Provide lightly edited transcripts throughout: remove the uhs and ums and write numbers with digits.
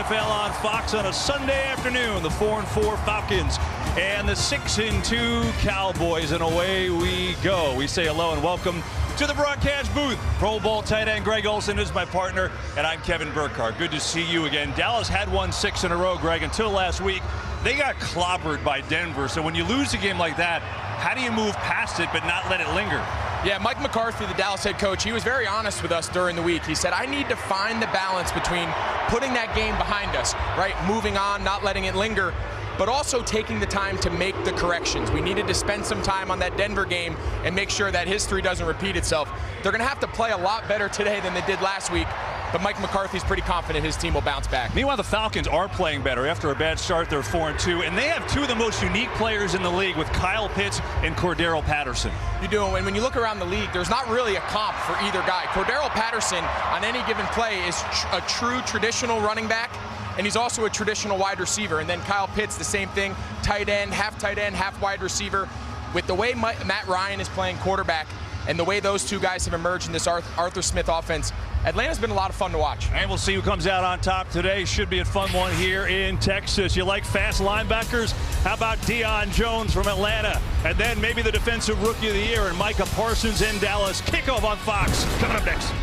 NFL on Fox on a Sunday afternoon. The 4-4 Falcons and the 6-2 Cowboys, and away we go. We say hello and welcome to the broadcast booth. Pro Bowl tight end Greg Olsen is my partner, and I'm Kevin Burkhardt. Good to see you again. Dallas had won 6 in a row, Greg, until last week. They got clobbered by Denver, so when you lose a game like that, how do you move past it but not let it linger? Yeah, Mike McCarthy, the Dallas head coach, he was very honest with us during the week. He said, I need to find the balance between putting that game behind us, right, moving on, not letting it linger, but also taking the time to make the corrections. We needed to spend some time on that Denver game and make sure that history doesn't repeat itself. They're going to have to play a lot better today than they did last week, but Mike McCarthy's pretty confident his team will bounce back. Meanwhile, the Falcons are playing better. After a bad start, they're 4-2, and they have two of the most unique players in the league with Kyle Pitts and Cordero Patterson. You do, and when you look around the league, there's not really a comp for either guy. Cordero Patterson, on any given play, is a true traditional running back, and he's also a traditional wide receiver. And then Kyle Pitts, the same thing, tight end, half wide receiver. With the way Matt Ryan is playing quarterback and the way those two guys have emerged in this Arthur Smith offense, Atlanta's been a lot of fun to watch. And we'll see who comes out on top today. Should be a fun one here in Texas. You like fast linebackers? How about Deion Jones from Atlanta? And then maybe the defensive rookie of the year and Micah Parsons in Dallas. Kickoff on Fox. Coming up next.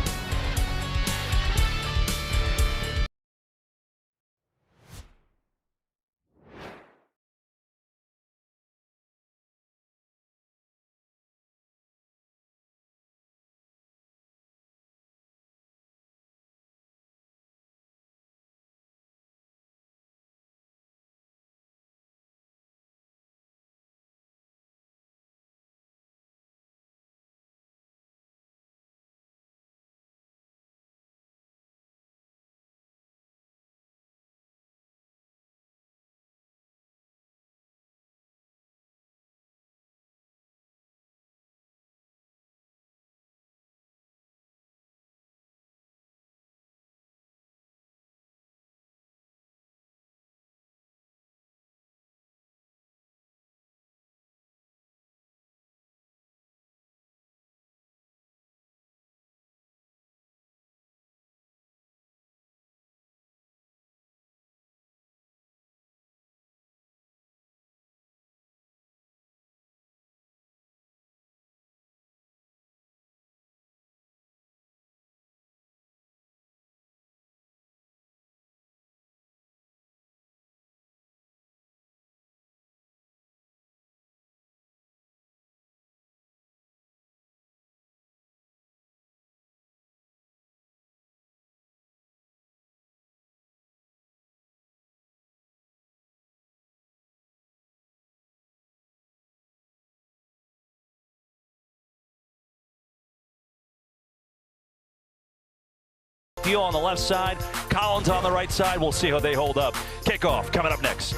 Deal on the left side, Collins on the right side. We'll see how they hold up. Kickoff coming up next.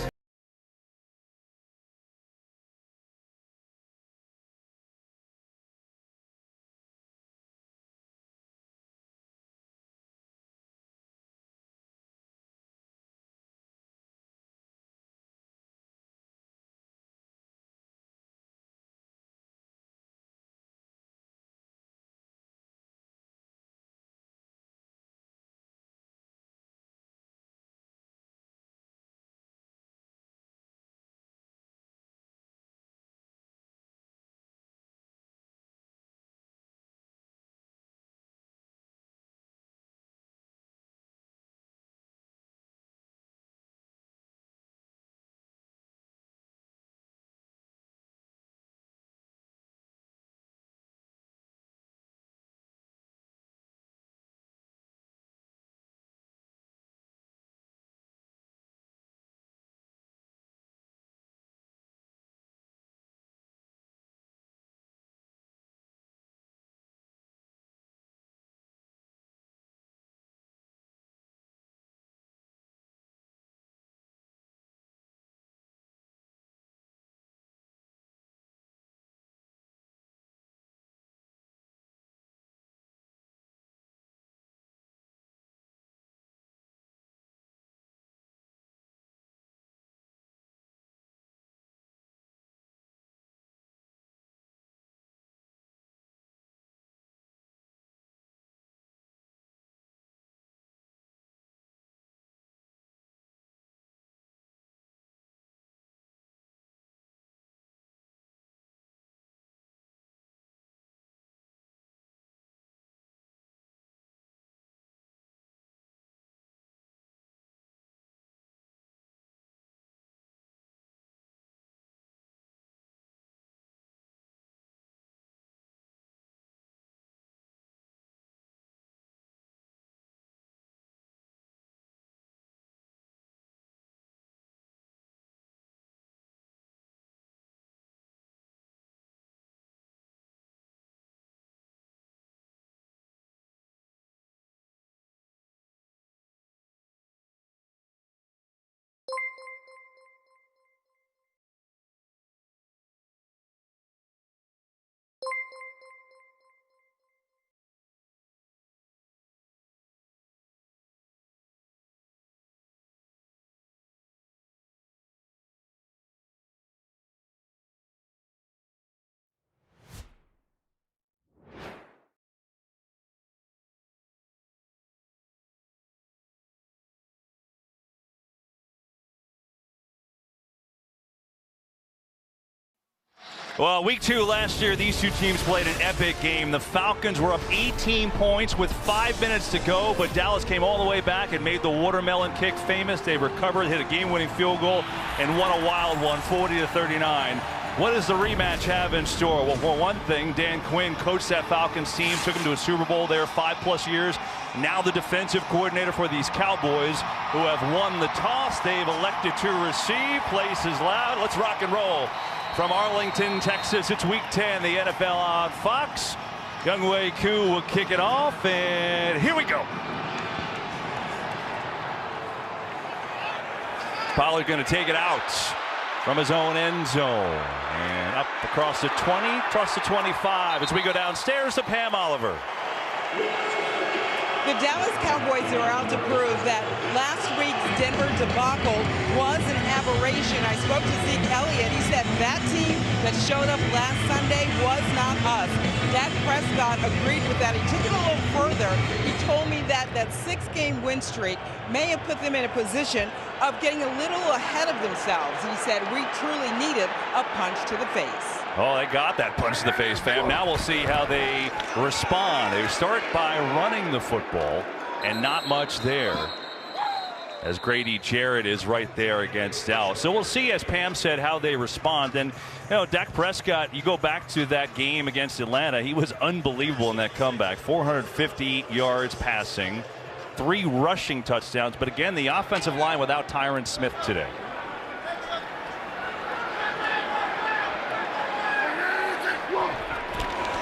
Well, week 2 last year, these two teams played an epic game. The Falcons were up 18 points with 5 minutes to go, but Dallas came all the way back and made the watermelon kick famous. They recovered, hit a game-winning field goal, and won a wild one, 40-39. What does the rematch have in store? Well, for one thing, Dan Quinn coached that Falcons team, took them to a Super Bowl there 5+ years. Now the defensive coordinator for these Cowboys, who have won the toss. They've elected to receive. Place is loud. Let's rock and roll. From Arlington, Texas, it's Week 10, the NFL on Fox. Younghoe Koo will kick it off, and here we go. Pollard going to take it out from his own end zone. And up across the 20, across the 25 as we go downstairs to Pam Oliver. The Dallas Cowboys are out to prove that last week's Denver debacle was an aberration. I spoke to Zeke Elliott. He said that team that showed up last Sunday was not us. Dak Prescott agreed with that. He took it a little further. He told me that that 6-game win streak may have put them in a position of getting a little ahead of themselves. He said we truly needed a punch to the face. Oh, they got that punch to the face, fam. Now we'll see how they respond. They start by running the football, and not much there, as Grady Jarrett is right there against Dallas. So we'll see, as Pam said, how they respond. And, you know, Dak Prescott, you go back to that game against Atlanta, he was unbelievable in that comeback. 450 yards passing, 3 rushing touchdowns. But again, the offensive line without Tyron Smith today.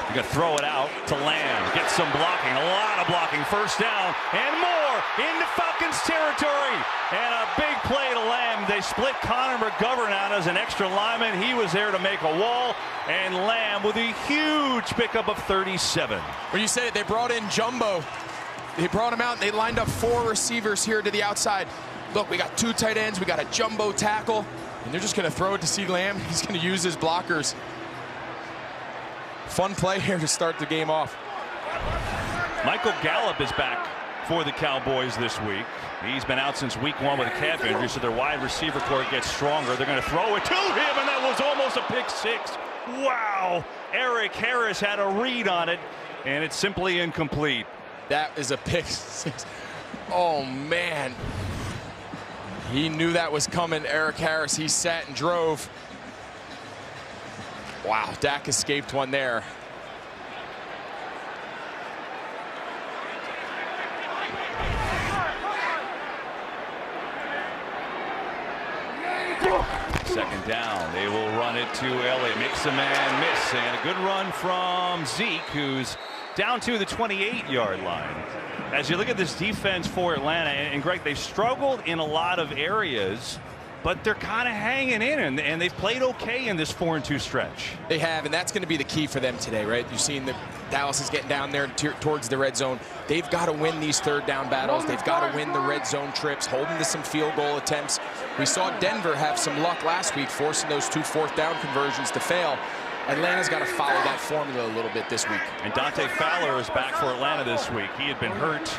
You're going to throw it out to Lamb. Get some blocking, a lot of blocking. First down and more into Falcons territory. And a big play to Lamb. They split Connor McGovern out as an extra lineman. He was there to make a wall. And Lamb with a huge pickup of 37. When you said it, they brought in Jumbo. They brought him out and they lined up 4 receivers here to the outside. Look, we got 2 tight ends. We got a jumbo tackle. And they're just going to throw it to CeeDee Lamb. He's going to use his blockers. Fun play here to start the game off. Michael Gallup is back for the Cowboys this week. He's been out since week 1 with a calf injury, so their wide receiver core gets stronger. They're going to throw it to him, and that was almost a pick 6. Wow. Eric Harris had a read on it, and it's simply incomplete. That is a pick 6. Oh, man. He knew that was coming, Eric Harris. He sat and drove. Wow, Dak escaped one there. Second down. They will run it to Elliott. Makes a man miss. And a good run from Zeke, who's down to the 28-yard line. As you look at this defense for Atlanta, and Greg, they've struggled in a lot of areas, but they're kind of hanging in, and they've played okay in this 4-2 stretch. They have, and that's going to be the key for them today, right? You've seen that Dallas is getting down there towards the red zone. They've got to win these 3rd down battles. They've got to win the red zone trips, hold them to some field goal attempts. We saw Denver have some luck last week, forcing those 2 4th down conversions to fail. Atlanta's got to follow that formula a little bit this week. And Dante Fowler is back for Atlanta this week. He had been hurt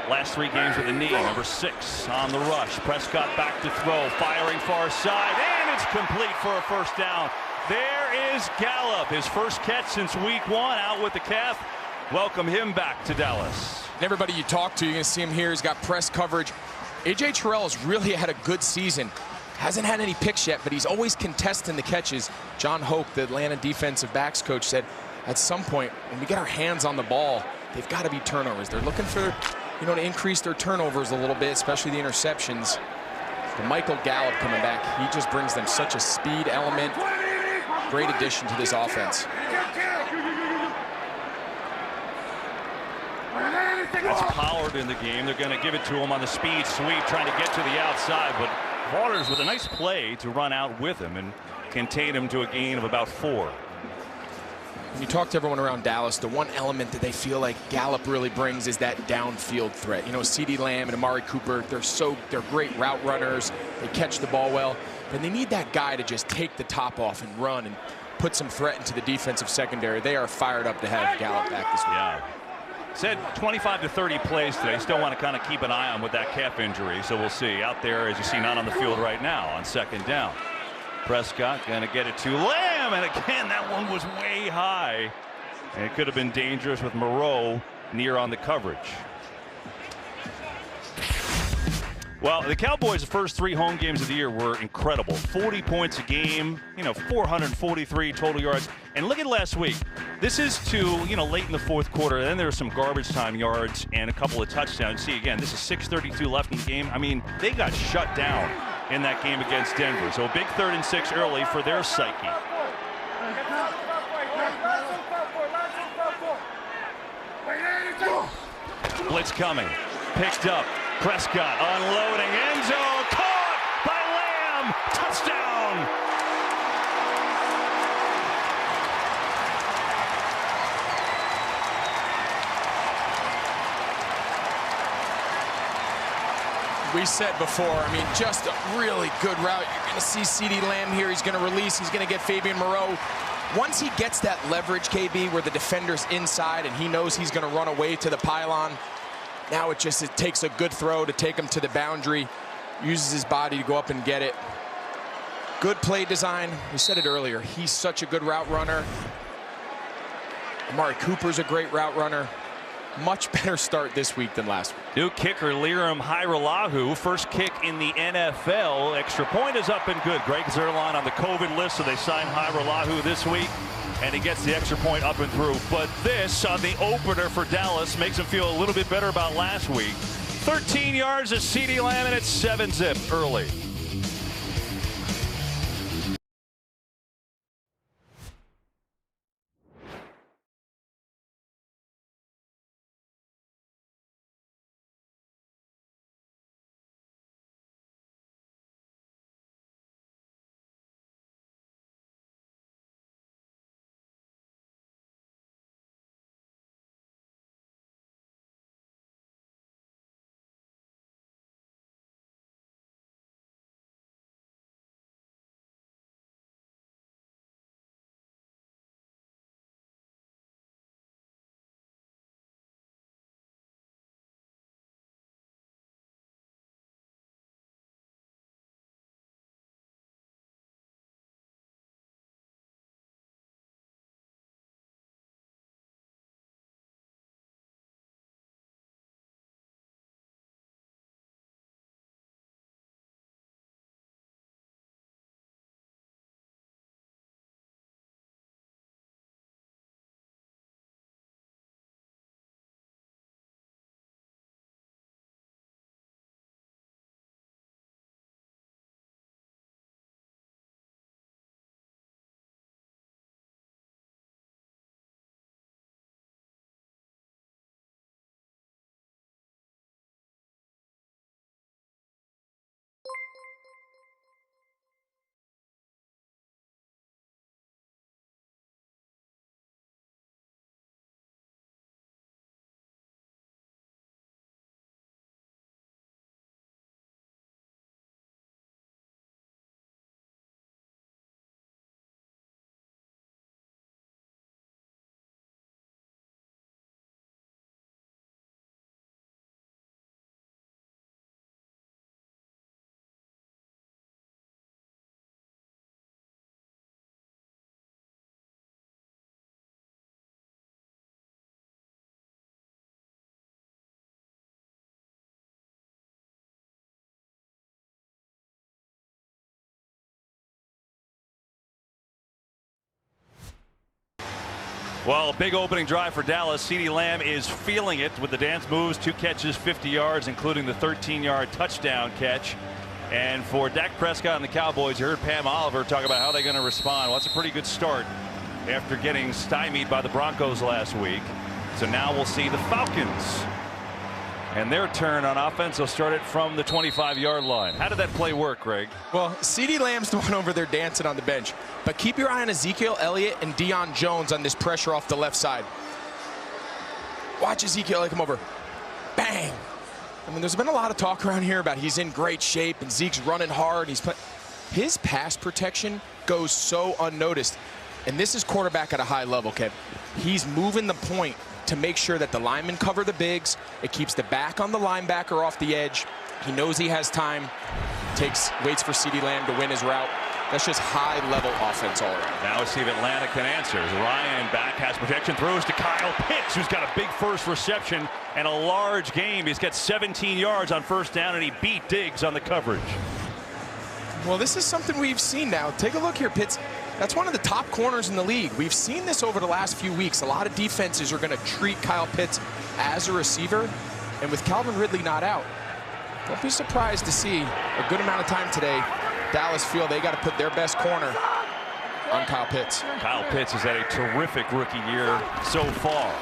last 3 games with a knee. Number 6 on the rush. Prescott back to throw, firing far side, and it's complete for a first down. There is Gallup, his first catch since week 1, out with the calf. Welcome him back to Dallas. And everybody you talk to, you're going to see him here. He's got press coverage. A.J. Terrell has really had a good season. Hasn't had any picks yet, but he's always contesting the catches. John Hoke, the Atlanta defensive backs coach, said at some point when we get our hands on the ball, they've got to be turnovers. They're looking for, you know, to increase their turnovers a little bit, especially the interceptions. But Michael Gallup coming back, he just brings them such a speed element. Great addition to this offense. That's Pollard in the game. They're going to give it to him on the speed sweep, trying to get to the outside, but Waters with a nice play to run out with him and contain him to a gain of about 4. When you talk to everyone around Dallas, the one element that they feel like Gallup really brings is that downfield threat. You know, CeeDee Lamb and Amari Cooper, they're great route runners. They catch the ball well, but they need that guy to just take the top off and run and put some threat into the defensive secondary. They are fired up to have Gallup back this week. Yeah. Said 25 to 30 plays today. Still want to kind of keep an eye on with that calf injury, so we'll see. Out there, as you see, not on the field right now on 2nd down. Prescott going to get it to Lamb Lamb, and again, that one was way high. And it could have been dangerous with Moreau near on the coverage. Well, the Cowboys' first 3 home games of the year were incredible. 40 points a game, 443 total yards. And look at last week. This is late in the fourth quarter. And then there were some garbage time yards and a couple of touchdowns. See, again, this is 6:32 left in the game. I mean, they got shut down in that game against Denver. So a big 3rd and 6 early for their psyche. Blitz coming. Picked up. Prescott unloading, end zone, caught by Lamb, touchdown. We said before, I mean, just a really good route. You're going to see CeeDee Lamb here. He's going to release. He's going to get Fabian Moreau. Once he gets that leverage, KB, where the defender's inside and he knows he's going to run away to the pylon, now it takes a good throw to take him to the boundary, uses his body to go up and get it. Good play design. We said it earlier. He's such a good route runner. Amari Cooper's a great route runner. Much better start this week than last week. New kicker Liram Hajrullahu, first kick in the NFL. Extra point is up and good. Greg Zuerlein on the COVID list, so they signed Hajrullahu this week. And he gets the extra point up and through. But this on the opener for Dallas makes him feel a little bit better about last week. 13 yards to CeeDee Lamb, and it's 7-zip early. Well, big opening drive for Dallas. CeeDee Lamb is feeling it with the dance moves, 2 catches, 50 yards, including the 13-yard touchdown catch. And for Dak Prescott and the Cowboys, you heard Pam Oliver talk about how they're going to respond. Well, that's a pretty good start after getting stymied by the Broncos last week. So now we'll see the Falcons and their turn on offense. They'll start it from the 25-yard line. How did that play work, Greg? Well, CeeDee Lamb's the one over there dancing on the bench. But keep your eye on Ezekiel Elliott and Deion Jones on this pressure off the left side. Watch Ezekiel Elliott come over. Bang! I mean, there's been a lot of talk around here about he's in great shape and Zeke's running hard. His pass protection goes so unnoticed. And this is quarterback at a high level, Kev. He's moving the point to make sure that the linemen cover the bigs. It keeps the back on the linebacker off the edge. He knows he has time. Waits for CeeDee Lamb to win his route. That's just high-level offense all around. Now let's see if Atlanta can answer. Ryan back has protection, throws to Kyle Pitts, who's got a big first reception and a large game. He's got 17 yards on first down, and he beat Diggs on the coverage. Well, this is something we've seen now. Take a look here, Pitts. That's one of the top corners in the league. We've seen this over the last few weeks. A lot of defenses are going to treat Kyle Pitts as a receiver, and with Calvin Ridley not out, don't be surprised to see a good amount of time today Dallas feel they got to put their best corner on Kyle Pitts. Kyle Pitts has had a terrific rookie year so far.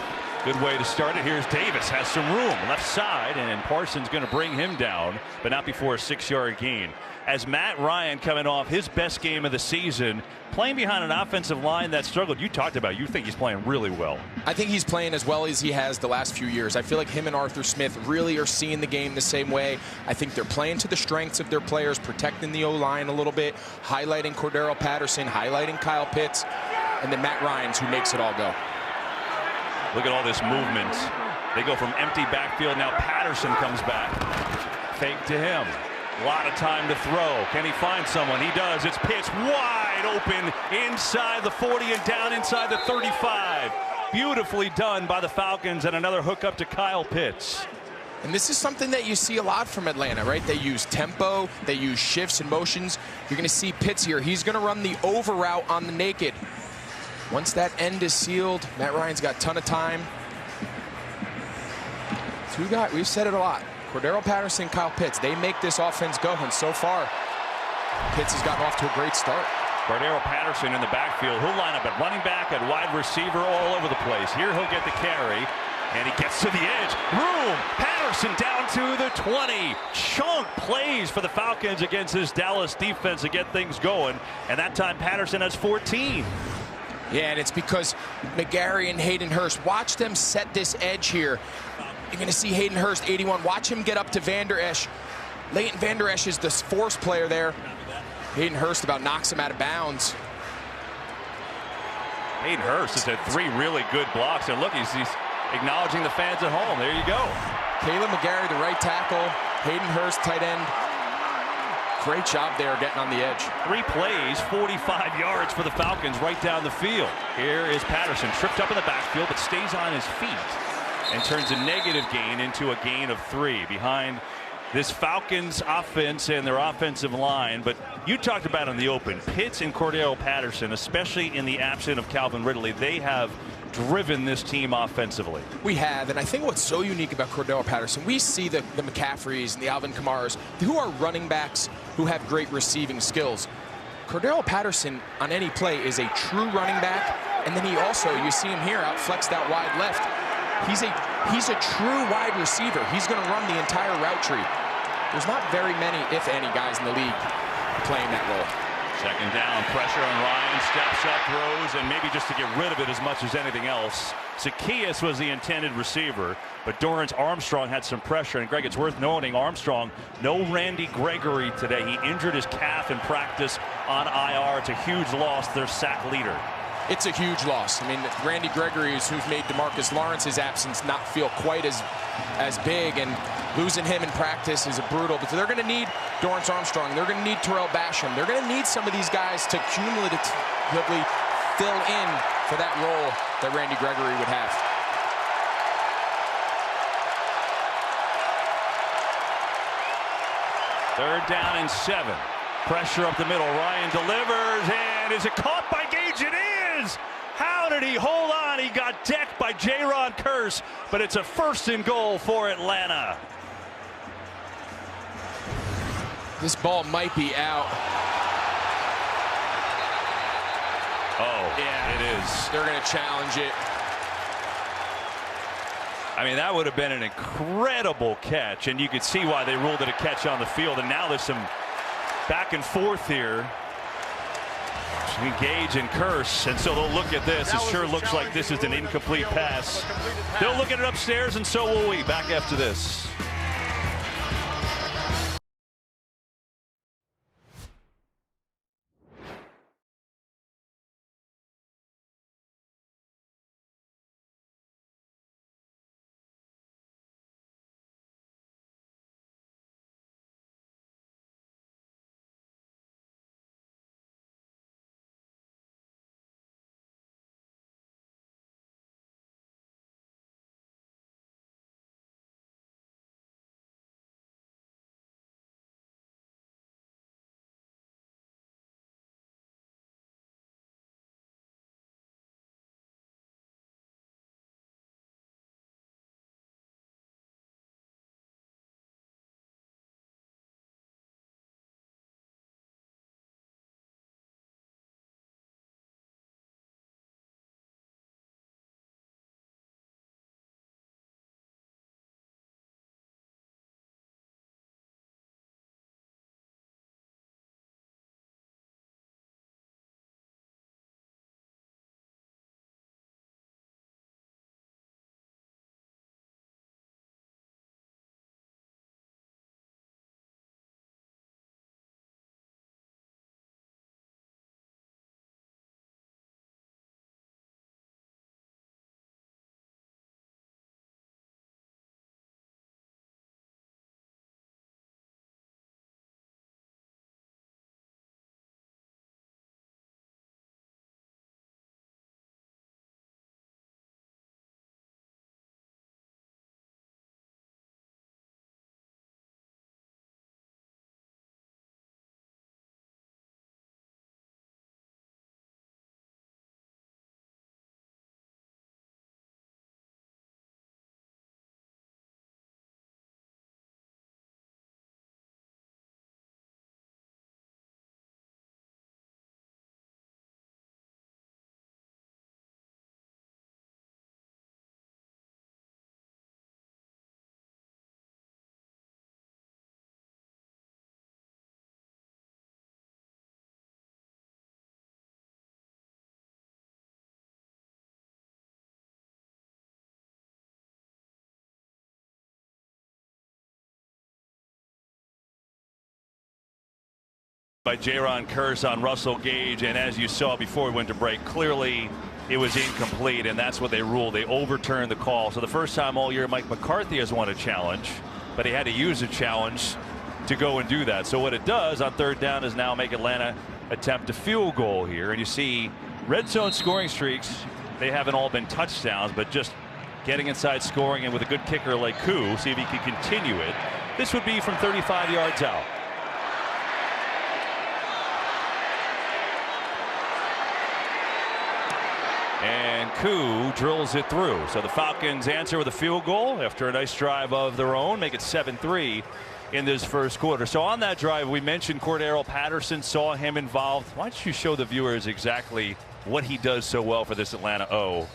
Good way to start it. Here's Davis, has some room left side, and Parsons going to bring him down, but not before a 6-yard gain. As Matt Ryan coming off his best game of the season, playing behind an offensive line that struggled. You talked about, you think he's playing really well. I think he's playing as well as he has the last few years. I feel like him and Arthur Smith really are seeing the game the same way. I think they're playing to the strengths of their players, protecting the O-line a little bit, highlighting Cordero Patterson, highlighting Kyle Pitts, and then Matt Ryan's who makes it all go. Look at all this movement. They go from empty backfield. Now Patterson comes back. Fake to him. A lot of time to throw. Can he find someone? He does. It's Pitts wide open inside the 40 and down inside the 35. Beautifully done by the Falcons, and another hookup to Kyle Pitts. And this is something that you see a lot from Atlanta, right? They use tempo, they use shifts and motions. You're going to see Pitts here. He's going to run the over route on the naked. Once that end is sealed, Matt Ryan's got a ton of time. Two guys, we've said it a lot. Cordero Patterson, Kyle Pitts, they make this offense go, and so far, Pitts has gotten off to a great start. Cordero Patterson in the backfield. He'll line up at running back, at wide receiver, all over the place. Here he'll get the carry, and he gets to the edge. Room! Patterson down to the 20. Chunk plays for the Falcons against this Dallas defense to get things going, and that time Patterson has 14. Yeah, and it's because McGarry and Hayden Hurst, watch them set this edge here. You're going to see Hayden Hurst, 81. Watch him get up to Van Der Esch. Leighton Van Der Esch is the force player there. Hayden Hurst about knocks him out of bounds. Hayden Hurst has had 3 really good blocks. And look, he's acknowledging the fans at home. There you go. Caleb McGarry, the right tackle. Hayden Hurst, tight end. Great job there getting on the edge. 3 plays, 45 yards for the Falcons right down the field. Here is Patterson, tripped up in the backfield, but stays on his feet and turns a negative gain into a gain of 3 behind this Falcons offense and their offensive line. But you talked about in the open, Pitts and Cordero Patterson, especially in the absence of Calvin Ridley, they have driven this team offensively. We have, and I think what's so unique about Cordero Patterson, we see the McCaffreys and the Alvin Kamaras, who are running backs who have great receiving skills. Cordero Patterson on any play is a true running back, and then he also, you see him here, out flexed out wide left. He's a true wide receiver. He's going to run the entire route tree. There's not very many, if any, guys in the league playing that role. Second down, pressure on Ryan, steps up, throws, and maybe just to get rid of it as much as anything else. Zacchaeus was the intended receiver, but Dorrance Armstrong had some pressure. And Greg, it's worth noting, Armstrong, no Randy Gregory today. He injured his calf in practice on IR. It's a huge loss, their sack leader. It's a huge loss. I mean, Randy Gregory is who's made DeMarcus Lawrence's absence not feel quite as big, and losing him in practice is brutal. But they're going to need Dorrance Armstrong. They're going to need Terrell Basham. They're going to need some of these guys to cumulatively fill in for that role that Randy Gregory would have. Third down and 7. Pressure up the middle. Ryan delivers, and is it caught by Gage? It is! How did he hold on? He got decked by Jaron Kearse, but it's a 1st and goal for Atlanta. This ball might be out. Oh, yeah, it is. They're going to challenge it. I mean, that would have been an incredible catch, and you could see why they ruled it a catch on the field. And now there's some back and forth here between Gage and Kearse, and so they'll look at this. It sure looks like this is an incomplete pass. They'll look at it upstairs, and so will we. Back after this. by Jaron Curse on Russell Gage, and as you saw before we went to break, clearly it was incomplete, and that's what they ruled. They overturned the call. So the first time all year Mike McCarthy has won a challenge, but he had to use a challenge to go and do that. So what it does on third down is now make Atlanta attempt a field goal here, and you see red zone scoring streaks, they haven't all been touchdowns, but just getting inside scoring, and with a good kicker like Koo, see if he can continue it. This would be from 35 yards out. And Koo drills it through. So the Falcons answer with a field goal after a nice drive of their own, make it 7-3 in this first quarter. So on that drive, we mentioned Cordero Patterson, saw him involved. Why don't you show the viewers exactly what he does so well for this Atlanta O?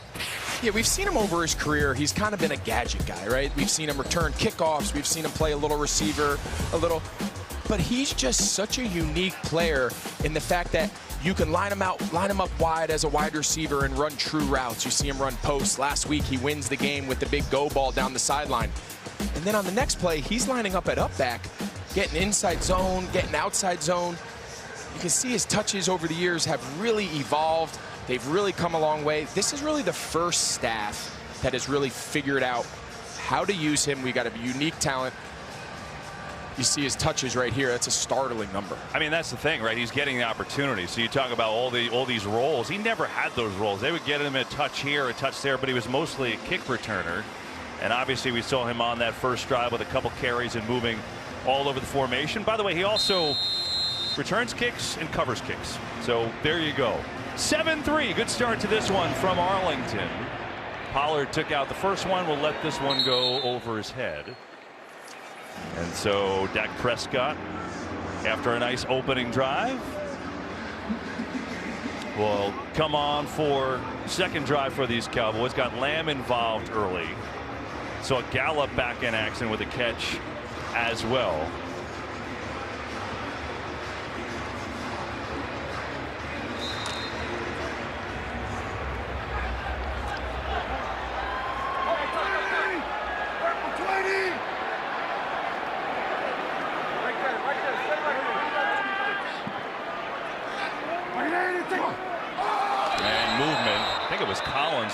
Yeah, we've seen him over his career. He's kind of been a gadget guy, right? We've seen him return kickoffs. We've seen him play a little receiver, but he's just such a unique player in the fact that you can line him up wide as a wide receiver and run true routes. You see him run posts. Last week, he wins the game with the big go ball down the sideline. And then on the next play, he's lining up at up back, getting inside zone, getting outside zone. You can see his touches over the years have really evolved. They've really come a long way. This is really the first staff that has really figured out how to use him. We got a unique talent. You see his touches right here. That's a startling number. I mean, that's the thing, right? He's getting the opportunity. So you talk about all these roles. He never had those roles. They would get him a touch here, a touch there, but he was mostly a kick returner. And obviously we saw him on that first drive with a couple carries and moving all over the formation. By the way, he also returns kicks and covers kicks. So there you go. 7-3. Good start to this one from Arlington. Pollard took out the first one. We'll let this one go over his head. And so Dak Prescott, after a nice opening drive, will come on for second drive for these Cowboys. Got Lamb involved early. So Gallup back in action with a catch as well.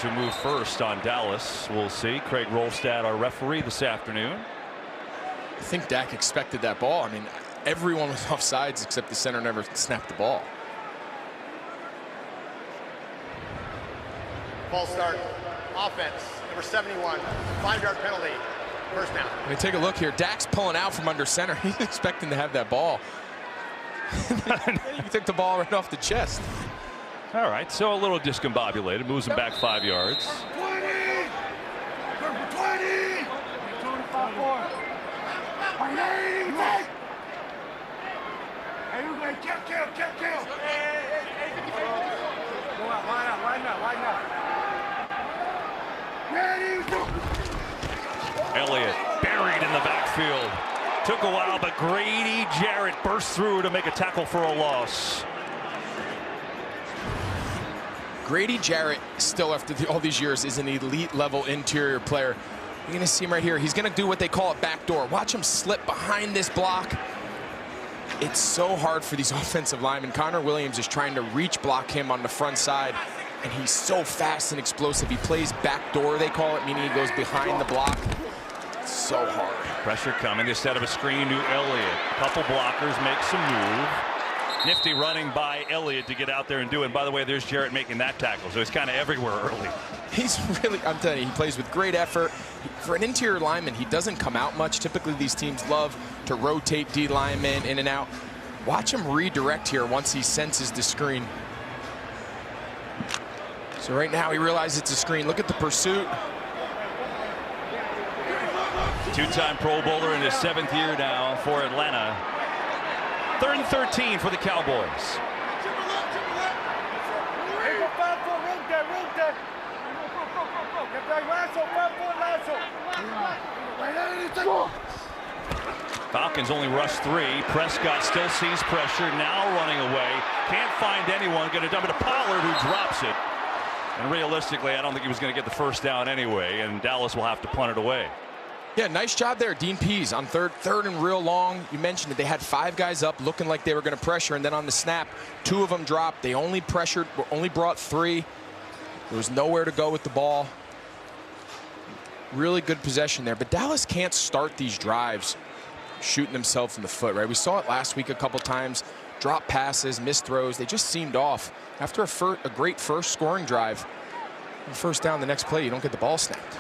Who moved first on Dallas. We'll see. Craig Rolstad, our referee this afternoon. I think Dak expected that ball. I mean, everyone was off sides except the center never snapped the ball. Ball start. Offense. Number 71. 5-yard penalty. First down. I mean, take a look here. Dak's pulling out from under center. He's expecting to have that ball. He took the ball right off the chest. All right, so a little discombobulated, moves him back 5 yards. 20! 20! Kill! Go out, line up. Elliott buried in the backfield. Took a while, but Grady Jarrett burst through to make a tackle for a loss. Grady Jarrett, still after all these years, is an elite level interior player. You're going to see him right here. He's going to do what they call a backdoor. Watch him slip behind this block. It's so hard for these offensive linemen. Connor Williams is trying to reach block him on the front side, and he's so fast and explosive. He plays backdoor, they call it, meaning he goes behind the block. It's so hard. Pressure coming instead of a screen to Elliott. Couple blockers make some move. Nifty running by Elliott to get out there and do it. And by the way, there's Jarrett making that tackle, so he's kind of everywhere early. He's really, I'm telling you, he plays with great effort. For an interior lineman, he doesn't come out much. Typically, these teams love to rotate D linemen in and out. Watch him redirect here once he senses the screen. So right now, he realizes it's a screen. Look at the pursuit. Two-time Pro Bowler in his 7th year now for Atlanta. 3rd and 13 for the Cowboys. Falcons only rush 3. Prescott still sees pressure, now running away. Can't find anyone. Going to dump it to Pollard, who drops it. And realistically, I don't think he was going to get the first down anyway, and Dallas will have to punt it away. Yeah, nice job there. Dean Pease on third and real long. You mentioned it. They had 5 guys up looking like they were going to pressure, and then on the snap, 2 of them dropped. They only brought 3. There was nowhere to go with the ball. Really good possession there. But Dallas can't start these drives shooting themselves in the foot, right? We saw it last week a couple times. Drop passes, missed throws. They just seemed off. After a great first scoring drive, first down the next play, you don't get the ball snapped.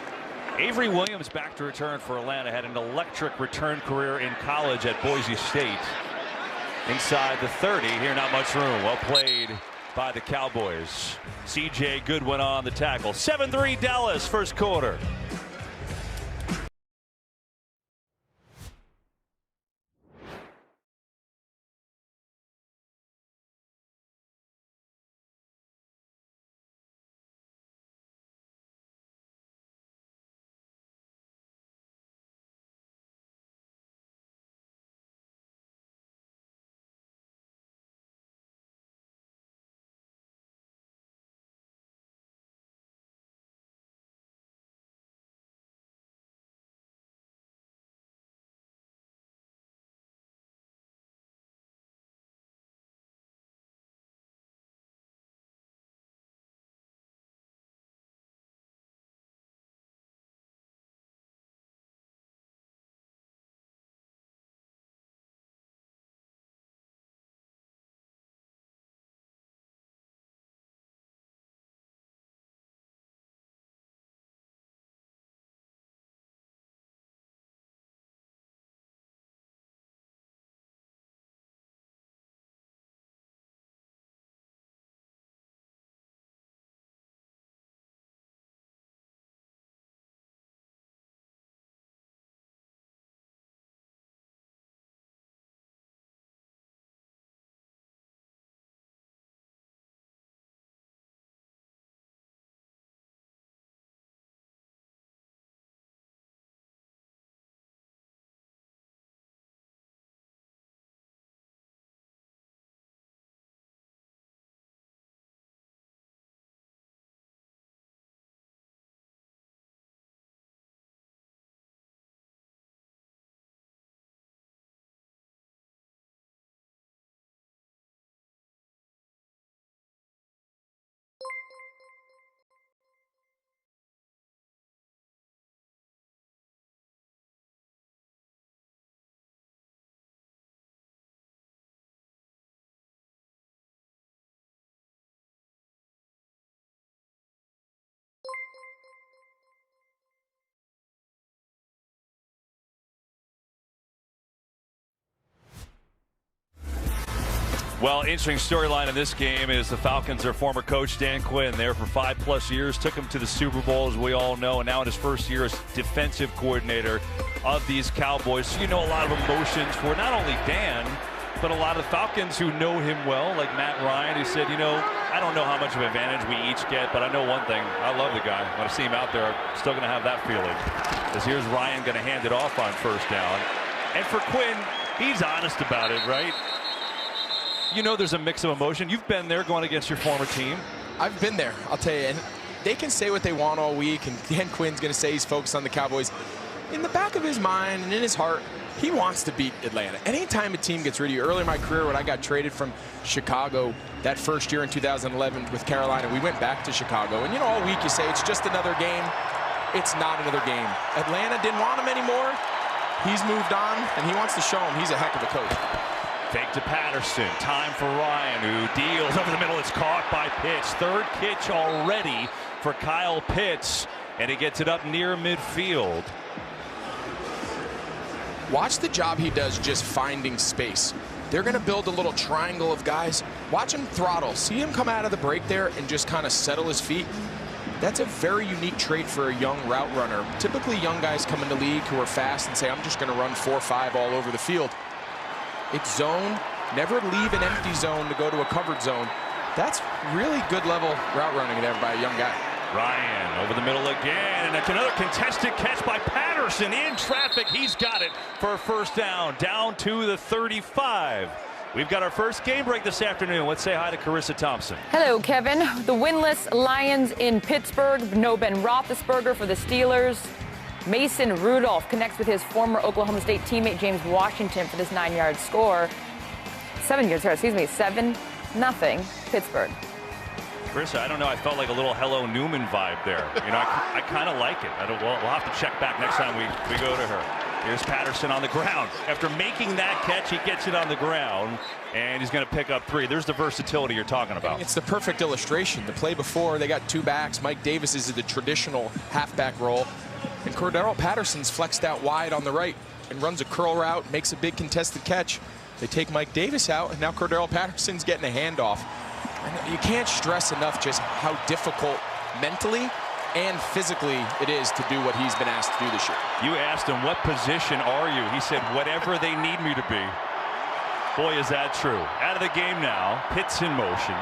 Avery Williams back to return for Atlanta. Had an electric return career in college at Boise State. Inside the 30. Here, not much room. Well played by the Cowboys. C.J. Goodwin on the tackle. 7-3 Dallas, first quarter. Well, interesting storyline in this game is the Falcons, their former coach Dan Quinn, there for 5+ years, took him to the Super Bowl, as we all know, and now in his first year as defensive coordinator of these Cowboys. So you know a lot of emotions for not only Dan, but a lot of Falcons who know him well, like Matt Ryan, who said, you know, I don't know how much of an advantage we each get, but I know one thing. I love the guy. When I see him out there, I'm still going to have that feeling. Because here's Ryan going to hand it off on first down. And for Quinn, he's honest about it, right? You know there's a mix of emotion. You've been there going against your former team. I've been there, I'll tell you. And they can say what they want all week, and Dan Quinn's going to say he's focused on the Cowboys. In the back of his mind and in his heart, he wants to beat Atlanta. Anytime a team gets rid of you, early in my career when I got traded from Chicago that first year in 2011 with Carolina, we went back to Chicago. And you know, all week you say it's just another game. It's not another game. Atlanta didn't want him anymore. He's moved on, and he wants to show him he's a heck of a coach. Fake to Patterson. Time for Ryan, who deals over the middle. It's caught by Pitts. Third catch already for Kyle Pitts, and he gets it up near midfield. Watch the job he does just finding space. They're going to build a little triangle of guys. Watch him throttle. See him come out of the break there and just kind of settle his feet. That's a very unique trait for a young route runner. Typically, young guys come into league who are fast and say, I'm just going to run 4-5 all over the field. It's zone. Never leave an empty zone to go to a covered zone. That's really good level route running there by a young guy. Ryan over the middle again, and it's another contested catch by Patterson in traffic. He's got it for a first down, down to the 35. We've got our first game break this afternoon. Let's say hi to Carissa Thompson. Hello, Kevin. The winless Lions in Pittsburgh. No Ben Roethlisberger for the Steelers. Mason Rudolph connects with his former Oklahoma State teammate James Washington for this 9-yard score. 7-0 Pittsburgh. Chris, I don't know. I felt like a little Hello Newman vibe there. You know, I kind of like it. We'll have to check back next time we go to her. Here's Patterson on the ground. After making that catch, he gets it on the ground, and he's going to pick up 3. There's the versatility you're talking about. It's the perfect illustration. The play before, they got 2 backs. Mike Davis is the traditional halfback role, and Cordero Patterson's flexed out wide on the right and runs a curl route, makes a big contested catch. They take Mike Davis out, and now Cordero Patterson's getting a handoff. And you can't stress enough just how difficult mentally and physically it is to do what he's been asked to do this year. You asked him, what position are you? He said, whatever they need me to be. Boy, is that true. Out of the game now. Pitts in motion.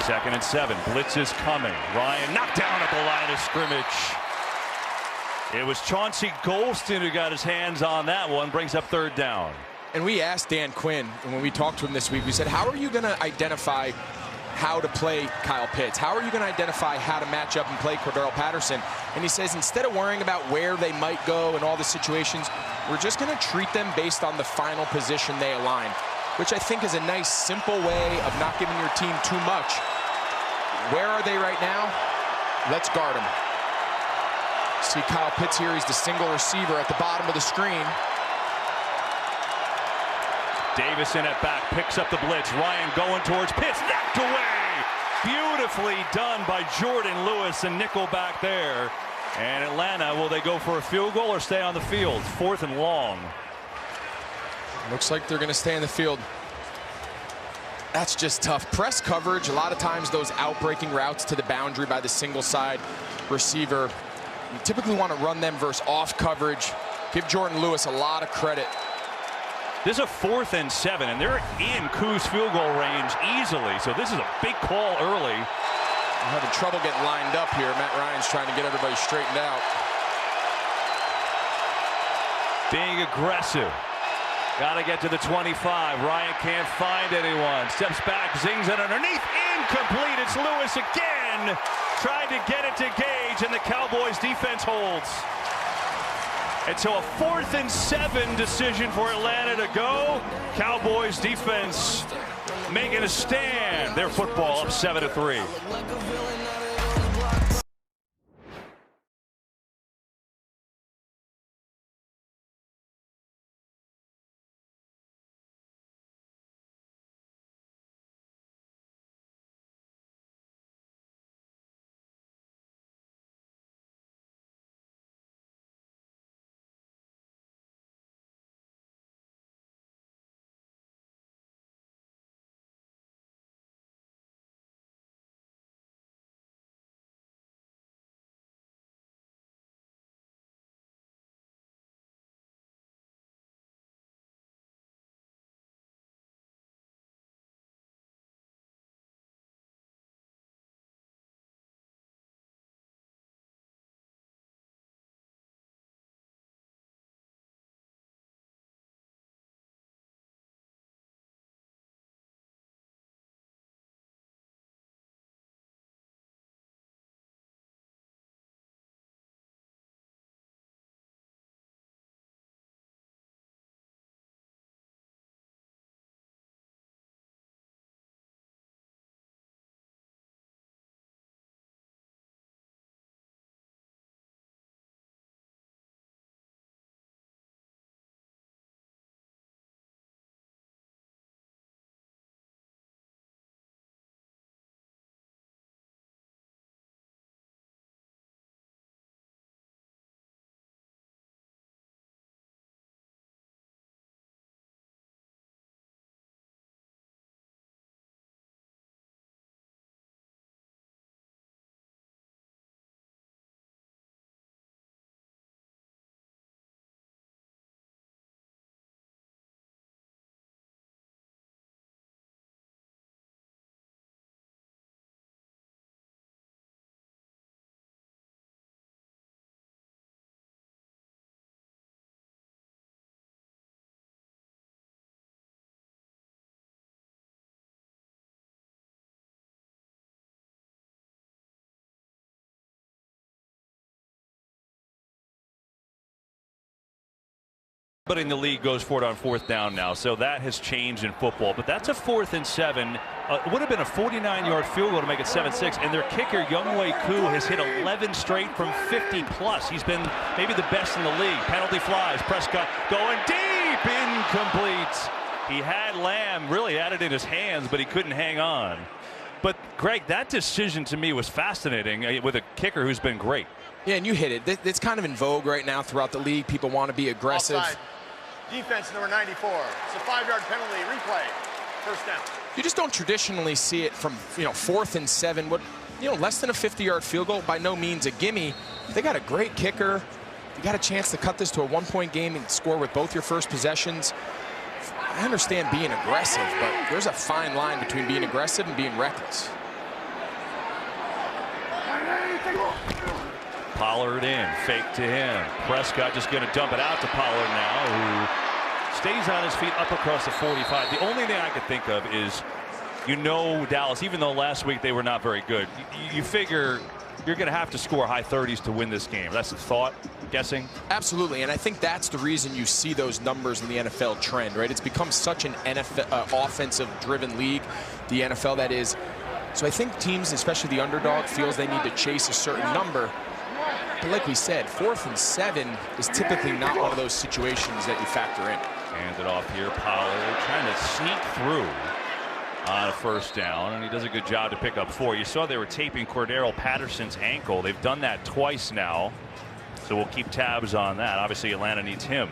Second and 7. Blitz is coming. Ryan knocked down at the line of scrimmage. It was Chauncey Golston who got his hands on that one. Brings up 3rd down. And we asked Dan Quinn, and when we talked to him this week, we said, how are you going to identify how to play Kyle Pitts? How are you going to identify how to match up and play Cordero Patterson? And he says, instead of worrying about where they might go and all the situations, we're just going to treat them based on the final position they align, which I think is a nice, simple way of not giving your team too much. Where are they right now? Let's guard them. See Kyle Pitts here. He's the single receiver at the bottom of the screen. Davis in at back, picks up the blitz. Ryan going towards Pitts, knocked away. Beautifully done by Jordan Lewis and nickel back there. And Atlanta, will they go for a field goal or stay on the field? 4th and long. Looks like they're going to stay in the field. That's just tough. Press coverage, a lot of times those outbreaking routes to the boundary by the single side receiver, you typically want to run them versus off coverage. Give Jordan Lewis a lot of credit. This is a 4th and 7, and they're in Koo's field goal range easily. So this is a big call early. I'm having trouble getting lined up here. Matt Ryan's trying to get everybody straightened out. Being aggressive. Got to get to the 25. Ryan can't find anyone. Steps back, zings it underneath. Incomplete. It's Lewis again. Tried to get it to Gage, and the Cowboys defense holds. And so a 4th and 7 decision for Atlanta to go. Cowboys defense making a stand. Their football up 7-3. But in the league goes for it on 4th down now, so that has changed in football. But that's a 4th and 7. It would have been a 49-yard field goal to make it 7-6. And their kicker, Younghoe Koo, has hit 11 straight from 50+. He's been maybe the best in the league. Penalty flies. Prescott going deep, incomplete. He had Lamb, really had it in his hands, but he couldn't hang on. But Greg, that decision to me was fascinating with a kicker who's been great. Yeah, and you hit it. It's kind of in vogue right now throughout the league. People want to be aggressive. Offside. Defense number 94. It's a 5-yard penalty. Replay. 1st down. You just don't traditionally see it from 4th and 7. What less than a 50-yard field goal, by no means a gimme. They got a great kicker. You got a chance to cut this to a 1-point game and score with both your first possessions. I understand being aggressive, but there's a fine line between being aggressive and being reckless. Pollard in, fake to him. Prescott just going to dump it out to Pollard now, who stays on his feet up across the 45. The only thing I could think of is, Dallas, even though last week they were not very good, you figure you're going to have to score high 30s to win this game. That's the thought, I'm guessing. Absolutely, and I think that's the reason you see those numbers in the NFL trend, right? It's become such an NFL offensive-driven league, the NFL that is. So I think teams, especially the underdog, feels they need to chase a certain number. But like we said, 4th and 7 is typically not one of those situations that you factor in. Hand it off here. Pollard trying to sneak through on a 1st down, and he does a good job to pick up 4. You saw they were taping Cordero Patterson's ankle. They've done that twice now, so we'll keep tabs on that. Obviously, Atlanta needs him.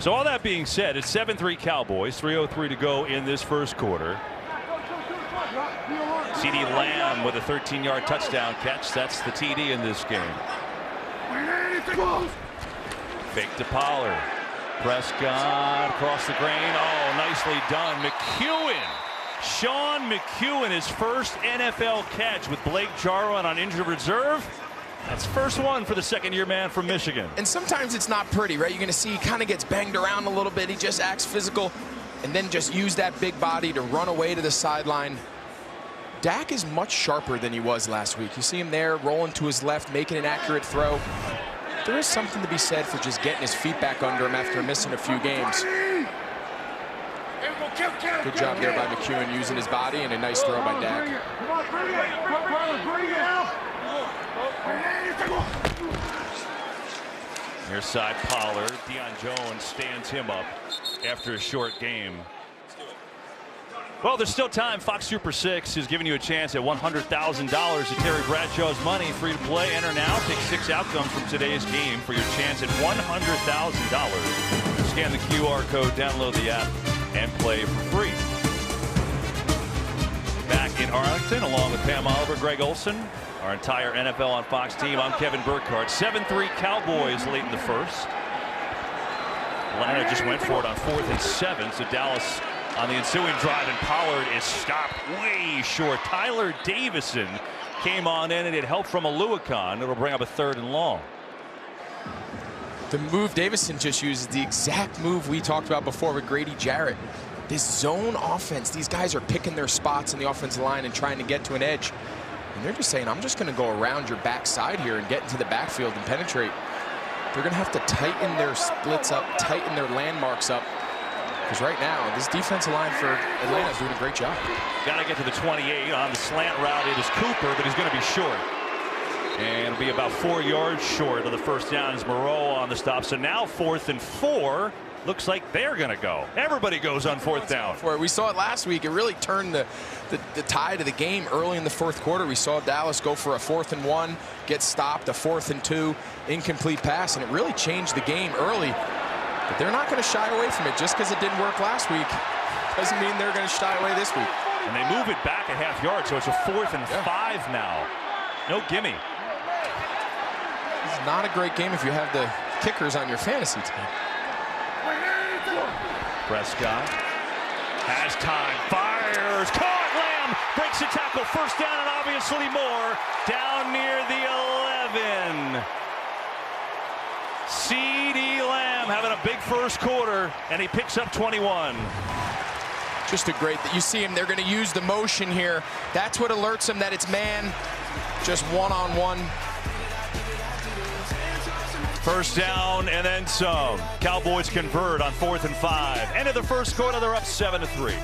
So all that being said, it's 7-3 Cowboys, 3:03 to go in this 1st quarter. CD Lamb with a 13-yard touchdown catch. That's the TD in this game. Fake to Pollard. Prescott across the grain. Oh, nicely done. McEwen. Sean McEwen, his first NFL catch with Blake Jarwin on injured reserve. That's first one for the 2nd-year man from Michigan. And sometimes it's not pretty, right? You're going to see he kind of gets banged around a little bit. He just acts physical and then just use that big body to run away to the sideline. Dak is much sharper than he was last week. You see him there rolling to his left, making an accurate throw. There is something to be said for just getting his feet back under him after missing a few games. Good job there by McEwen using his body, and a nice throw by Dak. Near side Pollard. Deion Jones stands him up after a short game. Well, there's still time. Fox Super 6 is giving you a chance at $100,000 at Terry Bradshaw's money. Free to play. Enter now. Pick 6 outcomes from today's game for your chance at $100,000. Scan the QR code, download the app, and play for free. Back in Arlington, along with Pam Oliver, Greg Olson, our entire NFL on Fox team. I'm Kevin Burkhardt. 7-3 Cowboys late in the 1st. Atlanta just went for it on 4th and 7, so Dallas on the ensuing drive, and Pollard is stopped way short. Tyler Davison came on in, and it helped from Aluakon. It'll bring up a 3rd and long. The move Davison just used is the exact move we talked about before with Grady Jarrett. This zone offense, these guys are picking their spots in the offensive line and trying to get to an edge. And they're just saying, I'm just going to go around your backside here and get into the backfield and penetrate. They're going to have to tighten their splits up, tighten their landmarks up. Because right now, this defensive line for Atlanta is doing a great job. Got to get to the 28 on the slant route. It is Cooper, but he's going to be short. And it'll be about 4 yards short of the 1st down as Moreau on the stop. So now 4th and 4. Looks like they're going to go. Everybody goes on 4th down. We saw it last week. It really turned the tide of the game early in the 4th quarter. We saw Dallas go for a 4th and 1, get stopped, a 4th and 2, incomplete pass, and it really changed the game early. But they're not going to shy away from it. Just because it didn't work last week doesn't mean they're going to shy away this week. And they move it back a half yard, so it's a 4th and 5 now. No gimme. This is not a great game if you have the kickers on your fantasy team. Prescott has time, fires, caught, Lamb breaks the tackle, 1st down, and obviously more down near the 11. CD Lamb having a big 1st quarter, and he picks up 21. Just a great, you see him, they're going to use the motion here. That's what alerts him that it's man, just one-on-one. First down and then some. Cowboys convert on 4th and 5. End of the first quarter, they're up 7-3.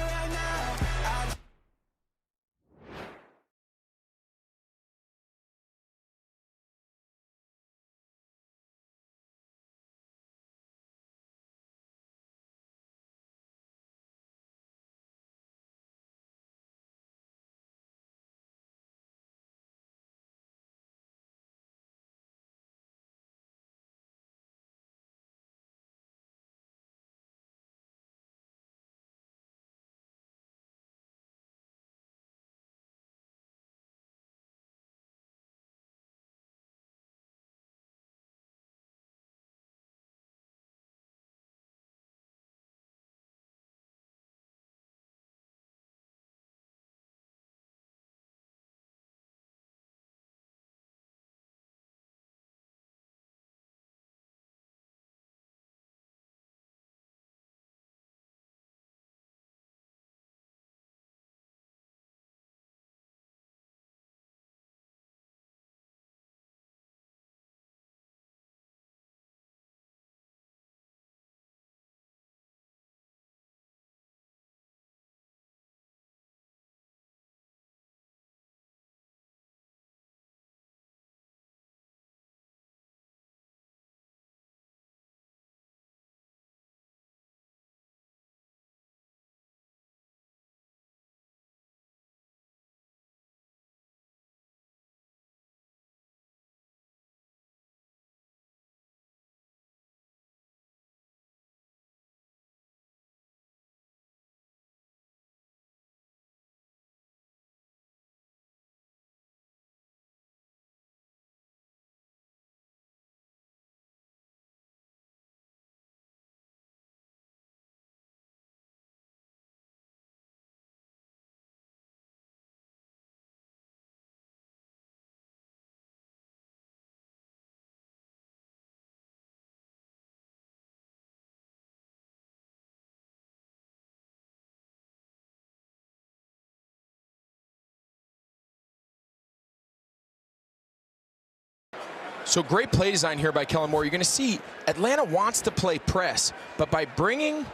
So great play design here by Kellen Moore. You're going to see Atlanta wants to play press, but by bringing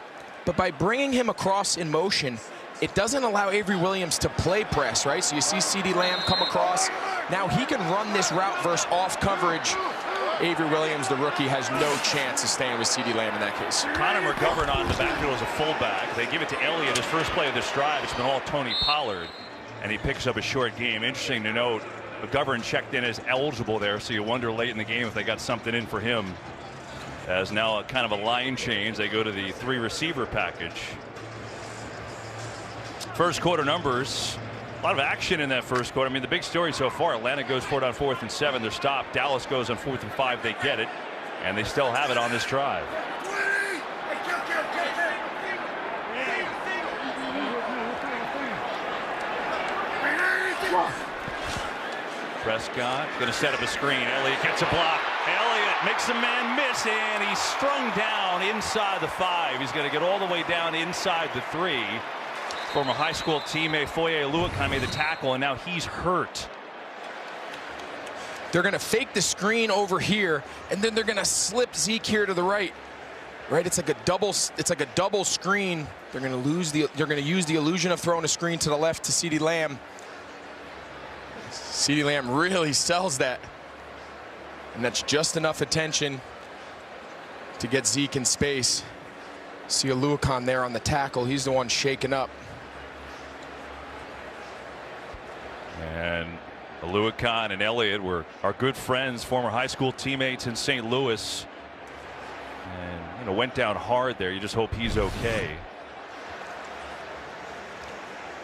him across in motion, it doesn't allow Avery Williams to play press, right? So you see CeeDee Lamb come across. Now he can run this route versus off coverage. Avery Williams, the rookie, has no chance of staying with CeeDee Lamb in that case. Connor McGovern on the backfield as a fullback. They give it to Elliott. His first play of this drive, it's been all Tony Pollard, and he picks up a short game. Interesting to note, McGovern checked in as eligible there, so you wonder late in the game if they got something in for him. As now kind of a line change, they go to the 3 receiver package. First quarter numbers, a lot of action in that first quarter. I mean, the big story so far, Atlanta goes for it on 4th and 7. They're stopped. Dallas goes on 4th and 5. They get it, and they still have it on this drive. Prescott going to set up a screen. Elliott gets a block. Elliott makes a man miss, and he's strung down inside the 5. He's going to get all the way down inside the 3. Former high school teammate Foye Oluokun made the tackle, and now he's hurt. They're going to fake the screen over here, and then they're going to slip Zeke here to the right. Right, it's like a double screen. They're going to use the illusion of throwing a screen to the left to CeeDee Lamb. CeeDee Lamb really sells that, and that's just enough attention to get Zeke in space. See Oluokun there on the tackle. He's the one shaking up. And Oluokun and Elliott are good friends, former high school teammates in St. Louis, and went down hard there. You just hope he's okay.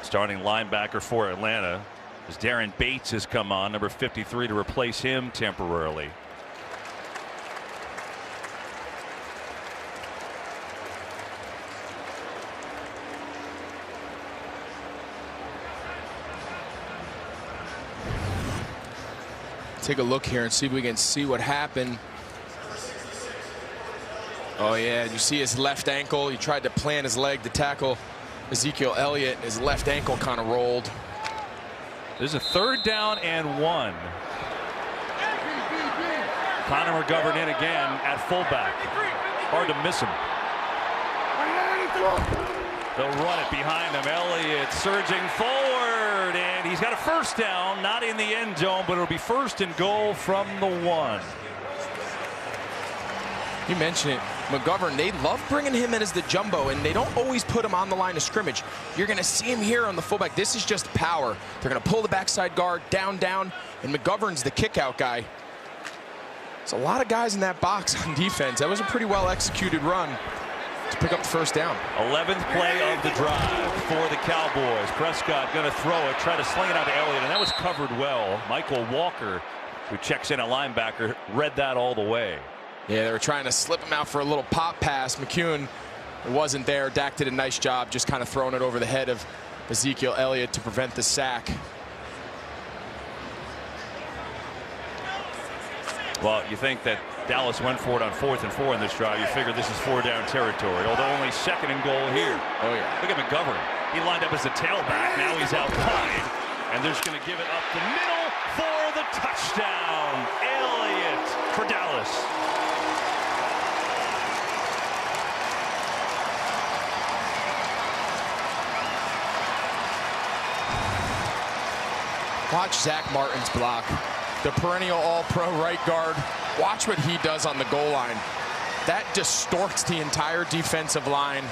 Starting linebacker for Atlanta, as Darren Bates has come on, number 53, to replace him temporarily. Take a look here and see if we can see what happened. Oh yeah, you see his left ankle. He tried to plant his leg to tackle Ezekiel Elliott. His left ankle kind of rolled. There's a 3rd down and 1. Connor McGovern in again at fullback. Hard to miss him. They'll run it behind them. Elliott surging forward, and he's got a first down, not in the end zone, but it'll be first and goal from the 1. You mentioned it, McGovern, they love bringing him in as the jumbo, and they don't always put him on the line of scrimmage. You're going to see him here on the fullback. This is just power. They're going to pull the backside guard down, and McGovern's the kick-out guy. There's a lot of guys in that box on defense. That was a pretty well-executed run to pick up the first down. 11th play of the drive for the Cowboys. Prescott going to throw it, try to sling it out to Elliott, and that was covered well. Michael Walker, who checks in a linebacker, read that all the way. Yeah, they were trying to slip him out for a little pop pass. McCune wasn't there. Dak did a nice job just kind of throwing it over the head of Ezekiel Elliott to prevent the sack. Well, you think that Dallas went for it on 4th and 4 in this drive. You figure this is 4-down territory, although only 2nd and goal here. Oh, yeah. Look at McGovern. He lined up as a tailback. Now he's out wide, and they're just going to give it up the middle for the touchdown. Elliott for Dallas. Watch Zach Martin's block. The perennial all-pro right guard. Watch what he does on the goal line. That distorts the entire defensive line.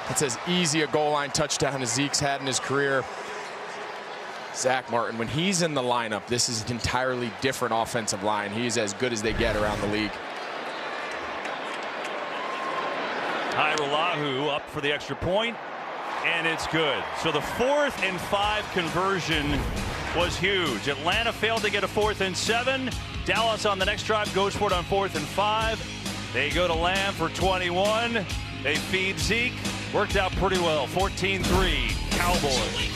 It's as easy a goal line touchdown as Zeke's had in his career. Zach Martin, when he's in the lineup, this is an entirely different offensive line. He's as good as they get around the league. Hairolahu up for the extra point, and it's good. So the 4th and 5 conversion was huge. Atlanta failed to get a 4th and 7. Dallas on the next drive goes for it on 4th and 5. They go to Lamb for 21. They feed Zeke. Worked out pretty well. 14-3 Cowboys.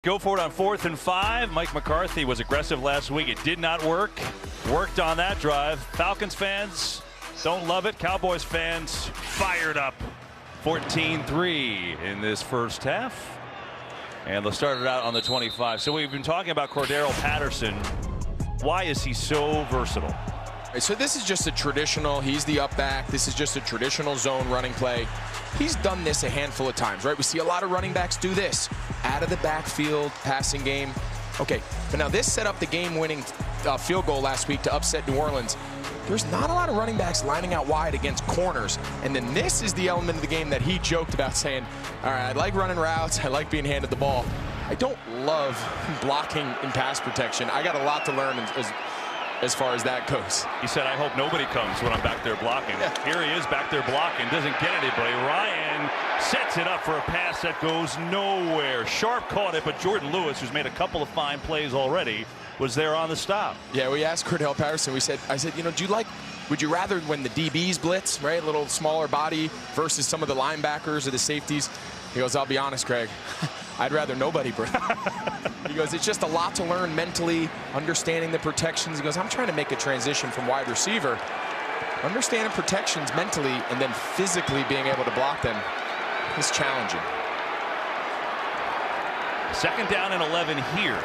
Go for it on 4th and 5. Mike McCarthy was aggressive last week. It did not work. Worked on that drive. Falcons fans don't love it. Cowboys fans fired up. 14-3 in this first half. And they'll start it out on the 25. So we've been talking about Cordero Patterson. Why is he so versatile? So this is just a traditional, he's the up back. This is just a traditional zone running play. He's done this a handful of times, right? We see a lot of running backs do this. out of the backfield passing game. Okay, but now this set up the game-winning field goal last week to upset New Orleans. There's not a lot of running backs lining out wide against corners. And then this is the element of the game that he joked about, saying, all right, I like running routes, I like being handed the ball. I don't love blocking in pass protection. I got a lot to learn as far as that goes. He said, I hope nobody comes when I'm back there blocking. Yeah. Here he is back there blocking, doesn't get anybody. Ryan sets it up for a pass that goes nowhere. Sharp caught it, but Jordan Lewis, who's made a couple of fine plays already, was there on the stop. Yeah, we asked Cordell Patterson, I said, you know, would you rather when the DBs blitz, right, a little smaller body versus some of the linebackers or the safeties? He goes, I'll be honest, Craig, I'd rather nobody blitz. He goes, it's just a lot to learn mentally, understanding the protections. He goes, I'm trying to make a transition from wide receiver, understanding protections mentally and then physically being able to block them is challenging. 2nd down and 11 here.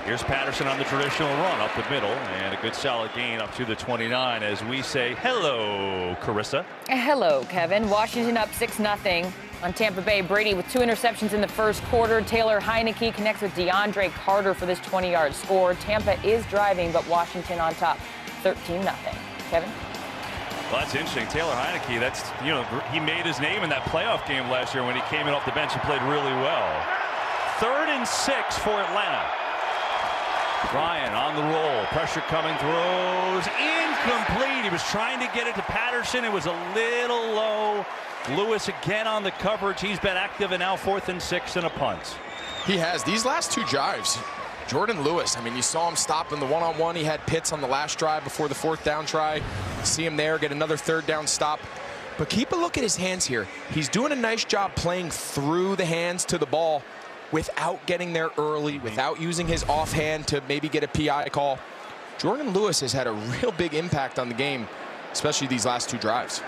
Here's Patterson on the traditional run up the middle, and a good solid gain up to the 29 as we say hello, Carissa. Hello, Kevin. Washington up 6-0 on Tampa Bay. Brady with 2 interceptions in the first quarter. Taylor Heineke connects with DeAndre Carter for this 20-yard score. Tampa is driving, but Washington on top, 13-0. Kevin? Well, that's interesting. Taylor Heineke, that's, you know, he made his name in that playoff game last year when he came in off the bench and played really well. 3rd and 6 for Atlanta. Ryan on the roll, pressure coming, throws incomplete. He was trying to get it to Patterson. It was a little low. Lewis again on the coverage. He's been active, and now 4th and 6 and a punt. He has. These last 2 drives, Jordan Lewis, I mean, you saw him stop in the one-on-one. He had Pitts on the last drive before the 4th down try. See him there, get another 3rd down stop. But keep a look at his hands here. He's doing a nice job playing through the hands to the ball without getting there early, without using his offhand to maybe get a PI call. Jordan Lewis has had a real big impact on the game, especially these last 2 drives.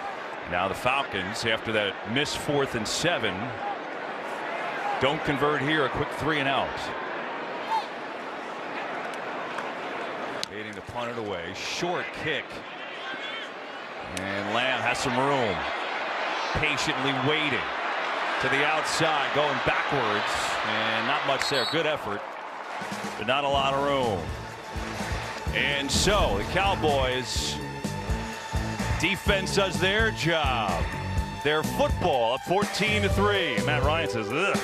Now the Falcons, after that missed 4th and 7, don't convert here. A quick 3 and out. Waiting to punt it away. Short kick. And Lamb has some room. Patiently waiting. To the outside, going backwards, and not much there. Good effort, but not a lot of room. And so the Cowboys defense does their job. Their football up 14-3. Matt Ryan says, ugh.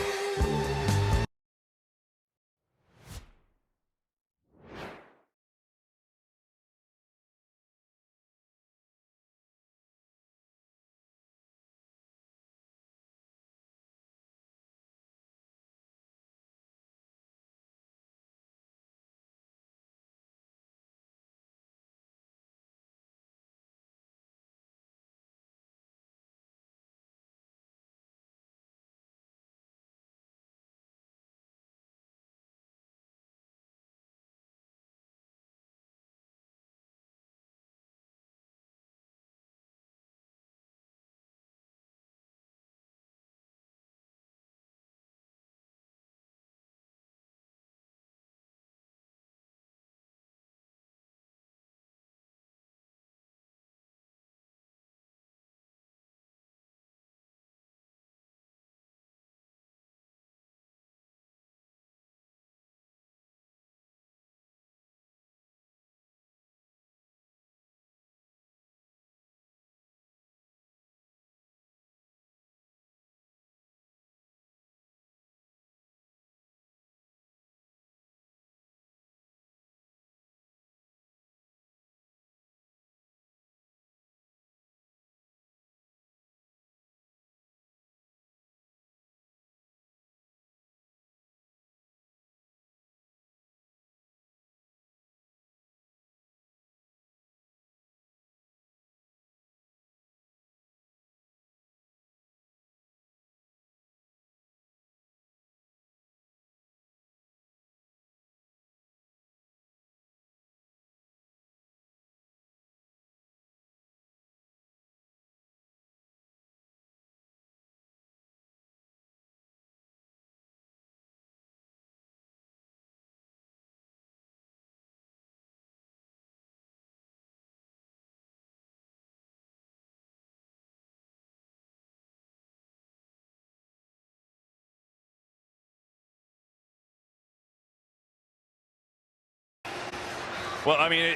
Well, I mean,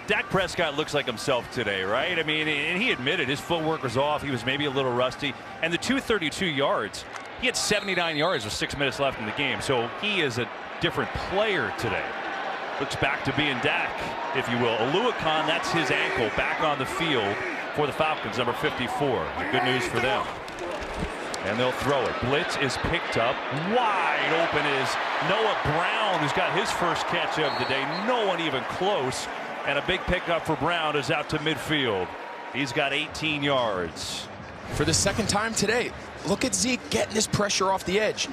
Dak Prescott looks like himself today, right? I mean, and he admitted his footwork was off. He was maybe a little rusty. And the 232 yards, he had 79 yards with 6 minutes left in the game. So he is a different player today. Looks back to being Dak, if you will. Oluokun, that's his ankle, back on the field for the Falcons, number 54. Good news for them. And they'll throw it. Blitz is picked up. Wide open is Noah Brown, who's got his first catch of the day. No one even close. And a big pickup for Brown is out to midfield. He's got 18 yards. For the second time today, look at Zeke getting this pressure off the edge.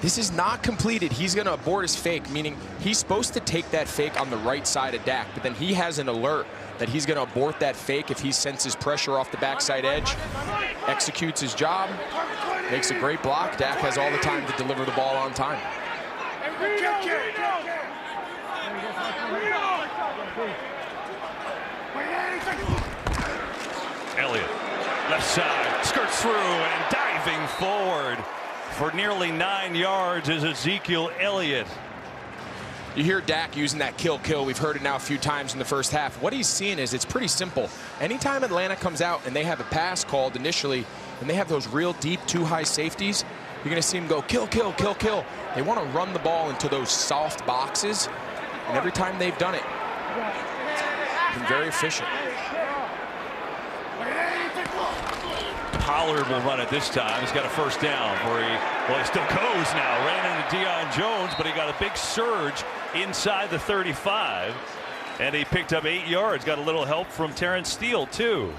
This is not completed. He's going to abort his fake, meaning he's supposed to take that fake on the right side of Dak, but then he has an alert that he's going to abort that fake if he senses pressure off the backside edge. Executes his job, makes a great block. Dak has all the time to deliver the ball on time. Elliott, left side, skirts through and diving forward for nearly 9 yards is Ezekiel Elliott. You hear Dak using that kill. We've heard it now a few times in the first half. What he's seeing is it's pretty simple. Anytime Atlanta comes out and they have a pass called initially, and they have those real deep, too high safeties, you're going to see them go kill. They want to run the ball into those soft boxes, and every time they've done it, been very efficient. Pollard will run it this time. He's got a first down where he still goes now. Ran into Deion Jones, but he got a big surge inside the 35. And he picked up 8 yards. Got a little help from Terrence Steele, too.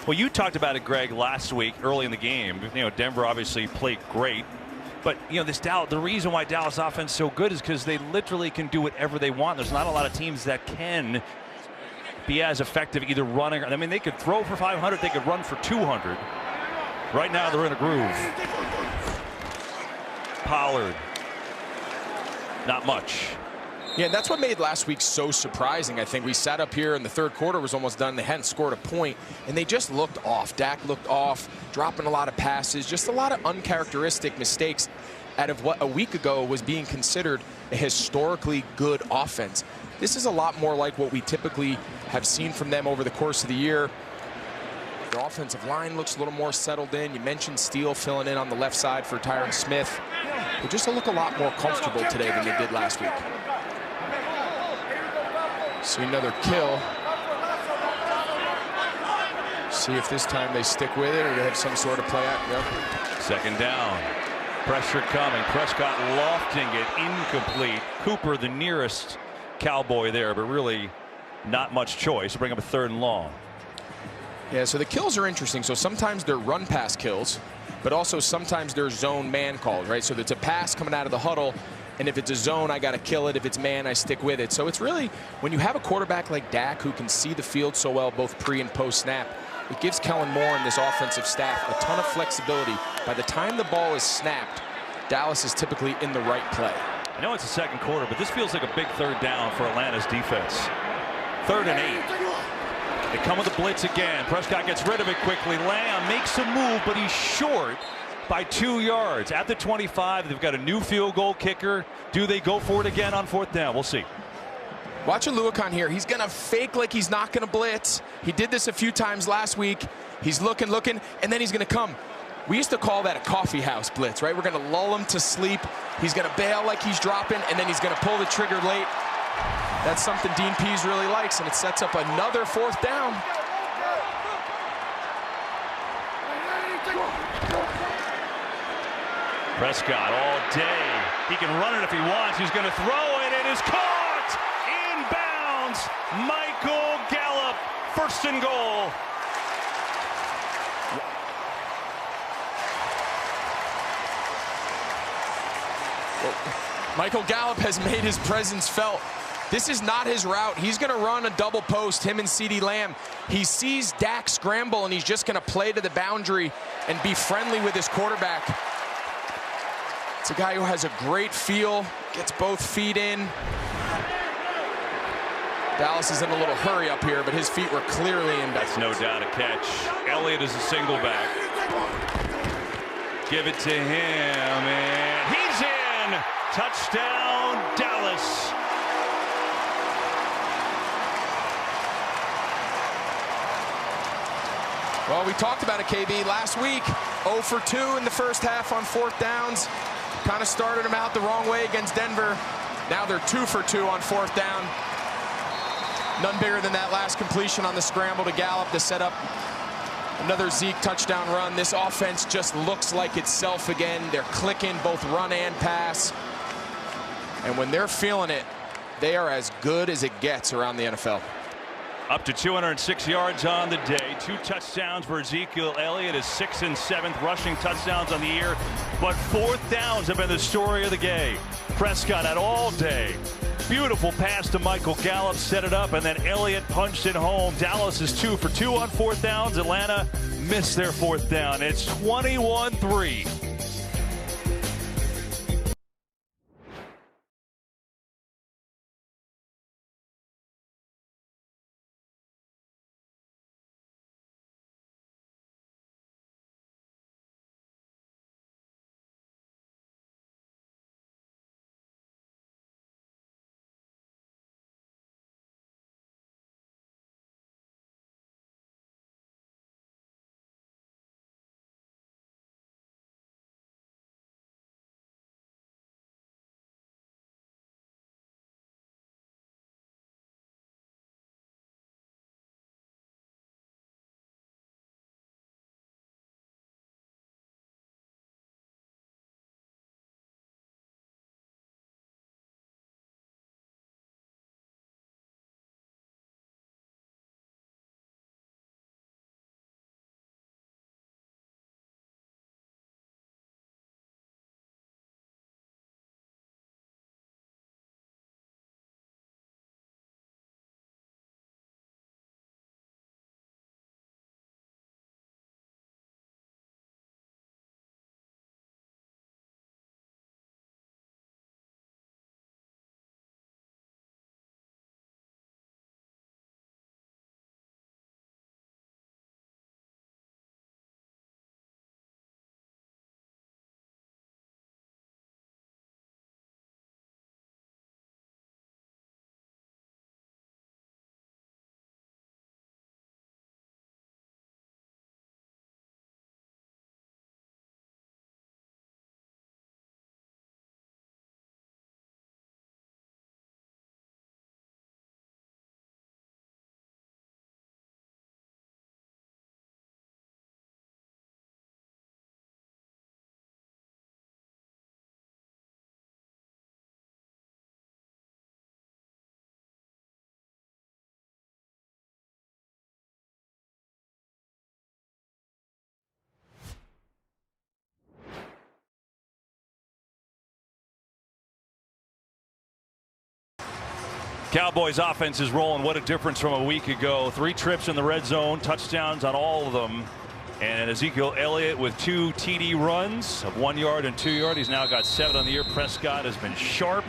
Well, you talked about it, Greg, last week early in the game. You know, Denver obviously played great. But, you know, the reason why Dallas offense is so good is because they literally can do whatever they want. There's not a lot of teams that can be as effective either running. I mean, they could throw for 500. They could run for 200. Right now, they're in a groove. Pollard. Not much. Yeah, that's what made last week so surprising. I think we sat up here and the third quarter was almost done. They hadn't scored a point, and they just looked off. Dak looked off, dropping a lot of passes, just a lot of uncharacteristic mistakes out of what a week ago was being considered a historically good offense. This is a lot more like what we typically have seen from them over the course of the year. The offensive line looks a little more settled in. You mentioned Steele filling in on the left side for Tyron Smith. They just look a lot more comfortable today than they did last week. See another kill. See if this time they stick with it or they have some sort of play out. Yep. Second down. Pressure coming. Prescott lofting it. Incomplete. Cooper, the nearest Cowboy there, but really not much choice. Bring up a 3rd and long. Yeah, so the kills are interesting. So sometimes they're run pass kills, but also sometimes they're zone man called, right? So it's a pass coming out of the huddle, and if it's a zone, I got to kill it. If it's man, I stick with it. So it's really, when you have a quarterback like Dak who can see the field so well, both pre and post snap, it gives Kellen Moore and this offensive staff a ton of flexibility. By the time the ball is snapped, Dallas is typically in the right play. I know it's the second quarter, but this feels like a big 3rd down for Atlanta's defense. 3rd and 8. They come with a blitz again. Prescott gets rid of it quickly. Lamb makes a move, but he's short by 2 yards. At the 25, they've got a new field goal kicker. Do they go for it again on 4th down? We'll see. Watch Oluokun here. He's going to fake like he's not going to blitz. He did this a few times last week. He's looking, and then he's going to come. We used to call that a coffee house blitz, right? We're going to lull him to sleep. He's going to bail like he's dropping, and then he's going to pull the trigger late. That's something Dean Pease really likes, and it sets up another 4th down. Prescott all day. He can run it if he wants. He's going to throw it. It is caught. Inbounds. Michael Gallup. 1st and goal. Michael Gallup has made his presence felt. This is not his route. He's going to run a double post, him and CeeDee Lamb. He sees Dak scramble, and he's just going to play to the boundary and be friendly with his quarterback. It's a guy who has a great feel, gets both feet in. Dallas is in a little hurry up here, but his feet were clearly in. That's no doubt a catch. Elliott is a single back. Give it to him, and he's in. Touchdown, Dallas. Dallas. Well, we talked about it, KB, last week. 0 for 2 in the first half on 4th downs. Kind of started them out the wrong way against Denver. Now they're 2 for 2 on 4th down. None bigger than that last completion on the scramble to Gallup to set up another Zeke touchdown run. This offense just looks like itself again. They're clicking both run and pass. And when they're feeling it, they are as good as it gets around the NFL. Up to 206 yards on the day. 2 touchdowns for Ezekiel Elliott. His 6th and 7th rushing touchdowns on the year. But 4th downs have been the story of the game. Prescott had all day. Beautiful pass to Michael Gallup, set it up, and then Elliott punched it home. Dallas is 2 for 2 on 4th downs. Atlanta missed their 4th down. It's 21-3. Cowboys offense is rolling. What a difference from a week ago. 3 trips in the red zone, touchdowns on all of them. And Ezekiel Elliott with 2 TD runs of 1 yard and 2 yard. He's now got 7 on the year. Prescott has been sharp.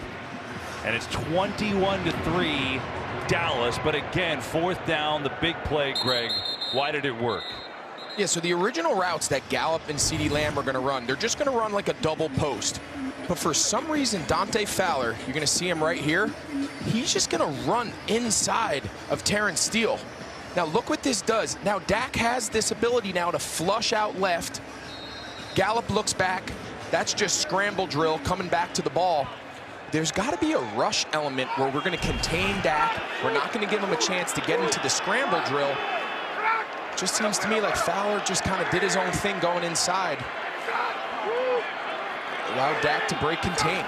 And it's 21-3 Dallas. But again, 4th down, the big play, Greg. Why did it work? Yeah, so the original routes that Gallup and CeeDee Lamb are going to run, they're just going to run like a double post. But for some reason, Dante Fowler, you're going to see him right here, he's just going to run inside of Terrence Steele. Now look what this does. Now Dak has this ability now to flush out left. Gallup looks back. That's just scramble drill coming back to the ball. There's got to be a rush element where we're going to contain Dak. We're not going to give him a chance to get into the scramble drill. Just seems to me like Fowler just kind of did his own thing going inside. Allowed Dak to break contain.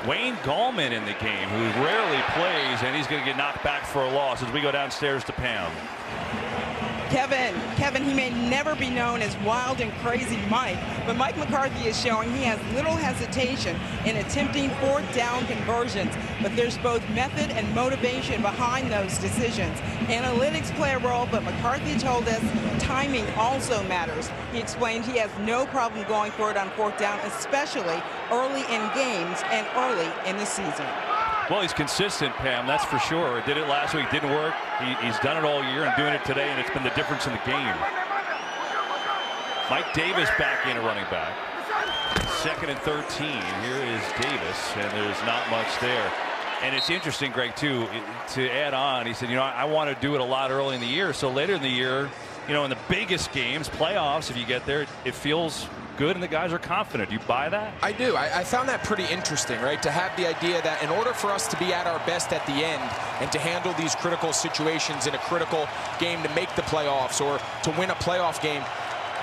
Wayne Gallman in the game, who rarely plays, and he's going to get knocked back for a loss as we go downstairs to Pam. Kevin, he may never be known as Wild and Crazy Mike, but Mike McCarthy is showing he has little hesitation in attempting 4th down conversions, but there's both method and motivation behind those decisions. Analytics play a role, but McCarthy told us timing also matters. He explained he has no problem going for it on 4th down, especially early in games and early in the season. Well, he's consistent, Pam, that's for sure. Did it last week, didn't work. He's done it all year and doing it today, and it's been the difference in the game. Mike Davis back in a running back. 2nd and 13. Here is Davis, and there's not much there. And it's interesting, Greg, too, to add on. He said, you know, I want to do it a lot early in the year. So later in the year, you know, in the biggest games, playoffs, if you get there, it feels good and the guys are confident. Do you buy that? I do. I found that pretty interesting, right? To have the idea that in order for us to be at our best at the end and to handle these critical situations in a critical game to make the playoffs or to win a playoff game,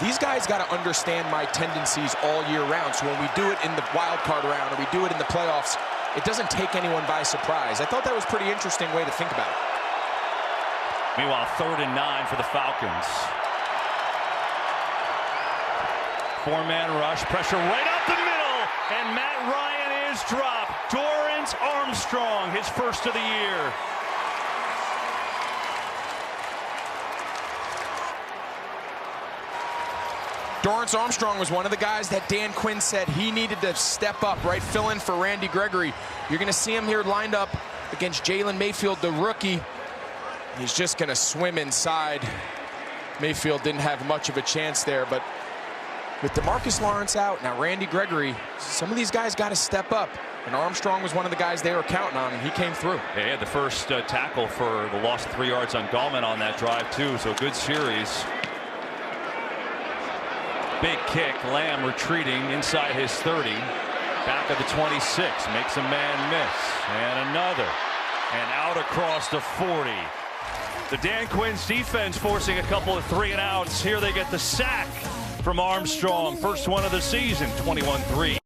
these guys got to understand my tendencies all year round. So when we do it in the wild card round or we do it in the playoffs, it doesn't take anyone by surprise. I thought that was a pretty interesting way to think about it. Meanwhile, 3rd and 9 for the Falcons. 4-man rush, pressure right up the middle, and Matt Ryan is dropped. Dorrance Armstrong, his first of the year. Dorrance Armstrong was one of the guys that Dan Quinn said he needed to step up, right? Fill in for Randy Gregory. You're going to see him here lined up against Jalen Mayfield, the rookie. He's just going to swim inside. Mayfield didn't have much of a chance there, but with DeMarcus Lawrence out, now Randy Gregory, some of these guys got to step up. And Armstrong was one of the guys they were counting on, and he came through. Yeah, he had the first tackle for the loss of 3 yards on Gallman on that drive, too, so good series. Big kick, Lamb retreating inside his 30, back of the 26, makes a man miss, and another, and out across the 40. The Dan Quinn's defense forcing a couple of 3-and-outs. Here they get the sack from Armstrong, first one of the season, 21-3.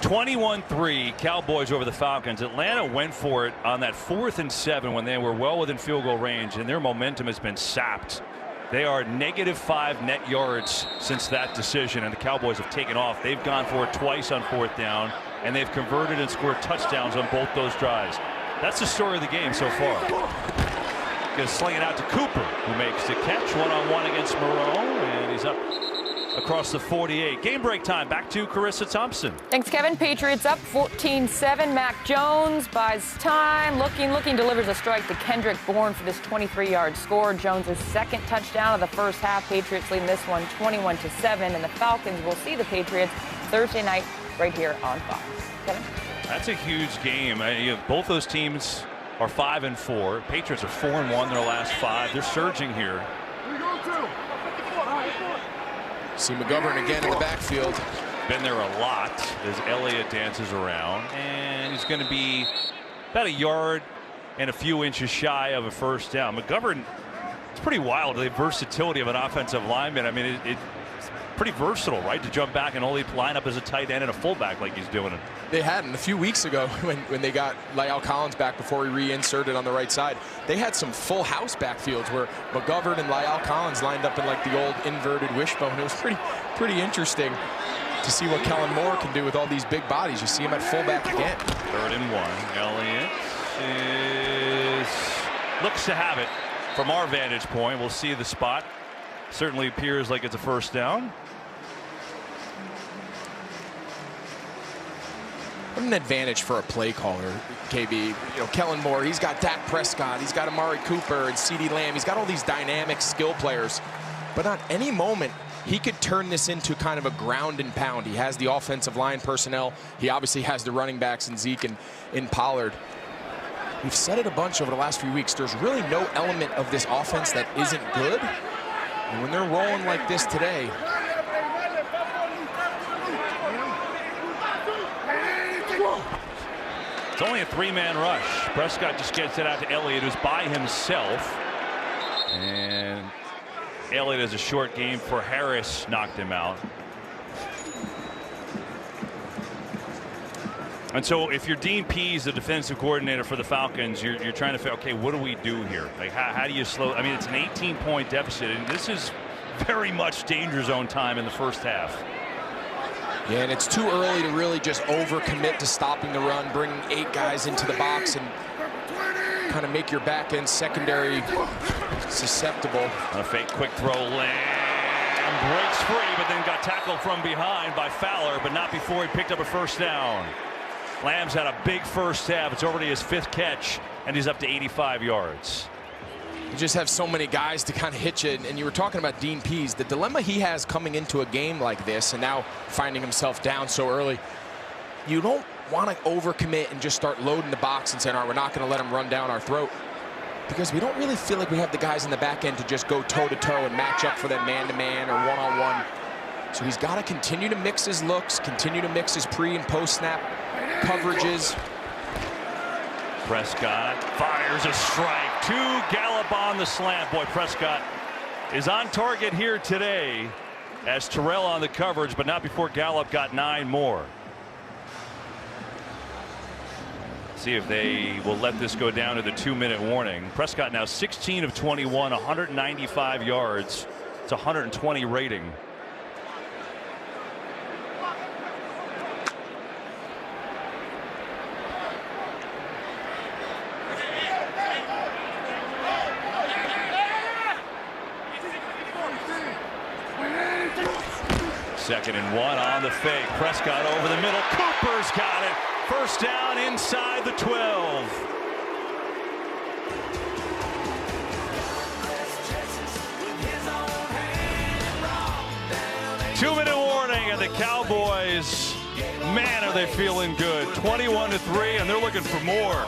(21-3) Cowboys over the Falcons. Atlanta went for it on that 4th and 7 when they were well within field goal range, and their momentum has been sapped. They are -5 net yards since that decision, and the Cowboys have taken off. They've gone for it twice on 4th down, and they've converted and scored touchdowns on both those drives. That's the story of the game so far. Going to sling it out to Cooper, who makes the catch one-on-one against Moreau, and he's up across the 48. Game break time. Back to Carissa Thompson. Thanks, Kevin. Patriots up 14-7. Mac Jones buys time. Looking, delivers a strike to Kendrick Bourne for this 23-yard score. Jones' second touchdown of the first half. Patriots leading this one 21-7. And the Falcons will see the Patriots Thursday night right here on Fox. Kevin? That's a huge game. Both those teams are 5-4. Patriots are 4-1 their last 5. They're surging here. See McGovern again in the backfield. Been there a lot as Elliott dances around, and he's going to be about a yard and a few inches shy of a first down. McGovern, it's pretty wild, the versatility of an offensive lineman. I mean, it's pretty versatile, right, to jump back and only line up as a tight end and a fullback like he's doing it. They hadn't. A few weeks ago when they got La'el Collins back before he reinserted on the right side, they had some full house backfields where McGovern and La'el Collins lined up in like the old inverted wishbone. It was pretty interesting to see what Kellen Moore can do with all these big bodies. You see him at fullback again. 3rd and 1. Elliott looks to have it from our vantage point. We'll see the spot. Certainly appears like it's a first down. What an advantage for a play caller, KB. You know, Kellen Moore, he's got Dak Prescott, he's got Amari Cooper and CeeDee Lamb. He's got all these dynamic skill players. But at any moment, he could turn this into kind of a ground and pound. He has the offensive line personnel. He obviously has the running backs in Zeke and in Pollard. We've said it a bunch over the last few weeks. There's really no element of this offense that isn't good. And when they're rolling like this today, it's only a 3-man rush. Prescott just gets it out to Elliott, who's by himself. And Elliott has a short game for Harris, knocked him out. And so if you're Dean Pease, the defensive coordinator for the Falcons, you're trying to figure, okay, what do we do here? Like, how do you slow? I mean, it's an 18-point deficit, and this is very much danger zone time in the first half. Yeah, and it's too early to really just overcommit to stopping the run, bring 8 guys into the box and kind of make your back end secondary susceptible. On a fake quick throw, Lamb breaks free, but then got tackled from behind by Fowler, but not before he picked up a first down. Lamb's had a big first half. It's already his 5th catch, and he's up to 85 yards. You just have so many guys to kind of hit you. And you were talking about Dean Pease. The dilemma he has coming into a game like this and now finding himself down so early, you don't want to overcommit and just start loading the box and saying, all right, we're not going to let him run down our throat. Because we don't really feel like we have the guys in the back end to just go toe-to-toe and match up for that man-to-man or one-on-one. So he's got to continue to mix his looks, continue to mix his pre- and post-snap coverages. Prescott fires a strike to Gallup on the slant. Boy, Prescott is on target here today as Terrell on the coverage, but not before Gallup got 9 more. See if they will let this go down to the 2-minute warning. Prescott now 16 of 21, 195 yards. It's 120 rating. Second and 1 on the fake. Prescott over the middle. Cooper's got it. First down inside the 12. Two-minute warning, and the Cowboys, man, are they feeling good. 21-3, and they're looking for more.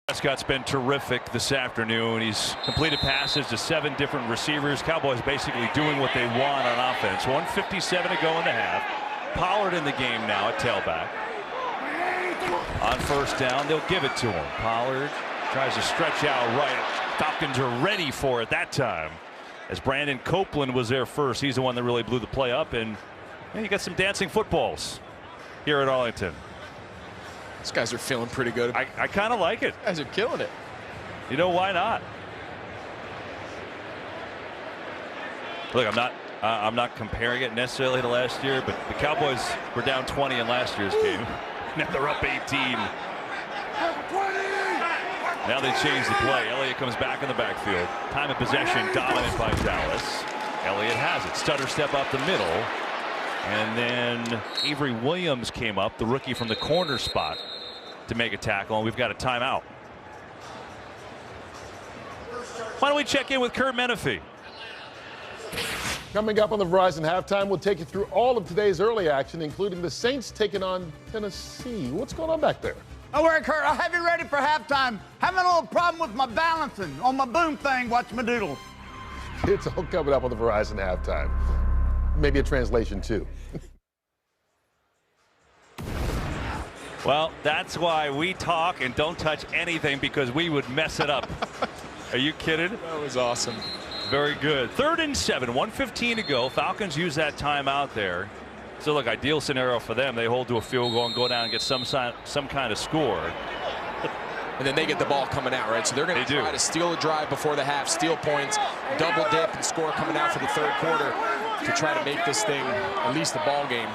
Prescott's been terrific this afternoon. He's completed passes to 7 different receivers. Cowboys basically doing what they want on offense. 1:57 to go in the half. Pollard in the game now at tailback. On first down, they'll give it to him. Pollard tries to stretch out right. Falcons are ready for it that time, as Brandon Copeland was there first. He's the one that really blew the play up, and you got some dancing footballs here at Arlington. These guys are feeling pretty good. I kind of like it. You guys are killing it. You know, why not? Look, I'm not comparing it necessarily to last year, but the Cowboys were down 20 in last year's game. Now they're up 18. Now they change the play. Elliott comes back in the backfield. Time of possession dominant by Dallas. Elliott has it. Stutter step up the middle. And then Avery Williams came up, the rookie from the corner spot, to make a tackle, and we've got a timeout. Why don't we check in with Kurt Menefee? Coming up on the Verizon Halftime, we'll take you through all of today's early action, including the Saints taking on Tennessee. What's going on back there? Don't worry, Kurt. I'll have you ready for halftime. Having a little problem with my balancing on my boom thing. Watch my doodle. It's all coming up on the Verizon Halftime. Maybe a translation, too. Well, that's why we talk and don't touch anything, because we would mess it up. Are you kidding? That was awesome. Very good. 3rd and 7, 1:15 to go. Falcons use that timeout there. So look, ideal scenario for them. They hold to a field goal and go down and get some kind of score. And then they get the ball coming out, right? So they're going to try to steal a drive before the half, steal points, double dip, and score coming out for the 3rd quarter to try to make this thing at least a ball game.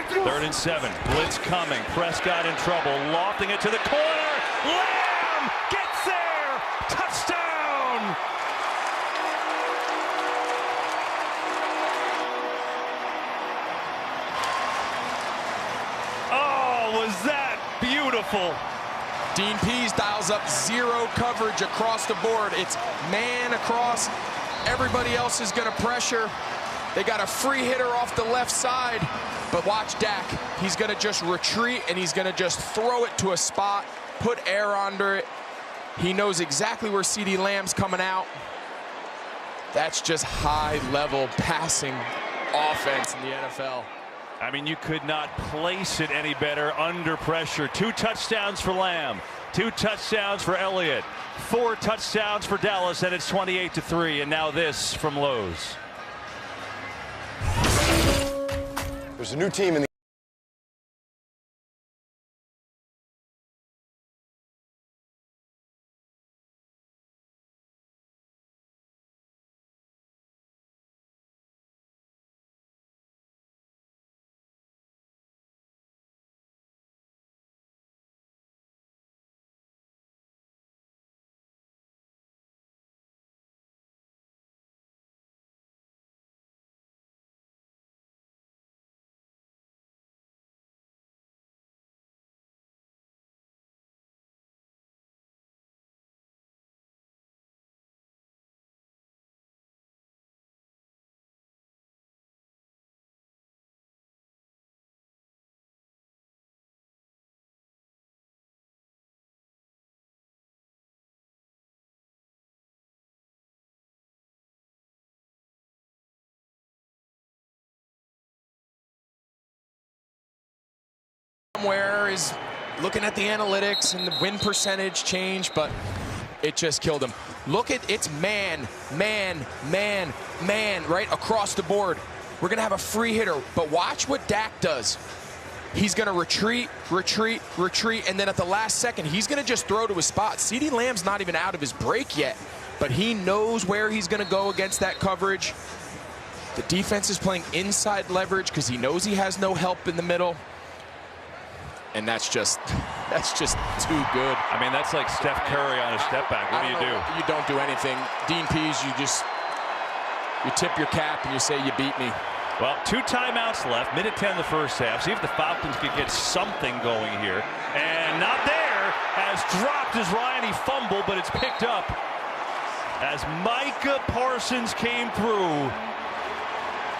3rd and 7. Blitz coming. Prescott in trouble. Lofting it to the corner. Lamb gets there. Touchdown. Oh, was that beautiful. Dean Pease dials up 0 coverage across the board. It's man across. Everybody else is going to pressure. They got a free hitter off the left side. But watch Dak. He's going to just retreat, and he's going to just throw it to a spot, put air under it. He knows exactly where CeeDee Lamb's coming out. That's just high-level passing offense in the NFL. I mean, you could not place it any better under pressure. 2 touchdowns for Lamb, 2 touchdowns for Elliott, 4 touchdowns for Dallas, and it's 28-3. And now this from Lowe's. There's a new team in the Somewhere is looking at the analytics and the win percentage change, but it just killed him. Look at it's man, right across the board. We're going to have a free hitter, but watch what Dak does. He's going to retreat, and then at the last second, he's going to just throw to his spot. CeeDee Lamb's not even out of his break yet, but he knows where he's going to go against that coverage. The defense is playing inside leverage because he knows he has no help in the middle. And that's just too good. I mean, that's like Steph Curry on a step back. What do you do? You don't do anything. Dean Pease, you tip your cap and you say you beat me. Well, 2 timeouts left, minute 10 in the first half. See if the Falcons could get something going here. And not there. Has dropped as Ryan. He fumbled, but it's picked up as Micah Parsons came through.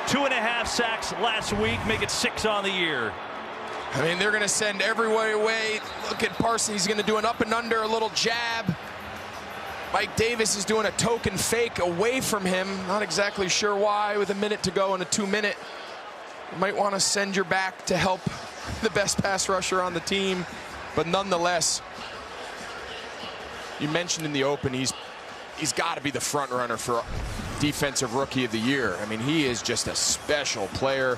2.5 sacks last week, make it 6 on the year. I mean, they're going to send every way away. Look at Parsons. He's going to do an up and under, a little jab. Mike Davis is doing a token fake away from him. Not exactly sure why with a minute to go and a 2-minute. You might want to send your back to help the best pass rusher on the team. But nonetheless, you mentioned in the open, he's got to be the front runner for Defensive Rookie of the Year. I mean, he is just a special player.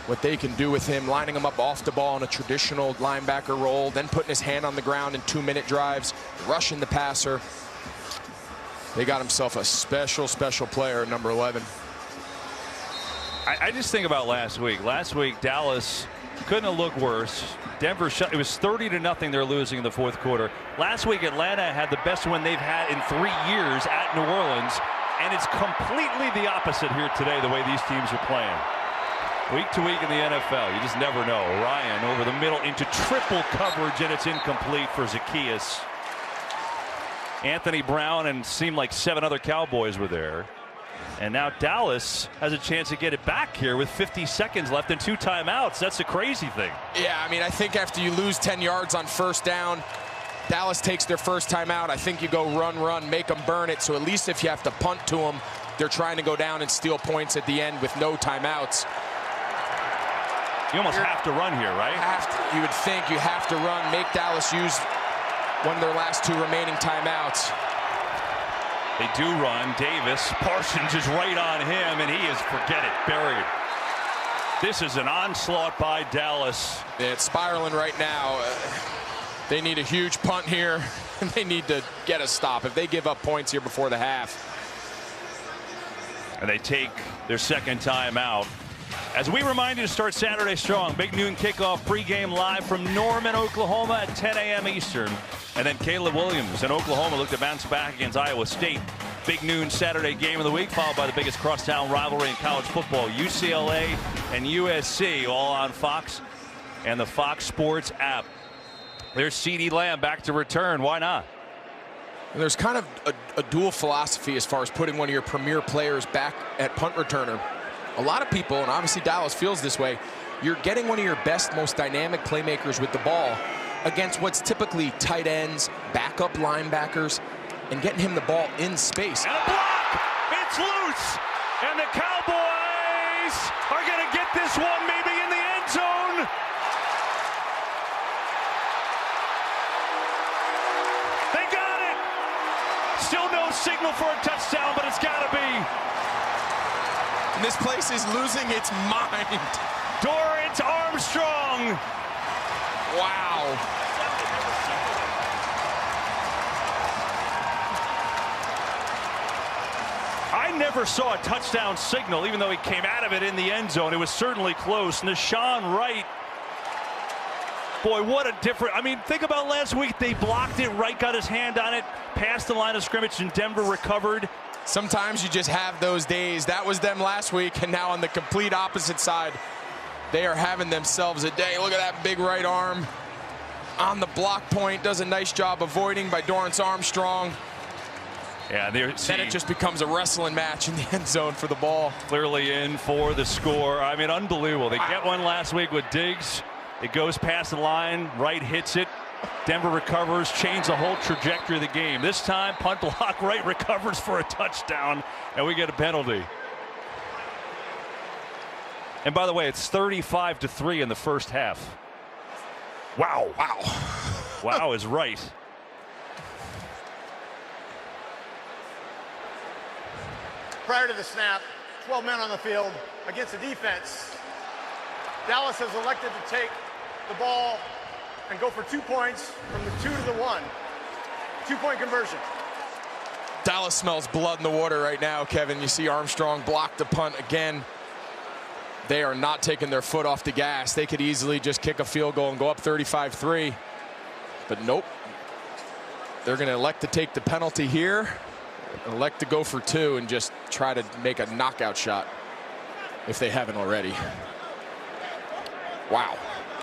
What they can do with him, lining him up off the ball in a traditional linebacker role, then putting his hand on the ground in 2-minute drives, rushing the passer. They got himself a special, special player, number 11. I just think about last week. Last week, Dallas couldn't have looked worse. Denver shut. It was 30-0. They're losing in the fourth quarter. Last week, Atlanta had the best win they've had in 3 years at New Orleans, and it's completely the opposite here today. The way these teams are playing, week to week in the NFL, you just never know. Ryan over the middle into triple coverage, and it's incomplete for Zacchaeus. Anthony Brown and seemed like 7 other Cowboys were there. And now Dallas has a chance to get it back here with 50 seconds left and 2 timeouts. That's the crazy thing. Yeah, I mean, I think after you lose 10 yards on first down, Dallas takes their first timeout. I think you go run, make them burn it. So at least if you have to punt to them, they're trying to go down and steal points at the end with no timeouts. You almost have to run here, right? You would think you have to run, make Dallas use one of their last 2 remaining timeouts. They do run. Davis, Parsons is right on him, and he is, forget it, buried. This is an onslaught by Dallas. It's spiraling right now. They need a huge punt here, and they need to get a stop. If they give up points here before the half. And they take their second timeout. As we remind you to start Saturday strong, big noon kickoff pregame live from Norman, Oklahoma at 10 a.m. Eastern. And then Caleb Williams in Oklahoma look to bounce back against Iowa State. Big noon Saturday game of the week, followed by the biggest crosstown rivalry in college football, UCLA and USC, all on Fox and the Fox Sports app. There's CeeDee Lamb back to return. Why not? There's kind of a dual philosophy as far as putting one of your premier players back at punt returner. A lot of people, and obviously Dallas feels this way, you're getting one of your best, most dynamic playmakers with the ball against what's typically tight ends, backup linebackers, and getting him the ball in space. And a block! It's loose! And the Cowboys are going to get this one maybe in the end zone. They got it! Still no signal for a touchdown, but it's got to be. And this place is losing its mind. Dorrance Armstrong. Wow. I never saw a touchdown signal, even though he came out of it in the end zone. It was certainly close. Nashawn Wright. Boy, what a different. I mean, think about last week. They blocked it. Wright got his hand on it, past the line of scrimmage, and Denver recovered. Sometimes you just have those days. That was them last week, and now on the complete opposite side, they are having themselves a day. Look at that big right arm on the block point. Does a nice job avoiding by Dorrance Armstrong. Yeah, then it just becomes a wrestling match in the end zone for the ball. Clearly in for the score. I mean, unbelievable. They get one last week with Diggs. It goes past the line. Wright hits it. Denver recovers, change the whole trajectory of the game. This time, punt block, Wright recovers for a touchdown, and we get a penalty. And by the way, it's 35-3 in the first half. Wow. Wow is right. Prior to the snap, 12 men on the field against the defense. Dallas has elected to take the ball and go for 2 points from the 2 to the 1. 2-point conversion. Dallas smells blood in the water right now, Kevin. You see Armstrong block the punt again. They are not taking their foot off the gas. They could easily just kick a field goal and go up 35-3. But nope. They're going to elect to take the penalty here, elect to go for 2, and just try to make a knockout shot if they haven't already. Wow.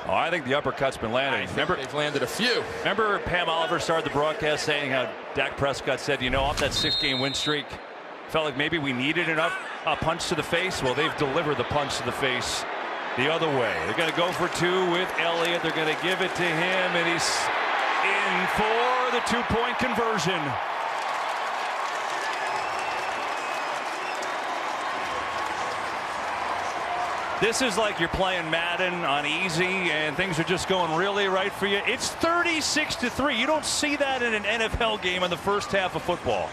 Oh, I think the uppercut's been landed. Remember, they've landed a few. Remember Pam Oliver started the broadcast saying how Dak Prescott said, you know, off that 6-game win streak, felt like maybe we needed enough punch to the face. Well, they've delivered the punch to the face the other way. They're going to go for two with Elliott. They're going to give it to him, and he's in for the two-point conversion. This is like you're playing Madden on easy and things are just going really right for you. It's 36-3. You don't see that in an NFL game in the first half of football.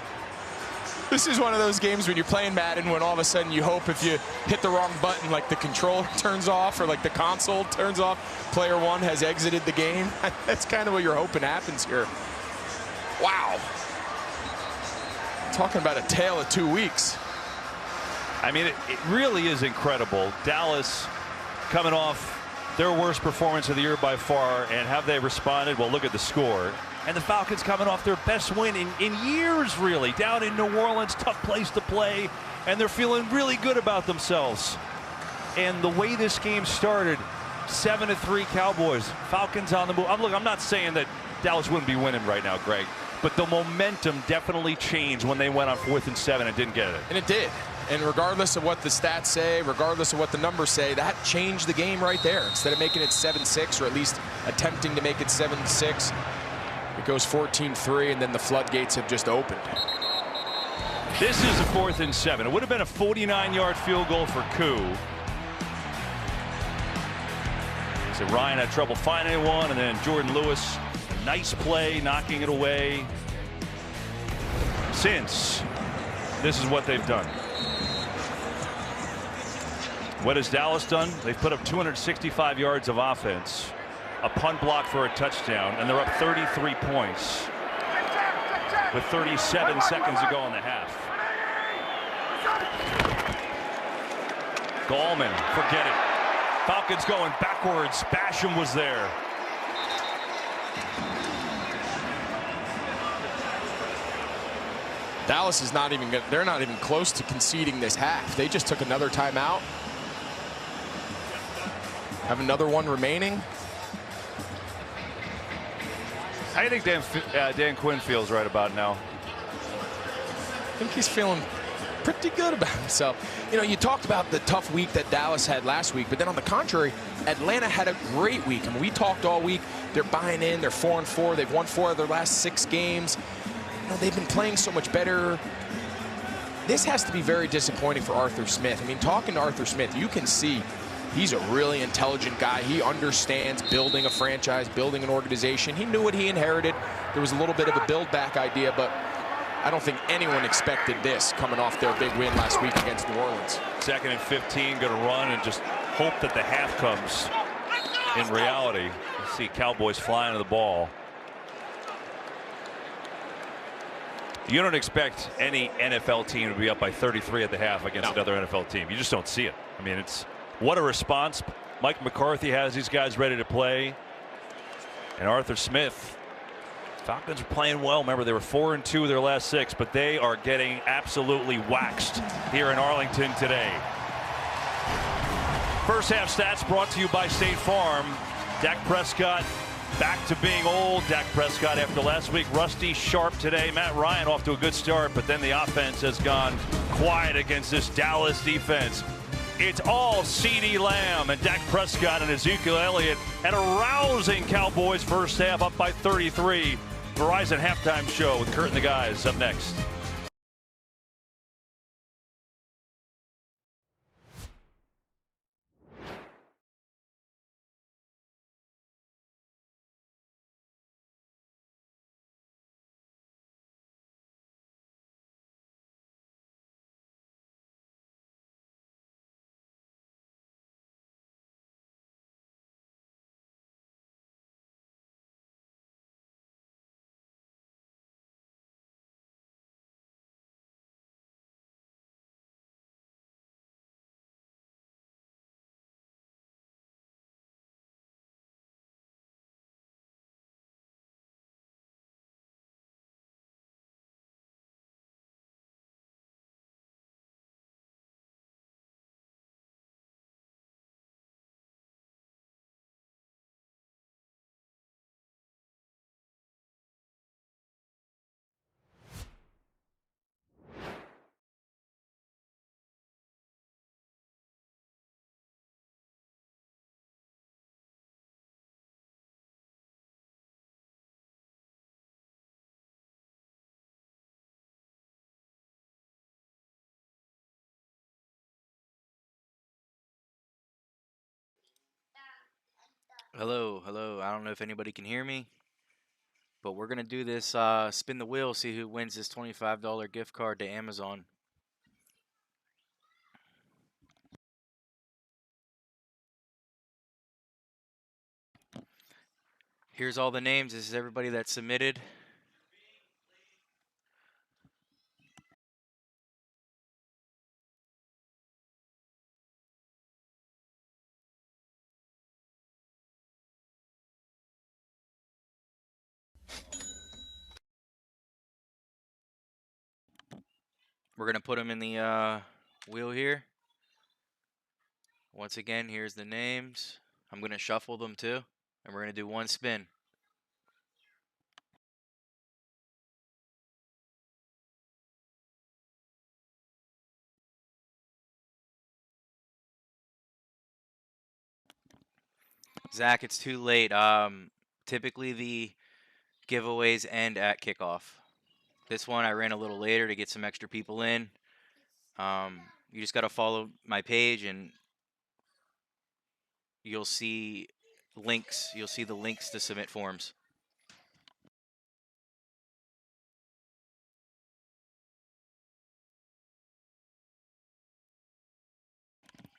This is one of those games when you're playing Madden when all of a sudden you hope if you hit the wrong button, like the controller turns off or like the console turns off, player one has exited the game. That's kind of what you're hoping happens here. Wow. Talking about a tale of 2 weeks. I mean, it really is incredible. Dallas coming off their worst performance of the year by far, and have they responded? Well, look at the score. And the Falcons coming off their best win in years, really, down in New Orleans, tough place to play, and they're feeling really good about themselves. And the way this game started, 7-3 Cowboys, Falcons on the move. I'm not saying that Dallas wouldn't be winning right now, Greg, but the momentum definitely changed when they went on 4th and 7 and didn't get it. And it did. And regardless of what the stats say, regardless of what the numbers say, that changed the game right there. Instead of making it 7-6, or at least attempting to make it 7-6, it goes 14-3, and then the floodgates have just opened. This is a 4th and 7. It would have been a 49-yard field goal for Koo. So Ryan had trouble finding one, and then Jordan Lewis, nice play, knocking it away. Since this is what they've done. What has Dallas done? They've put up 265 yards of offense, a punt block for a touchdown, and they're up 33 points with 37 seconds to go in the half. Gallman, forget it. Falcons going backwards. Basham was there. Dallas is not even they're not even close to conceding this half. They just took another timeout. Have another one remaining. I think Dan Quinn feels right about now. I think he's feeling pretty good about himself. You know, you talked about the tough week that Dallas had last week, but then on the contrary, Atlanta had a great week. I mean, we talked all week. They're buying in. They're 4-4. They've won 4 of their last 6 games. You know, they've been playing so much better. This has to be very disappointing for Arthur Smith. I mean, talking to Arthur Smith, you can see he's a really intelligent guy. He understands building a franchise, building an organization. He knew what he inherited. There was a little bit of a build-back idea, but I don't think anyone expected this coming off their big win last week against New Orleans. 2nd and 15, going to run and just hope that the half comes. In reality, you see Cowboys flying to the ball. You don't expect any NFL team to be up by 33 at the half against another NFL team. You just don't see it. I mean, it's what a response. Mike McCarthy has these guys ready to play. And Arthur Smith. Falcons are playing well. Remember, they were 4-2 their last 6, but they are getting absolutely waxed here in Arlington today. First half stats brought to you by State Farm. Dak Prescott back to being old. Dak Prescott after last week, rusty, sharp today. Matt Ryan off to a good start, but then the offense has gone quiet against this Dallas defense. It's all CeeDee Lamb and Dak Prescott and Ezekiel Elliott, and a rousing Cowboys first half up by 33. Verizon halftime show with Kurt and the guys up next. Hello, hello. I don't know if anybody can hear me, but we're going to do this spin the wheel, see who wins this $25 gift card to Amazon. Here's all the names. This is everybody that submitted. We're going to put them in the wheel here. Once again, here's the names. I'm going to shuffle them too, and we're going to do one spin. Zach, it's too late. Typically the giveaways end at kickoff. This one I ran a little later to get some extra people in. You just got to follow my page and you'll see links. You'll see the links to submit forms.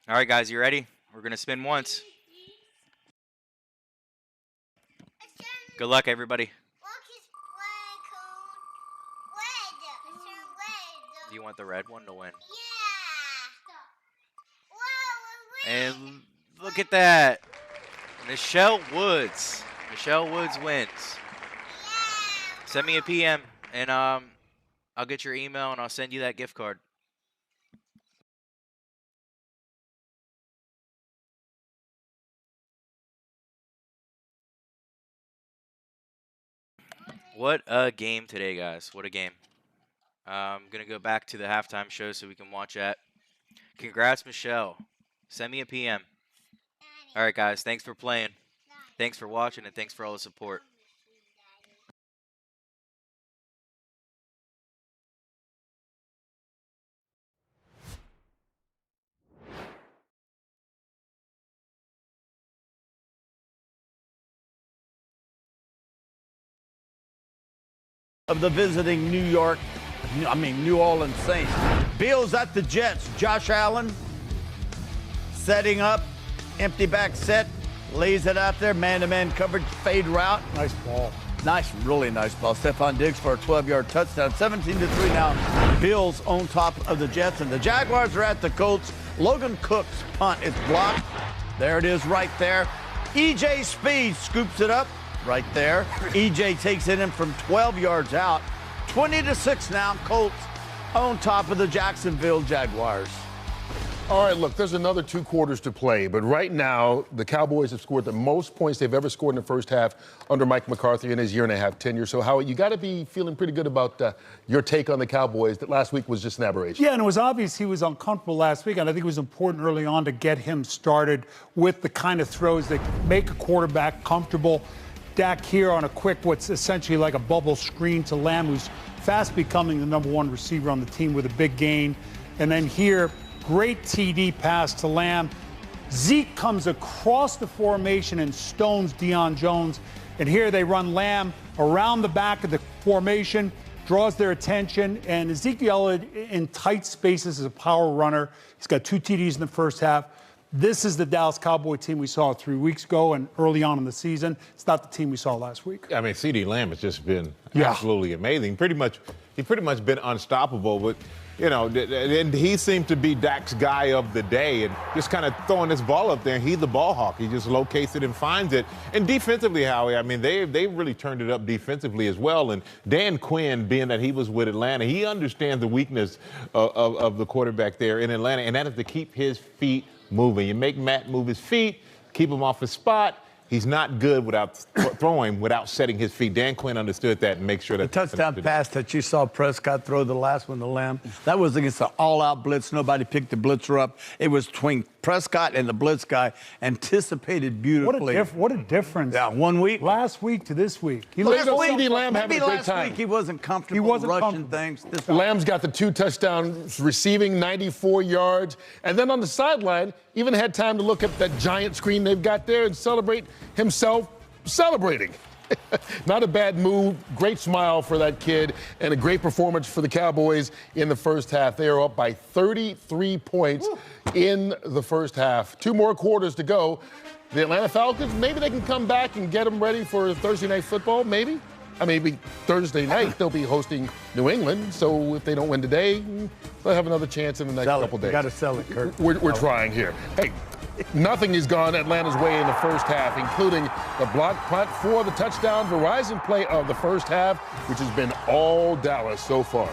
All right, guys, you ready? We're going to spin once. Good luck, everybody. You want the red one to win? Yeah. And look at that. Michelle Woods. Michelle Woods wins. Yeah. Send me a PM, and I'll get your email, and I'll send you that gift card. What a game today, guys. What a game. I'm going to go back to the halftime show so we can watch that. Congrats, Michelle. Send me a PM. All right, guys. Thanks for playing. Thanks for watching, and thanks for all the support. Of the visiting New Orleans Saints. Bills at the Jets. Josh Allen setting up, empty back set, lays it out there, man-to-man coverage, fade route. Nice ball. Nice, really nice ball. Stephon Diggs for a 12-yard touchdown. 17-3 now. Bills on top of the Jets, and the Jaguars are at the Colts. Logan Cook's punt is blocked. There it is right there. E.J. Speed scoops it up. Right there. EJ takes it in from 12 yards out. 20-6 now. Colts on top of the Jacksonville Jaguars. All right, look, there's another 2 quarters to play, but right now the Cowboys have scored the most points they've ever scored in the first half under Mike McCarthy in his year-and-a-half tenure. So, Howie, you got to be feeling pretty good about your take on the Cowboys that last week was just an aberration. Yeah, and it was obvious he was uncomfortable last week, and I think it was important early on to get him started with the kind of throws that make a quarterback comfortable. Dak here on a quick, what's essentially like a bubble screen to Lamb, who's fast becoming the #1 receiver on the team with a big gain. And then here, great TD pass to Lamb. Zeke comes across the formation and stones Deion Jones. And here they run Lamb around the back of the formation, draws their attention. And Ezekiel in tight spaces is a power runner. He's got 2 TDs in the first half. This is the Dallas Cowboy team we saw 3 weeks ago and early on in the season. It's not the team we saw last week. I mean, CeeDee Lamb has just been absolutely amazing. He's pretty much been unstoppable. But, you know, and he seemed to be Dak's guy of the day and just kind of throwing this ball up there. And he's the ball hawk. He just locates it and finds it. And defensively, Howie, I mean, they really turned it up defensively as well. And Dan Quinn, being that he was with Atlanta, he understands the weakness of the quarterback there in Atlanta, and that is to keep his feet moving. You make Matt move his feet, keep him off his spot. He's not good without throw him without setting his feet. Dan Quinn understood that and make sure that the touchdown pass that you saw Prescott throw, the last one to Lamb, that was against the all-out blitz. Nobody picked the blitzer up. It was between Prescott and the blitz guy, anticipated beautifully. What a difference. Yeah, 1 week. Last week to this week. CeeDee Lamb having a great time. Week he wasn't comfortable. He wasn't rushing comfortable. things. Lamb's got the 2 touchdowns, receiving 94 yards. And then on the sideline, even had time to look at that giant screen they've got there and celebrate himself celebrating. Not a bad move. Great smile for that kid and a great performance for the Cowboys in the first half. They are up by 33 points in the first half. 2 more quarters to go. The Atlanta Falcons, maybe they can come back and get them ready for Thursday Night Football, maybe. I mean, maybe Thursday night they'll be hosting New England. So if they don't win today, they'll have another chance in the next couple days. You got to sell it, Kurt. We're trying here. Hey, nothing has gone Atlanta's way in the first half, including the block punt for the touchdown Verizon play of the first half, which has been all Dallas so far.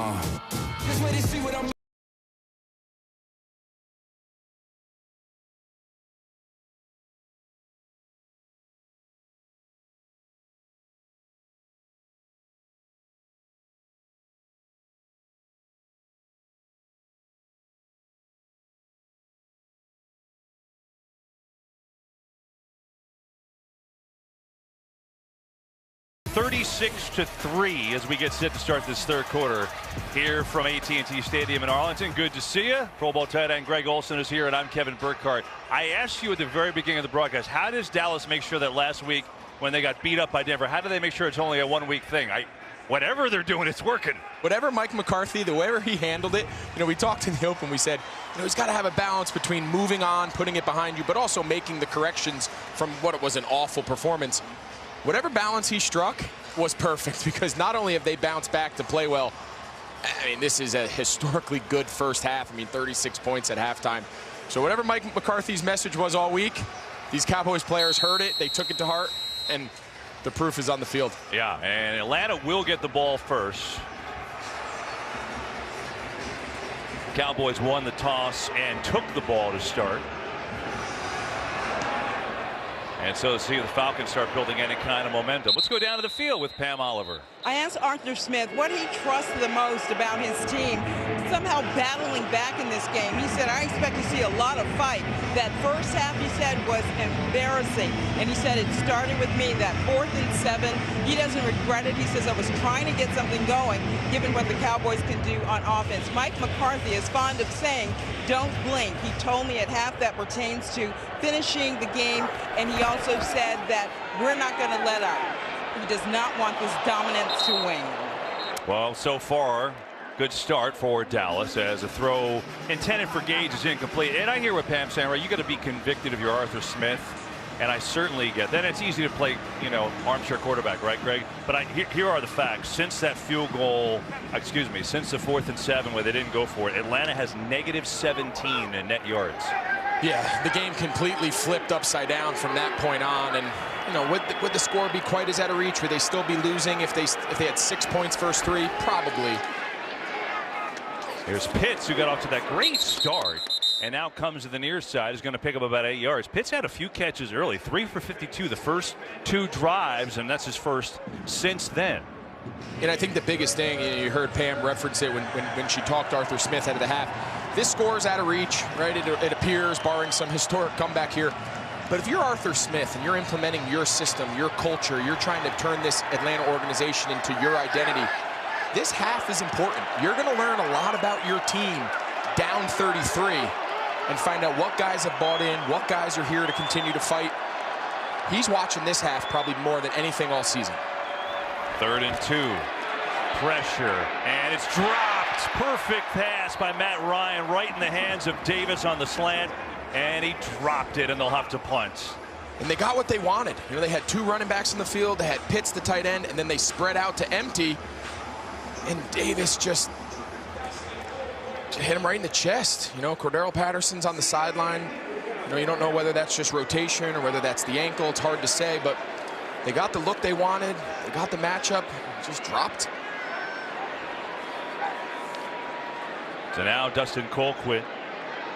Just wait and see what I'm. $36-3 as we get set to start this third quarter here from AT&T Stadium in Arlington. Good to see you. Pro Bowl tight end Greg Olsen is here, and I'm Kevin Burkhardt. I asked you at the very beginning of the broadcast, how does Dallas make sure that last week when they got beat up by Denver, how do they make sure it's only a one-week thing? Whatever they're doing, it's working. Whatever Mike McCarthy, the way he handled it, we talked in the open, we said, he's got to have a balance between moving on, putting it behind you, but also making the corrections from what it was an awful performance. Whatever balance he struck was perfect, because not only have they bounced back to play well, this is a historically good first half. 36 points at halftime. So whatever Mike McCarthy's message was all week, these Cowboys players heard it, they took it to heart, and the proof is on the field. Yeah, and Atlanta will get the ball first. Cowboys won the toss and took the ball to start. And so to see the Falcons start building any kind of momentum. Let's go down to the field with Pam Oliver. I asked Arthur Smith what he trusts the most about his team somehow battling back in this game. He said, I expect to see a lot of fight. That first half, he said, was embarrassing. And he said, it started with me, that 4th and 7. He doesn't regret it. He says, I was trying to get something going, given what the Cowboys can do on offense. Mike McCarthy is fond of saying, don't blink. He told me at half that pertains to finishing the game, and he also said that we're not going to let up. He does not want this dominance to wane. Well, so far, good start for Dallas as a throw intended for Gage is incomplete. And I hear what Pam's saying, right? You got to be convicted of your Arthur Smith. And I certainly get that. It's easy to play, armchair quarterback, right, Greg? But here are the facts. Since that field goal, since the 4th and 7 where they didn't go for it, Atlanta has -17 in net yards. Yeah, the game completely flipped upside down from that point on. And, would the score be quite as out of reach? Would they still be losing if they had 6 points first 3? Probably. Here's Pitts, who got off to that great start. And now comes to the near side, is going to pick up about 8 yards. Pitts had a few catches early, 3 for 52 the first 2 drives, and that's his first since then. And I think the biggest thing, you heard Pam reference it when she talked to Arthur Smith out of the half. This score is out of reach, right? It appears, barring some historic comeback here. But if you're Arthur Smith and you're implementing your system, your culture, you're trying to turn this Atlanta organization into your identity, this half is important. You're going to learn a lot about your team down 33. And find out what guys have bought in, what guys are here to continue to fight. He's watching this half probably more than anything all season. 3rd and 2. Pressure, and it's dropped. Perfect pass by Matt Ryan right in the hands of Davis on the slant, and he dropped it, and they'll have to punt. And they got what they wanted. They had 2 running backs in the field. They had Pitts, the tight end, and then they spread out to empty. And Davis just hit him right in the chest. Cordero Patterson's on the sideline. You don't know whether that's just rotation or whether that's the ankle. It's hard to say, but they got the look they wanted. They got the matchup. Just dropped. So now Dustin Colquitt,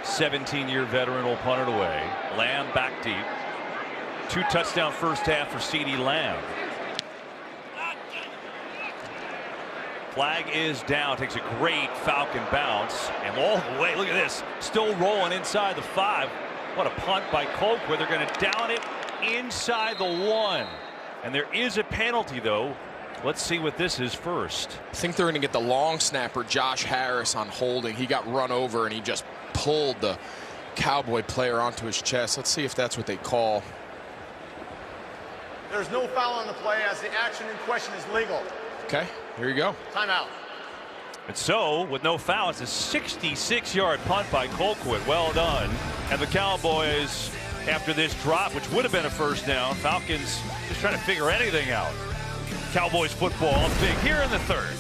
17-year veteran, will punt it away. Lamb back deep. 2 touchdown first half for CeeDee Lamb. Flag is down, takes a great Falcon bounce, and all the way, look at this, still rolling inside the 5. What a punt by Colquitt. They're going to down it inside the 1. And there is a penalty, though. Let's see what this is first. I think they're going to get the long snapper, Josh Harris, on holding. He got run over, and he just pulled the Cowboy player onto his chest. Let's see if that's what they call. There's no foul on the play as the action in question is legal. Okay, here you go. Timeout. And so, with no foul, it's a 66-yard punt by Colquitt. Well done. And the Cowboys, after this drop, which would have been a first down, Falcons just trying to figure anything out. Cowboys football big here in the 3rd.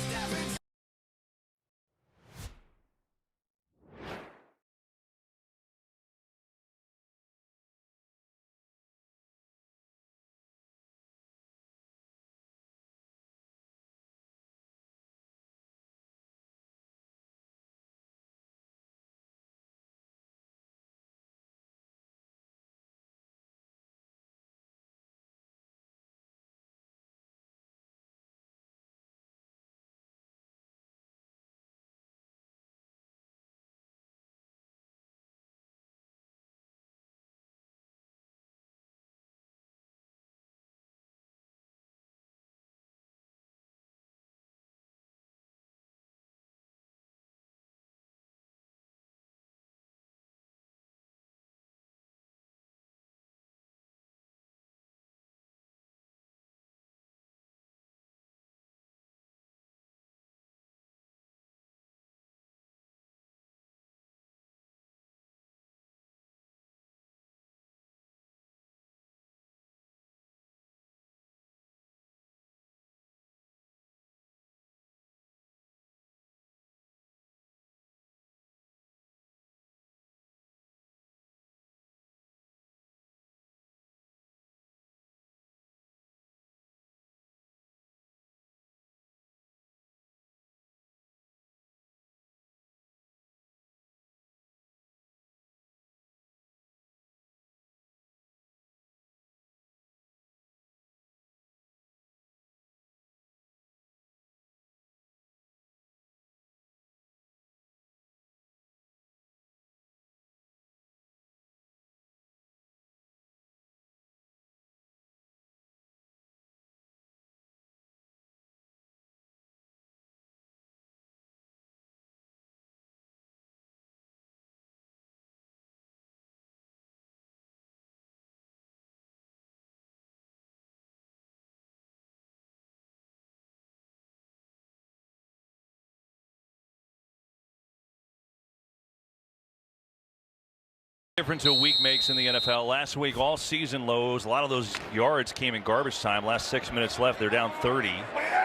Difference a week makes in the NFL. Last week, all season lows. A lot of those yards came in garbage time. Last 6 minutes left, they're down 30.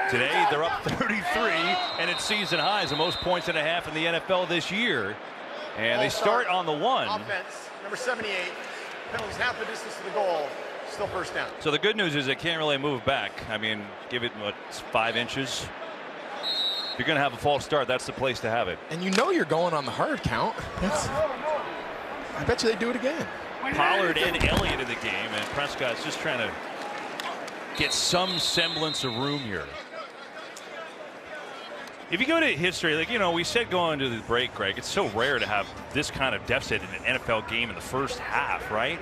Today, they're up 33, and it's season highs, the most points and a half in the NFL this year. And they start on the 1. Offense, number 78. Penalties half the distance to the goal. Still first down. So the good news is they can't really move back. I mean, give it, what, 5 inches? If you're going to have a false start, that's the place to have it. And you know you're going on the hard count. I bet you they do it again. Pollard and Elliott in the game, and Prescott's just trying to get some semblance of room here. If you go to history, like, you know, we said going to the break, Greg, it's so rare to have this kind of deficit in an NFL game in the first half, right?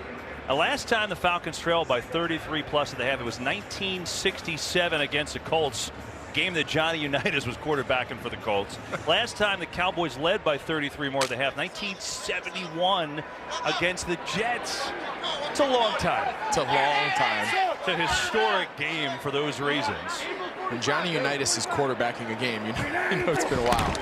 The last time the Falcons trailed by 33 plus at the half, it was 1967 against the Colts. Game that Johnny Unitas was quarterbacking for the Colts. Last time the Cowboys led by 33 more at the half, 1971 against the Jets. It's a long time. It's a long time. It's a historic game for those reasons. When Johnny Unitas is quarterbacking a game, you know it's been a while.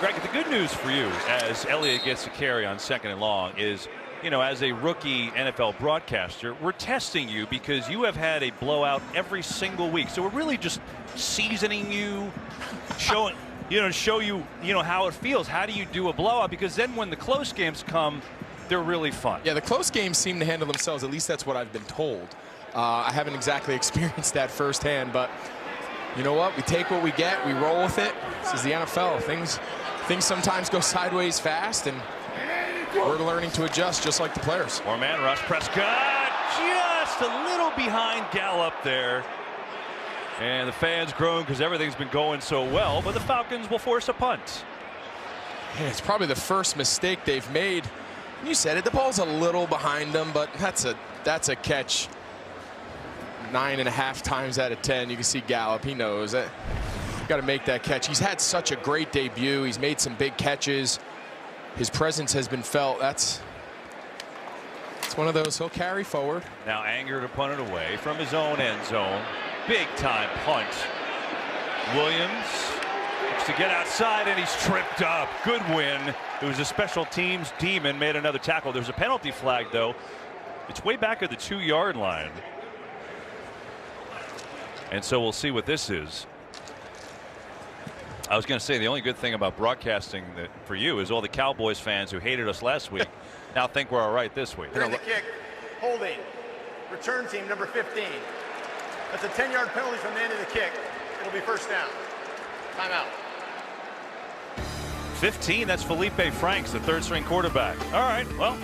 Greg, the good news for you as Elliott gets a carry on 2nd and long is, you know, as a rookie NFL broadcaster, we're testing you because you have had a blowout every single week. So we're really just seasoning you, showing, show you, how it feels. How do you do a blowout? Because then when the close games come, they're really fun. Yeah, the close games seem to handle themselves. At least that's what I've been told. I haven't exactly experienced that firsthand, but you know what? We take what we get. We roll with it. This is the NFL. Things sometimes go sideways fast, and we're learning to adjust just like the players. More man rush. Prescott just a little behind Gallup there. And the fans groan because everything's been going so well, but the Falcons will force a punt. Yeah, it's probably the first mistake they've made. You said it, the ball's a little behind them, but that's a catch 9.5 times out of 10. You can see Gallup, he knows that. Got to make that catch. He's had such a great debut. He's made some big catches. His presence has been felt. It's one of those he'll carry forward. Now Anger to punt it away from his own end zone. Big time punt. Williams looks to get outside, and he's tripped up. Good win. It was a special teams demon, made another tackle. There's a penalty flag, though. It's way back at the 2-yard line. And so we'll see what this is. I was going to say the only good thing about broadcasting for you is all the Cowboys fans who hated us last week now think we're all right this week. During the kick, holding, return team number 15. That's a 10-yard penalty from the end of the kick. It'll be first down. Timeout. 15, that's Felipe Franks, the 3rd-string quarterback. All right, well,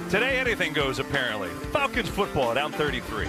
today anything goes apparently. Falcons football down 33.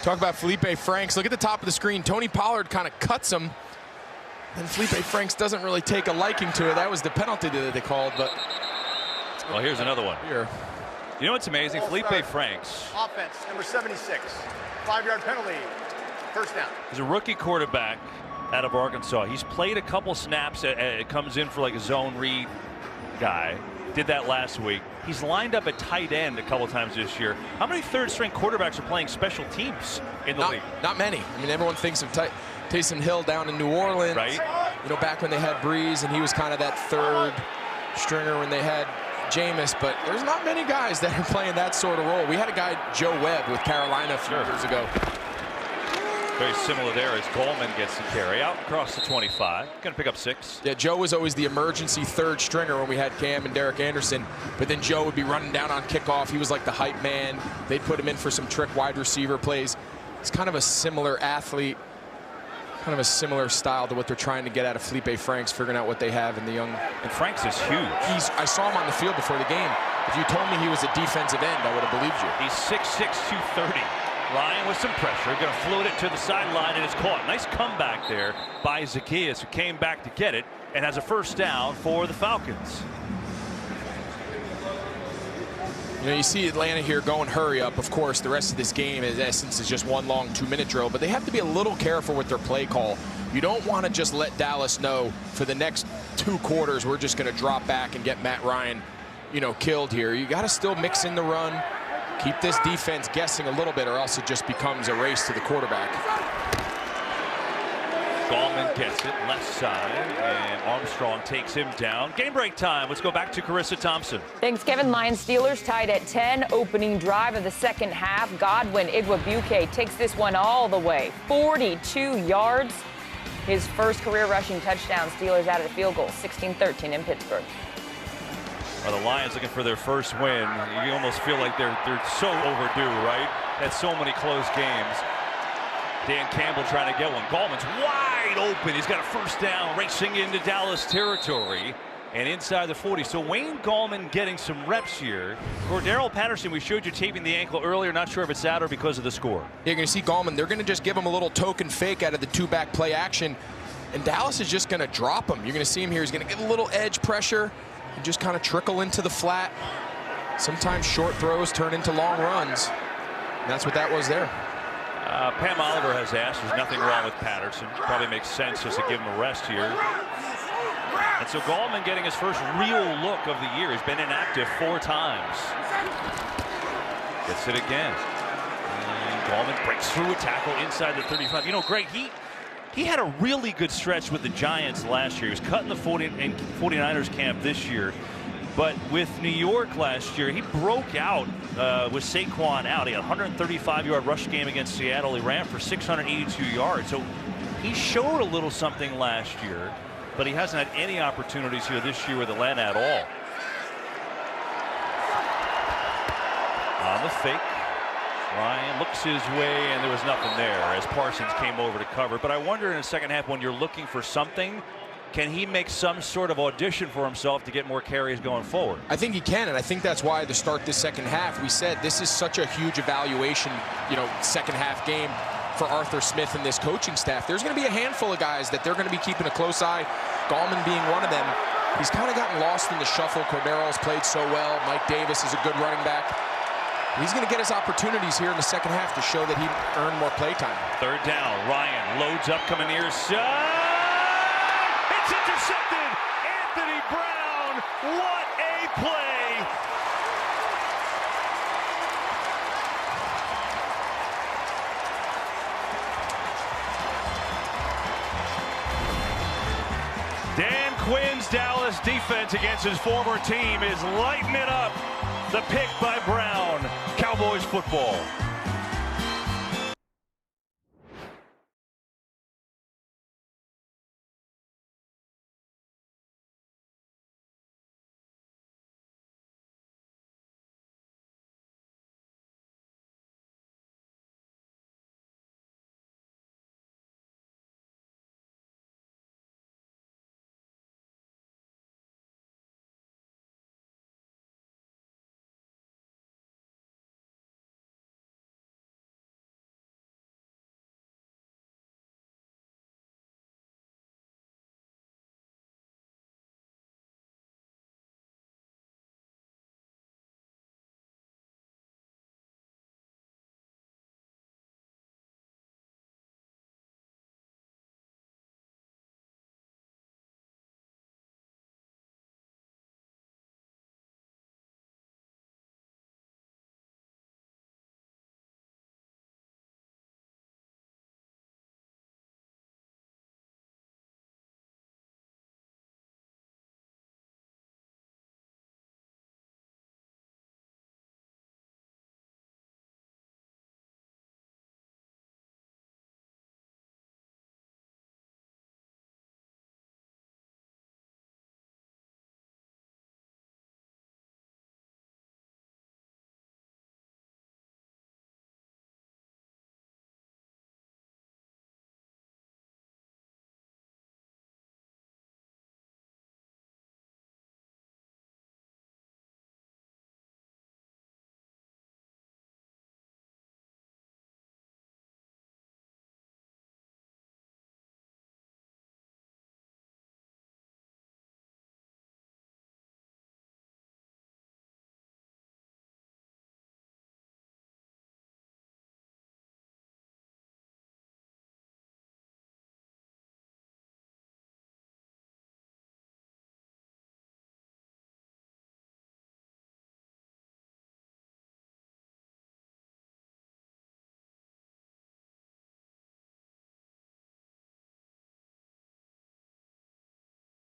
Talk about Felipe Franks. Look at the top of the screen. Tony Pollard kind of cuts him. And Felipe Franks doesn't really take a liking to it. That was the penalty that they called, but... Well, here's another one. Here. You know what's amazing? Felipe Franks. Offense, number 76. 5-yard penalty. First down. He's a rookie quarterback out of Arkansas. He's played a couple snaps. It comes in for like a zone read guy. Did that last week. He's lined up at tight end a couple times this year. How many third-string quarterbacks are playing special teams in the league? Not many. I mean, everyone thinks of Taysom Hill down in New Orleans. Right. You know, back when they had Breeze, and he was kind of that third stringer when they had Jameis, but there's not many guys that are playing that sort of role. We had a guy, Joe Webb, with Carolina a few years ago. Very similar there as Goldman gets the carry out across the 25. Going to pick up 6. Yeah, Joe was always the emergency third stringer when we had Cam and Derek Anderson, but then Joe would be running down on kickoff. He was like the hype man. They'd put him in for some trick wide receiver plays. He's kind of a similar athlete, kind of a similar style to what they're trying to get out of Felipe Franks, figuring out what they have in the young. And Franks is huge. I saw him on the field before the game. If you told me he was a defensive end, I would have believed you. He's 6'6", 230. Ryan with some pressure, going to float it to the sideline, and it's caught. Nice comeback there by Zacchaeus, who came back to get it and has a first down for the Falcons. You know, you see Atlanta here going hurry up. Of course, the rest of this game, in essence, is just one long 2-minute drill, but they have to be a little careful with their play call. You don't want to just let Dallas know for the next 2 quarters we're just going to drop back and get Matt Ryan, you know, killed here. You got to still mix in the run. Keep this defense guessing a little bit, or else it just becomes a race to the quarterback. Gallman gets it left side, and Armstrong takes him down. Game break time. Let's go back to Carissa Thompson. Thanks, Kevin. Lions Steelers tied at 10. Opening drive of the second half. Godwin Igwebuike takes this one all the way. 42 yards. His first career rushing touchdown. Steelers out of the field goal. 16-13 in Pittsburgh. Well, the Lions looking for their first win. You almost feel like they're so overdue, right? Had so many close games. Dan Campbell trying to get one. Gallman's wide open. He's got a first down, racing into Dallas territory and inside the 40. So Wayne Gallman getting some reps here. Cordero Patterson, we showed you taping the ankle earlier. Not sure if it's out or because of the score. You're going to see Gallman. They're going to just give him a little token fake out of the 2-back play action, and Dallas is just going to drop him. You're going to see him here. He's going to get a little edge pressure and just kind of trickle into the flat. Sometimes short throws turn into long runs. And that's what that was there. Pam Oliver has asked, there's nothing wrong with Patterson. Probably makes sense just to give him a rest here. And so Gallman getting his first real look of the year. He's been inactive 4 times. Gets it again. And Gallman breaks through a tackle inside the 35. You know, Greg, he had a really good stretch with the Giants last year. He was cutting the 49ers camp this year. But with New York last year, he broke out with Saquon out. He had a 135-yard rush game against Seattle. He ran for 682 yards. So he showed a little something last year, but he hasn't had any opportunities here this year with Atlanta at all. On the fake, Ryan looks his way, and there was nothing there as Parsons came over to cover. But I wonder in the second half, when you're looking for something, can he make some sort of audition for himself to get more carries going forward? I think he can, and I think that's why to start this second half, we said this is such a huge evaluation, you know, second half game for Arthur Smith and this coaching staff. There's going to be a handful of guys that they're going to be keeping a close eye, Gallman being one of them. He's kind of gotten lost in the shuffle. Cordero's played so well. Mike Davis is a good running back. He's going to get his opportunities here in the second half to show that he earned more play time. Third down, Ryan loads up, coming near side. It's intercepted. Anthony Brown, what a play. Dan Quinn's Dallas defense against his former team is lighting it up. The pick by Brown. Cowboys football.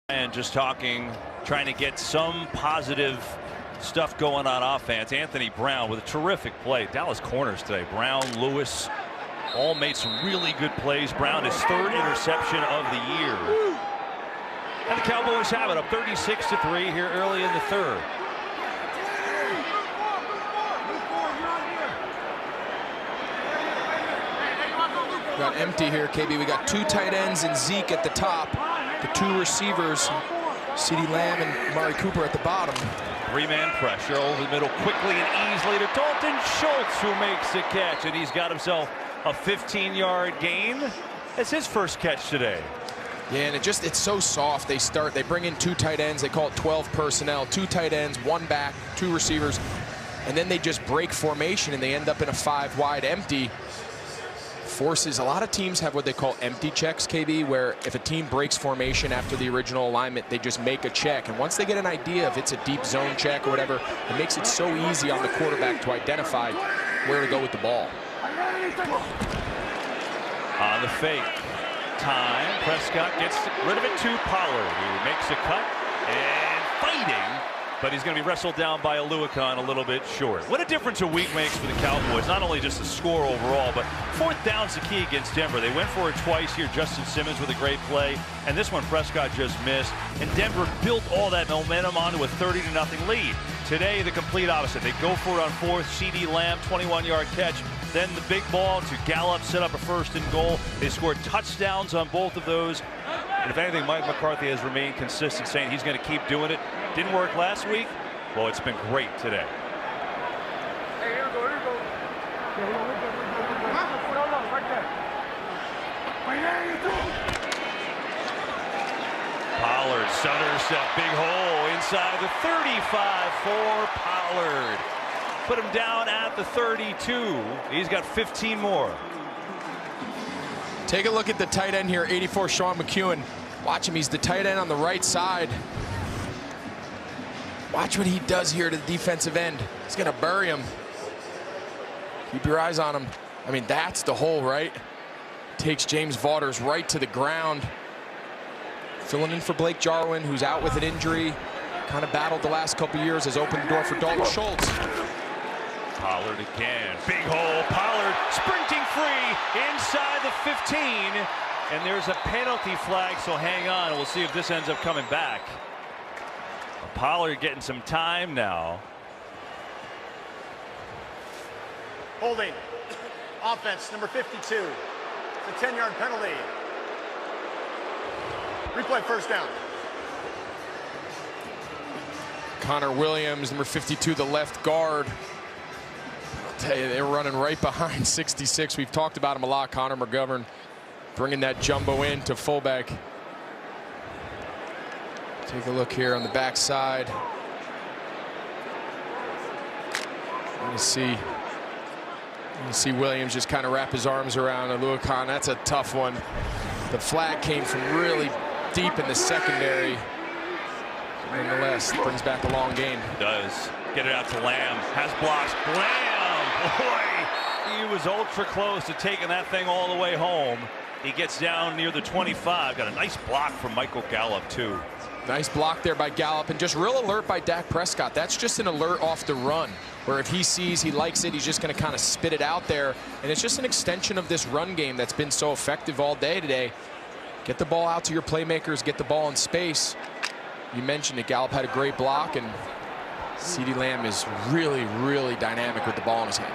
And just talking, trying to get some positive stuff going on offense. Anthony Brown with a terrific play. Dallas corners today. Brown, Lewis, all made some really good plays. Brown, his 3rd interception of the year. And the Cowboys have it up 36-3 here early in the 3rd. Got empty here, KB. We got 2 tight ends and Zeke at the top. The 2 receivers, CeeDee Lamb and Amari Cooper at the bottom. 3-man pressure over the middle quickly and easily to Dalton Schultz, who makes the catch, and he's got himself a 15-yard gain. It's his first catch today. Yeah, and it's so soft. They bring in 2 tight ends. They call it 12 personnel. 2 tight ends, 1 back, 2 receivers, and then they just break formation and they end up in a 5-wide empty. Forces a lot of teams have what they call empty checks, KB, where if a team breaks formation after the original alignment, they just make a check, and once they get an idea if it's a deep zone check or whatever, it makes it so easy on the quarterback to identify where to go with the ball. On the fake, time, Prescott gets rid of it to Pollard, who makes a cut and fighting, but he's going to be wrestled down by Aluakon a little bit short. What a difference a week makes for the Cowboys. Not only just the score overall, but 4th down's the key against Denver. They went for it twice here. Justin Simmons with a great play, and this one Prescott just missed. And Denver built all that momentum onto a 30-0 lead. Today, the complete opposite. They go for it on 4th. CeeDee Lamb, 21-yard catch. Then the big ball to Gallup, set up a 1st and goal. They scored touchdowns on both of those. And if anything, Mike McCarthy has remained consistent, saying he's going to keep doing it. Didn't work last week. Well, it's been great today. Hey, here we go, here we go. Pollard centers that big hole inside the 35 for Pollard. Put him down at the 32. He's got 15 more. Take a look at the tight end here, 84, Sean McEwen. Watch him, he's the tight end on the right side. Watch what he does here to the defensive end. He's gonna bury him. Keep your eyes on him. I mean, that's the hole, right? Takes James Vaughters right to the ground. Filling in for Blake Jarwin, who's out with an injury. Kind of battled the last couple years, has opened the door for Dalton Schultz. Pollard again, big hole, Pollard sprinting free inside the 15, and there's a penalty flag, so hang on, we'll see if this ends up coming back. Pollard getting some time now. Holding. Offense, number 52. It's a 10-yard penalty. Replay 1st down. Connor Williams, number 52, the left guard. I'll tell you, they're running right behind 66. We've talked about him a lot. Connor McGovern bringing that jumbo in to fullback. Take a look here on the backside. You see Williams just kind of wrap his arms around Aluakon. That's a tough one. The flag came from really deep in the secondary. Nonetheless, brings back a long gain. Does. Get it out to Lamb. Has blocks. Lamb! Boy! He was ultra close to taking that thing all the way home. He gets down near the 25. Got a nice block from Michael Gallup, too. Nice block there by Gallup, and just real alert by Dak Prescott. That's just an alert off the run, where if he sees he likes it, he's just going to kind of spit it out there. And it's just an extension of this run game that's been so effective all day today. Get the ball out to your playmakers, get the ball in space. You mentioned it, Gallup had a great block, and CeeDee Lamb is really, really dynamic with the ball in his hand.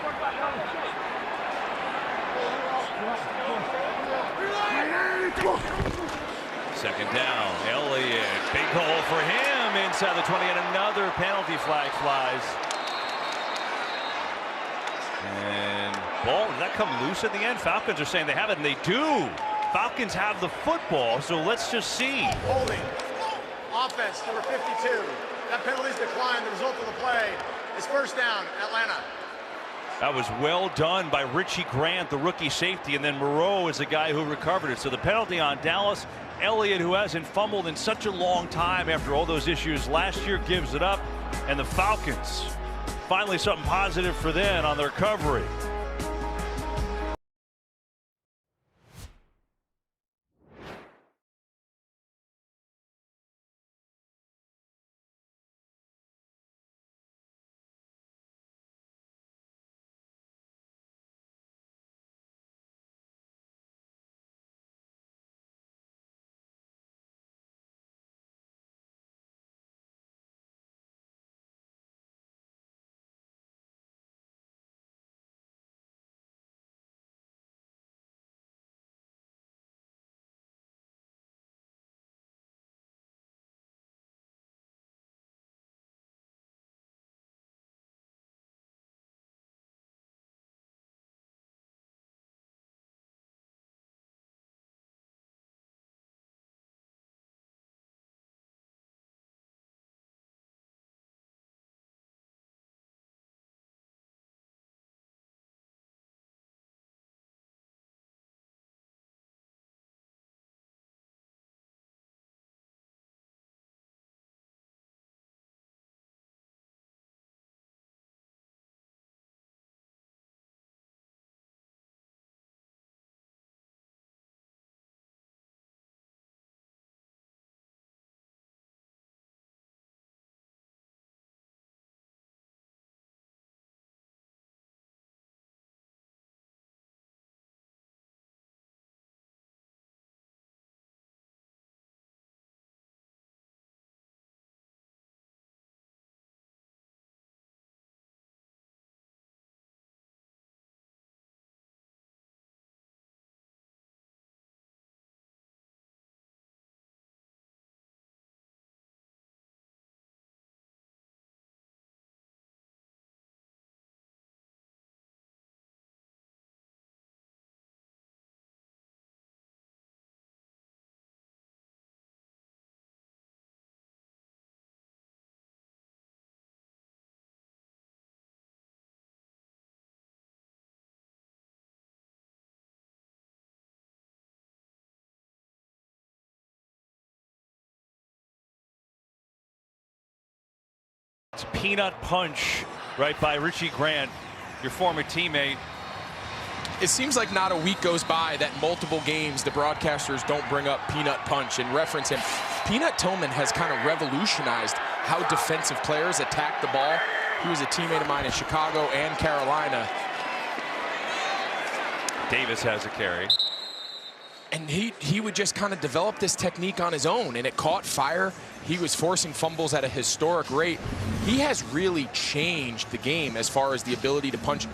Second down, Elliott, big hole for him inside the 20, and another penalty flag flies. And ball, did that come loose at the end? Falcons are saying they have it, and they do. Falcons have the football, so let's just see. Holding. Offense, number 52. That penalty's declined. The result of the play is 1st down, Atlanta. That was well done by Richie Grant, the rookie safety, and then Moreau is the guy who recovered it. So the penalty on Dallas. Elliott, who hasn't fumbled in such a long time after all those issues last year, gives it up. And the Falcons, finally something positive for them on the recovery. It's a peanut punch right by Richie Grant, your former teammate. It seems like not a week goes by that multiple games the broadcasters don't bring up Peanut Punch and reference him. Peanut Tillman has kind of revolutionized how defensive players attack the ball. He was a teammate of mine in Chicago and Carolina. Davis has a carry. And he would just kind of develop this technique on his own, and it caught fire. He was forcing fumbles at a historic rate. He has really changed the game as far as the ability to punch.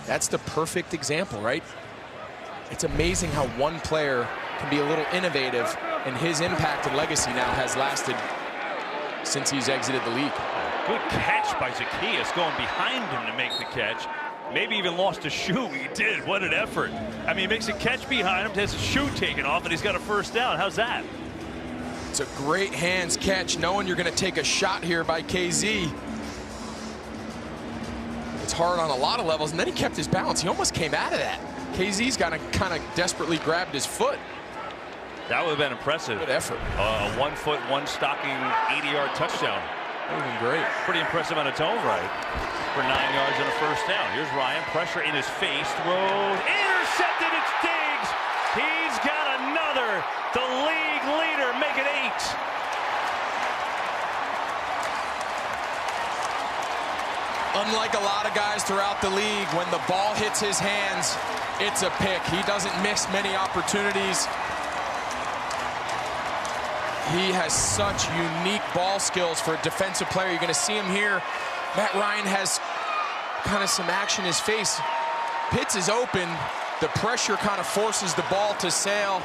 That's the perfect example, right? It's amazing how one player can be a little innovative, and his impact and legacy now has lasted since he's exited the league. Good catch by Zacchaeus, going behind him to make the catch. Maybe even lost a shoe. He did. What an effort. I mean, he makes a catch behind him, has a shoe taken off, and he's got a first down. How's that? It's a great hands catch, knowing you're going to take a shot here by KZ. It's hard on a lot of levels, and then he kept his balance. He almost came out of that. KZ's got to kind of desperately grabbed his foot. That would have been impressive. Good effort. A 1 foot, 1 stocking 80-yard touchdown. That would have been great. Pretty impressive on its own right for 9 yards and a first down. Here's Ryan, pressure in his face, throws, intercepted, it's Diggs. He's got another. The league leader, make it 8. Unlike a lot of guys throughout the league, when the ball hits his hands, it's a pick. He doesn't miss many opportunities. He has such unique ball skills for a defensive player. You're going to see him here. Matt Ryan has kind of some action in his face. Pitts is open. The pressure kind of forces the ball to sail.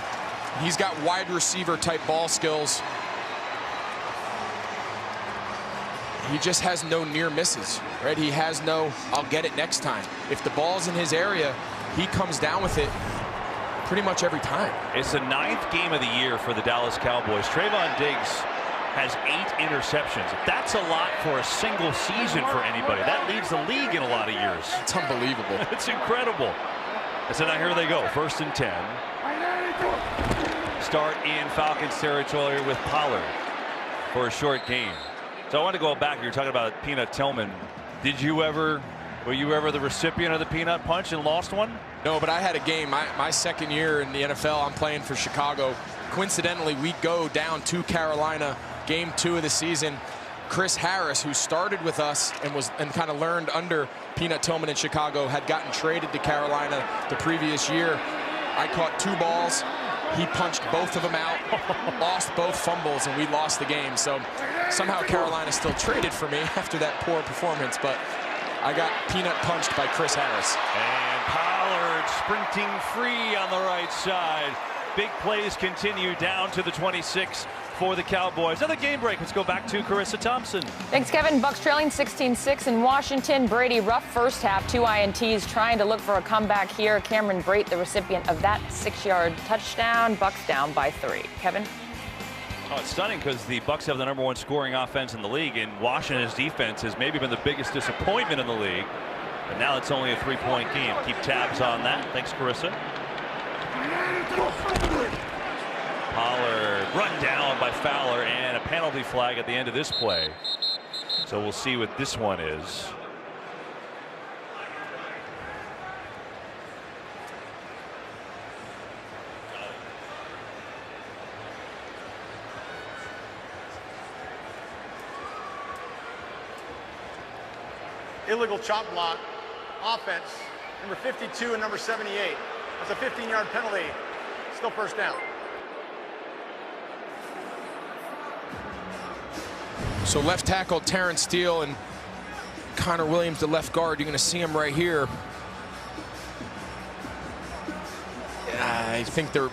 He's got wide receiver type ball skills. He just has no near misses, right? He has no, I'll get it next time. If the ball's in his area, he comes down with it pretty much every time. It's the 9th game of the year for the Dallas Cowboys. Trayvon Diggs has 8 interceptions. That's a lot for a single season for anybody. That leads the league in a lot of years. It's unbelievable. It's incredible. And so now here they go, 1st and 10. Start in Falcons territory with Pollard for a short game. So I want to go back. You're talking about Peanut Tillman. Were you ever the recipient of the peanut punch and lost one? No, but I had a game. My second year in the NFL, I'm playing for Chicago. Coincidentally, we go down to Carolina, game 2 of the season. Chris Harris, who started with us and kind of learned under Peanut Tillman in Chicago, had gotten traded to Carolina the previous year. I caught 2 balls. He punched both of them out, lost both fumbles, and we lost the game. So somehow Carolina still traded for me after that poor performance, but I got peanut punched by Chris Harris. And Pollard sprinting free on the right side. Big plays continue down to the 26 for the Cowboys. Another game break. Let's go back to Carissa Thompson. Thanks, Kevin. Bucks trailing 16-6 in Washington. Brady, rough first half, 2 INTs, trying to look for a comeback here. Cameron Brate, the recipient of that 6-yard touchdown. Bucks down by 3. Kevin? Oh, it's stunning because the Bucks have the #1 scoring offense in the league, and Washington's defense has maybe been the biggest disappointment in the league. But now it's only a 3-point game. Keep tabs on that. Thanks, Carissa. Pollard run down by Fowler, and a penalty flag at the end of this play. So we'll see what this one is. Illegal chop block, offense, number 52 and number 78. That's a 15-yard penalty, still first down. So left tackle Terrence Steele and Connor Williams, the left guard. You're going to see him right here. I think the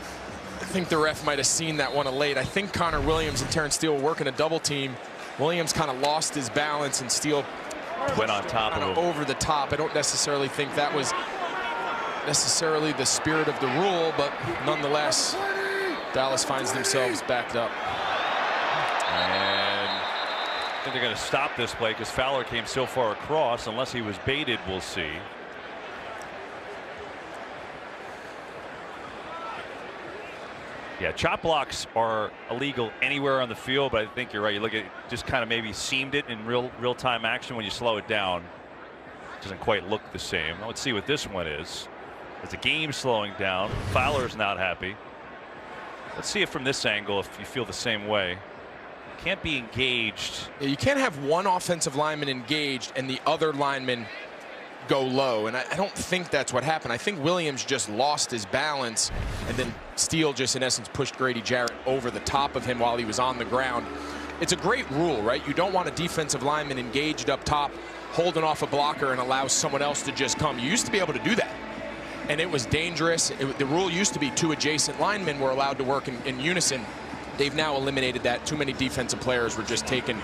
ref might have seen that one late. I think Connor Williams and Terrence Steele were working a double team. Williams kind of lost his balance, and Steele went on top of him. Over the top. I don't necessarily think that was necessarily the spirit of the rule, but nonetheless, Dallas finds themselves backed up. And I think they're going to stop this play because Fowler came so far across. Unless he was baited, we'll see. Yeah, chop blocks are illegal anywhere on the field, but I think you're right. You look at it, just kind of maybe seamed it in real-time action. When you slow it down, it doesn't quite look the same. Now let's see what this one is. As the game's slowing down, Fowler's not happy. Let's see it from this angle if you feel the same way. Can't be engaged. Yeah, you can't have one offensive lineman engaged and the other lineman go low, and I don't think that's what happened. I think Williams just lost his balance, and then Steele just in essence pushed Grady Jarrett over the top of him while he was on the ground. It's a great rule, right? You don't want a defensive lineman engaged up top, holding off a blocker and allow someone else to just come. You used to be able to do that, and it was dangerous. The rule used to be 2 adjacent linemen were allowed to work in unison. They've now eliminated that. Too many defensive players were just taking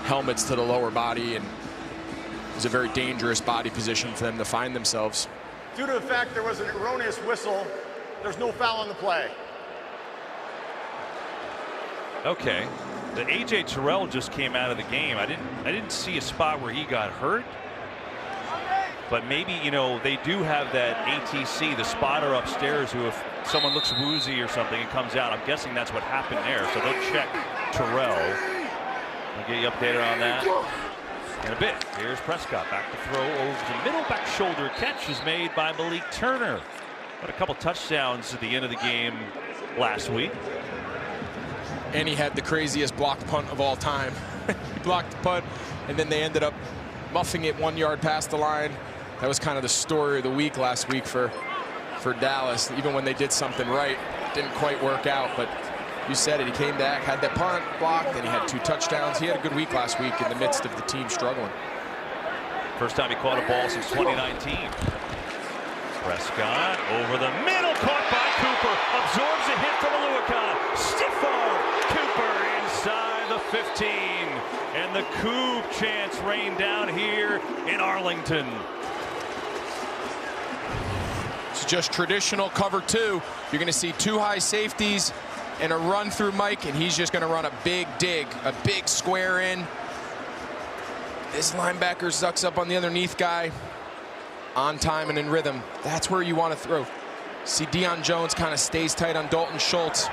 helmets to the lower body, and it was a very dangerous body position for them to find themselves. Due to the fact there was an erroneous whistle, there's no foul on the play. Okay. The A.J. Terrell just came out of the game. I didn't see a spot where he got hurt. But maybe, you know, they do have that ATC, the spotter upstairs, who if someone looks woozy or something and comes out, I'm guessing that's what happened there. So they'll check Terrell. I'll get you updated on that in a bit. Here's Prescott back to throw over the middle. Back shoulder catch is made by Malik Turner. Had a couple touchdowns at the end of the game last week. And he had the craziest blocked punt of all time. He blocked the punt, and then they ended up muffing it 1 yard past the line. That was kind of the story of the week last week for Dallas. Even when they did something right, it didn't quite work out. But you said it, he came back, had that punt blocked, then he had 2 touchdowns. He had a good week last week in the midst of the team struggling. First time he caught a ball since 2019. Prescott over the middle, caught by Cooper, absorbs a hit from Aluakon. Stiff arm, Cooper inside the 15, and the Coop chance rained down here in Arlington. It's just traditional cover 2. You're going to see 2 high safeties and a run through Mike, and he's just going to run a big dig, a big square in. This linebacker sucks up on the underneath guy. On time and in rhythm. That's where you want to throw. See, Deion Jones kind of stays tight on Dalton Schultz.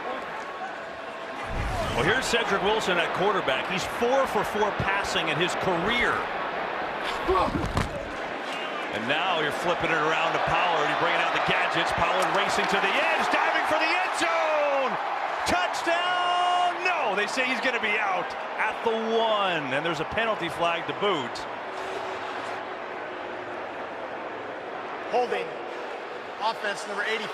Well, here's Cedric Wilson at quarterback. He's 4 for 4 passing in his career. And now you're flipping it around to Pollard. You're bringing out the gadgets. Pollard racing to the edge, diving for the end zone. Touchdown! No, they say he's going to be out at the 1, and there's a penalty flag to boot. Holding, offense number 85.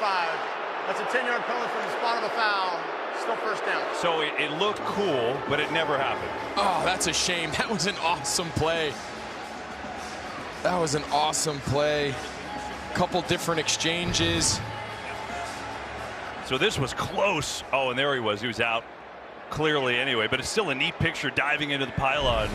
That's a 10-yard penalty from the spot of the foul. Still first down. So it looked cool, but it never happened. Oh, that's a shame. That was an awesome play. That was an awesome play. Couple different exchanges. So this was close. Oh, and there he was. He was out clearly anyway, but it's still a neat picture diving into the pylon.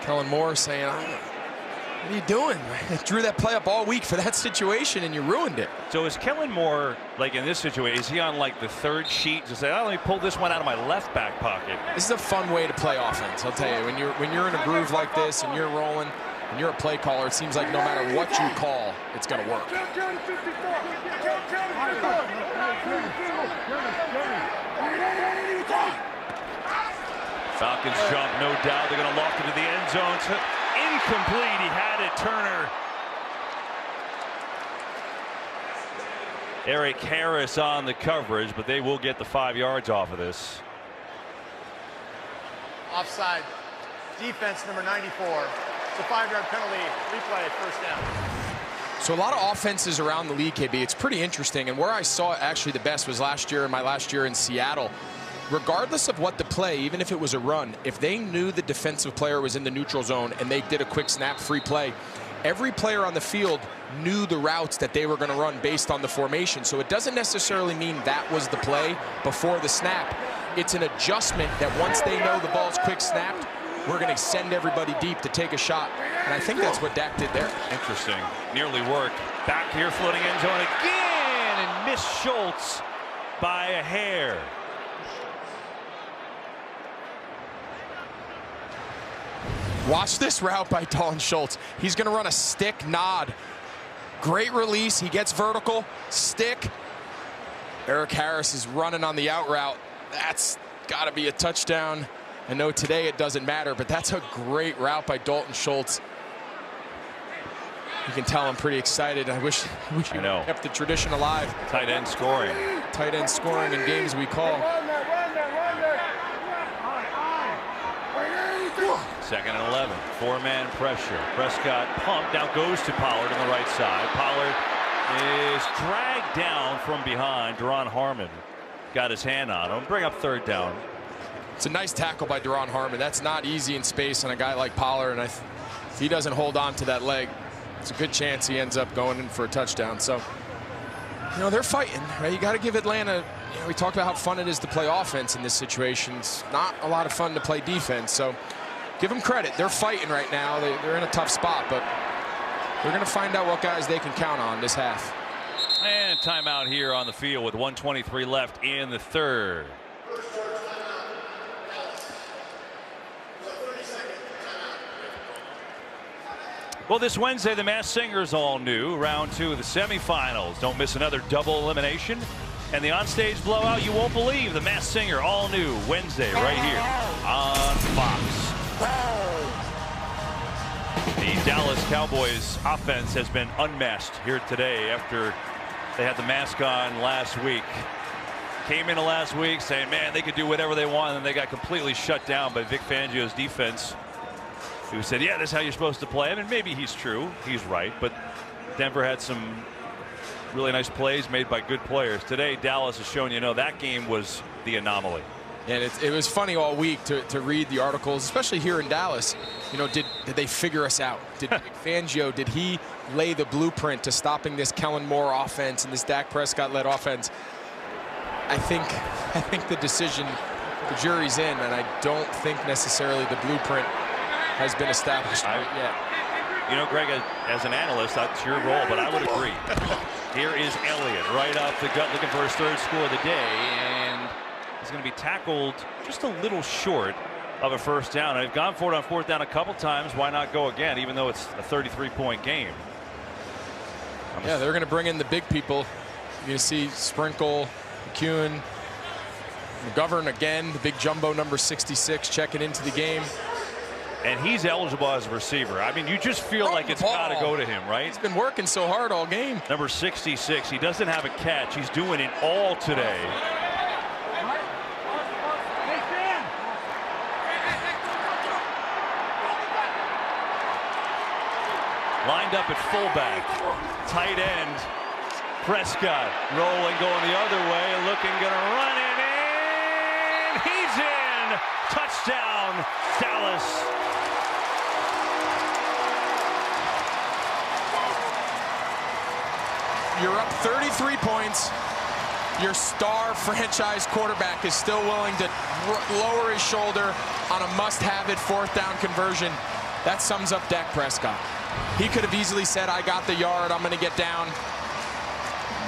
Kellen Moore saying, what are you doing? I drew that play up all week for that situation, and you ruined it. So is Kellen Moore, like in this situation, is he on like the 3rd sheet to say, oh, let me pull this one out of my left back pocket? This is a fun way to play offense, I'll tell you. When you're in a groove like this and you're rolling and you're a play caller, it seems like no matter what you call, it's going to work. Falcons jump, no doubt. They're going to loft it to the end zone. Incomplete. He had it. Turner. Eric Harris on the coverage, but they will get the 5 yards off of this. Offside. Defense number 94. It's a 5-yard penalty. Replay, first down. So a lot of offenses around the league, KB. It's pretty interesting. And where I saw it actually the best was my last year in Seattle. Regardless of what the play, even if it was a run, if they knew the defensive player was in the neutral zone and they did a quick snap free play, every player on the field knew the routes that they were going to run based on the formation. So it doesn't necessarily mean that was the play before the snap. It's an adjustment that once they know the ball's quick snapped, we're going to send everybody deep to take a shot. And I think that's what Dak did there. Interesting. Nearly worked. Back here, floating end zone again, and missed Schultz by a hair. Watch this route by Dalton Schultz. He's going to run a stick nod. Great release. He gets vertical. Stick. Eric Harris is running on the out route. That's got to be a touchdown. I know today it doesn't matter, but that's a great route by Dalton Schultz. You can tell I'm pretty excited. I wish he kept the tradition alive. Tight end scoring. Tight end scoring in games we call. Second and 11. Four-man pressure. Prescott pumped. Now goes to Pollard on the right side. Pollard is dragged down from behind. Deron Harmon got his hand on him. Bring up third down. It's a nice tackle by Deron Harmon. That's not easy in space on a guy like Pollard, and if he doesn't hold on to that leg, it's a good chance he ends up going in for a touchdown. So, you know, they're fighting, right? You got to give Atlanta, you know, we talked about how fun it is to play offense in this situation. It's not a lot of fun to play defense. So give them credit. They're fighting right now. They're in a tough spot, but they're going to find out what guys they can count on this half. And timeout here on the field with 1:23 left in the third. Well, this Wednesday, the Masked Singer's all new. Round 2 of the semifinals. Don't miss another double elimination. And the onstage blowout you won't believe. The Masked Singer, all new Wednesday, right here on Fox. The Dallas Cowboys offense has been unmasked here today after they had the mask on last week. Came into last week saying, man, they could do whatever they want, and they got completely shut down by Vic Fangio's defense, who said, yeah, this is how you're supposed to play. I mean, maybe he's true. He's right. But Denver had some really nice plays made by good players. Today, Dallas has shown, you know, that game was the anomaly. And it was funny all week to read the articles, especially here in Dallas. You know, did they figure us out? Did Fangio, did he lay the blueprint to stopping this Kellen Moore offense and this Dak Prescott-led offense? I think the decision, the jury's in, and I don't think necessarily the blueprint has been established yet. You know, Greg, as an analyst, that's your role, but I would agree. Here is Elliott right off the gut looking for his third score of the day, and he's going to be tackled just a little short of a first down. They've gone for it on fourth down a couple times. Why not go again, even though it's a 33-point game? Yeah, they're going to bring in the big people. You're going to see Sprinkle, McEwen, McGovern again, the big jumbo number 66 checking into the game. And he's eligible as a receiver. I mean, you just feel like it's got to go to him, right? He's been working so hard all game. Number 66, he doesn't have a catch. He's doing it all today. Lined up at fullback. Tight end. Prescott rolling, going the other way, looking, gonna run it in. He's in. Touchdown, Dallas. You're up 33 points. Your star franchise quarterback is still willing to lower his shoulder on a must-have-it fourth down conversion. That sums up Dak Prescott. He could have easily said, I got the yard, I'm going to get down.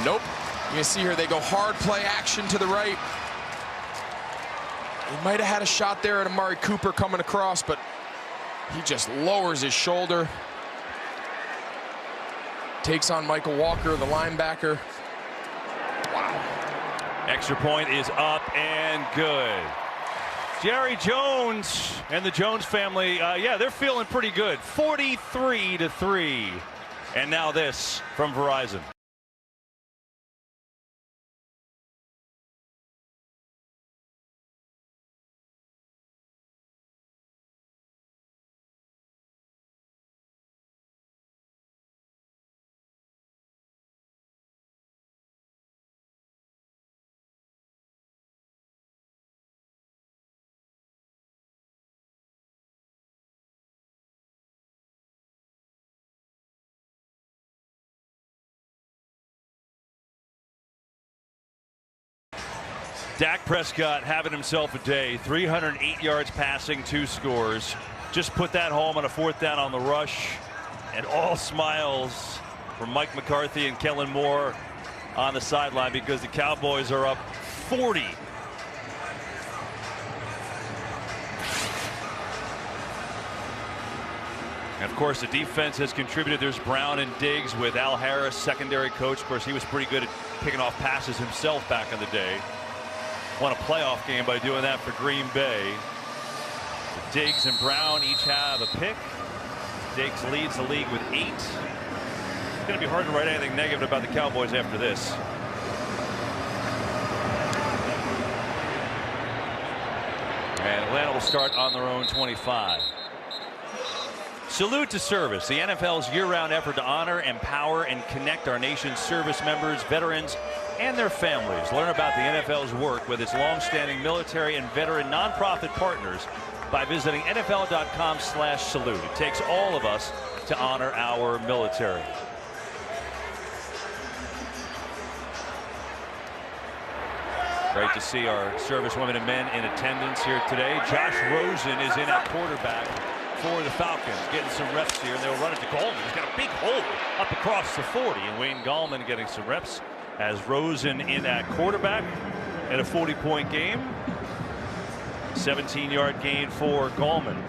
Nope. You can see here they go hard play action to the right. He might have had a shot there at Amari Cooper coming across, but he just lowers his shoulder. Takes on Michael Walker, the linebacker. Wow. Extra point is up and good. Jerry Jones and the Jones family, yeah, they're feeling pretty good. 43-3. And now this from Verizon. Dak Prescott having himself a day. 308 yards passing, 2 scores. Just put that home on a fourth down on the rush. And all smiles from Mike McCarthy and Kellen Moore on the sideline because the Cowboys are up 40. And of course, the defense has contributed. There's Brown and Diggs with Al Harris, secondary coach. Of course, he was pretty good at picking off passes himself back in the day. Won a playoff game by doing that for Green Bay. Diggs and Brown each have a pick. Diggs leads the league with 8. It's going to be hard to write anything negative about the Cowboys after this. And Atlanta will start on their own 25. Salute to service, the NFL's year-round effort to honor, empower, and connect our nation's service members, veterans, and their families. Learn about the NFL's work with its long-standing military and veteran nonprofit partners by visiting NFL.com/salute. It takes all of us to honor our military. Great to see our service women and men in attendance here today. Josh Rosen is in at quarterback for the Falcons, getting some reps here, and they'll run it to Gallman. He's got a big hole up across the 40, and Wayne Gallman getting some reps as Rosen in at quarterback in a 40-point game. 17-yard gain for Gallman.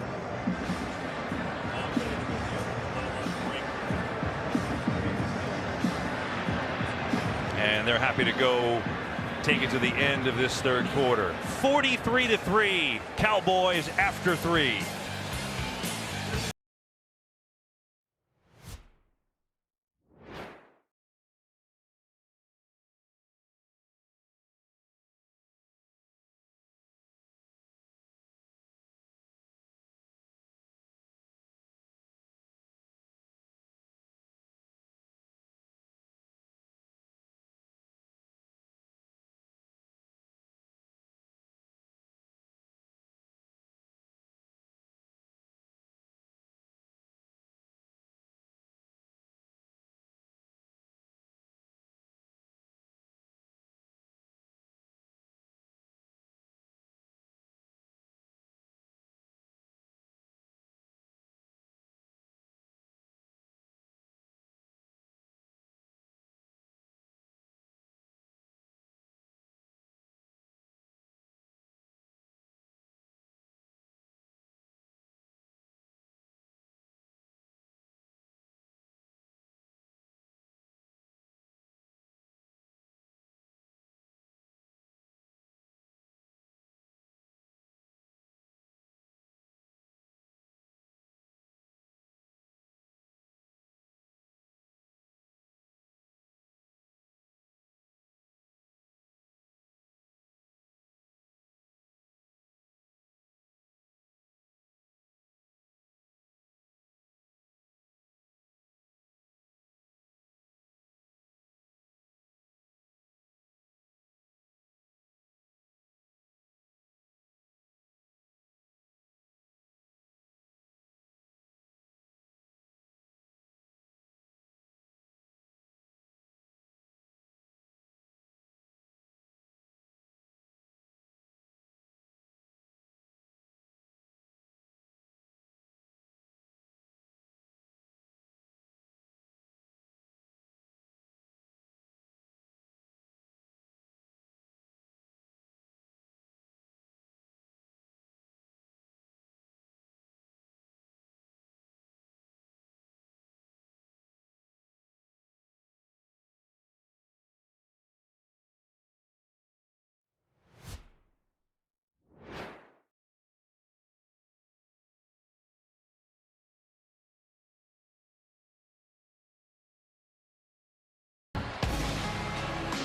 And they're happy to go take it to the end of this third quarter. 43-3, Cowboys after 3.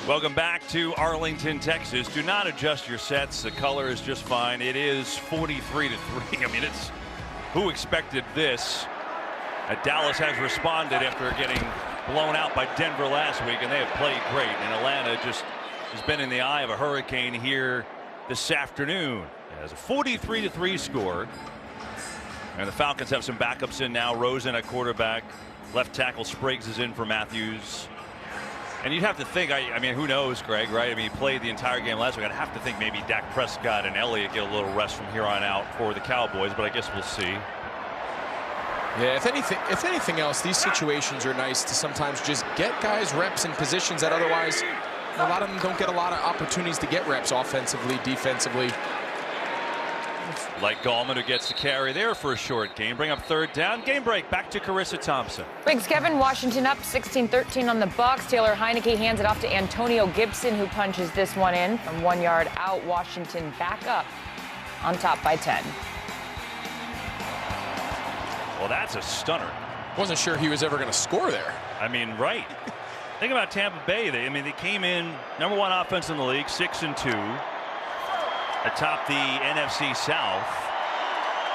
Welcome back to Arlington, Texas. Do not adjust your sets. The color is just fine. It is 43-3. I mean, it's who expected this? Dallas has responded after getting blown out by Denver last week, and they have played great. And Atlanta just has been in the eye of a hurricane here this afternoon. It has a 43-3 score. And the Falcons have some backups in now. Rosen at quarterback. Left tackle Spriggs is in for Matthews. And you'd have to think, I mean, who knows, Greg, right? I mean, he played the entire game last week. I'd have to think maybe Dak Prescott and Elliott get a little rest from here on out for the Cowboys, but I guess we'll see. Yeah, if anything else, these situations are nice to sometimes just get guys reps in positions that otherwise a lot of them don't get a lot of opportunities to get reps offensively, defensively. Like Gallman, who gets the carry there for a short gain. Bring up third down. Game break. Back to Carissa Thompson. Thanks, Kevin. Washington up 16-13 on the Bucs. Taylor Heineke hands it off to Antonio Gibson, who punches this one in from 1 yard out. Washington back up on top by 10. Well, that's a stunner. Wasn't sure he was ever going to score there. I mean, right. Think about Tampa Bay. They came in #1 offense in the league, 6-2, atop the NFC South.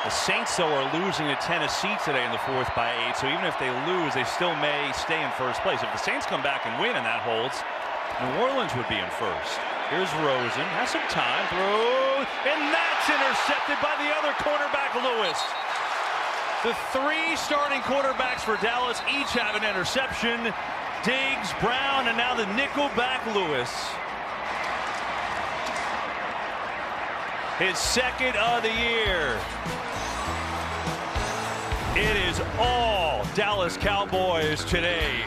The Saints, though, are losing to Tennessee today in the 4th by 8. So even if they lose, they still may stay in first place. If the Saints come back and win and that holds, New Orleans would be in first. Here's Rosen, has some time, throws, and that's intercepted by the other cornerback, Lewis. The 3 starting quarterbacks for Dallas each have an interception. Diggs, Brown, and now the nickelback Lewis. His 2nd of the year. It is all Dallas Cowboys today.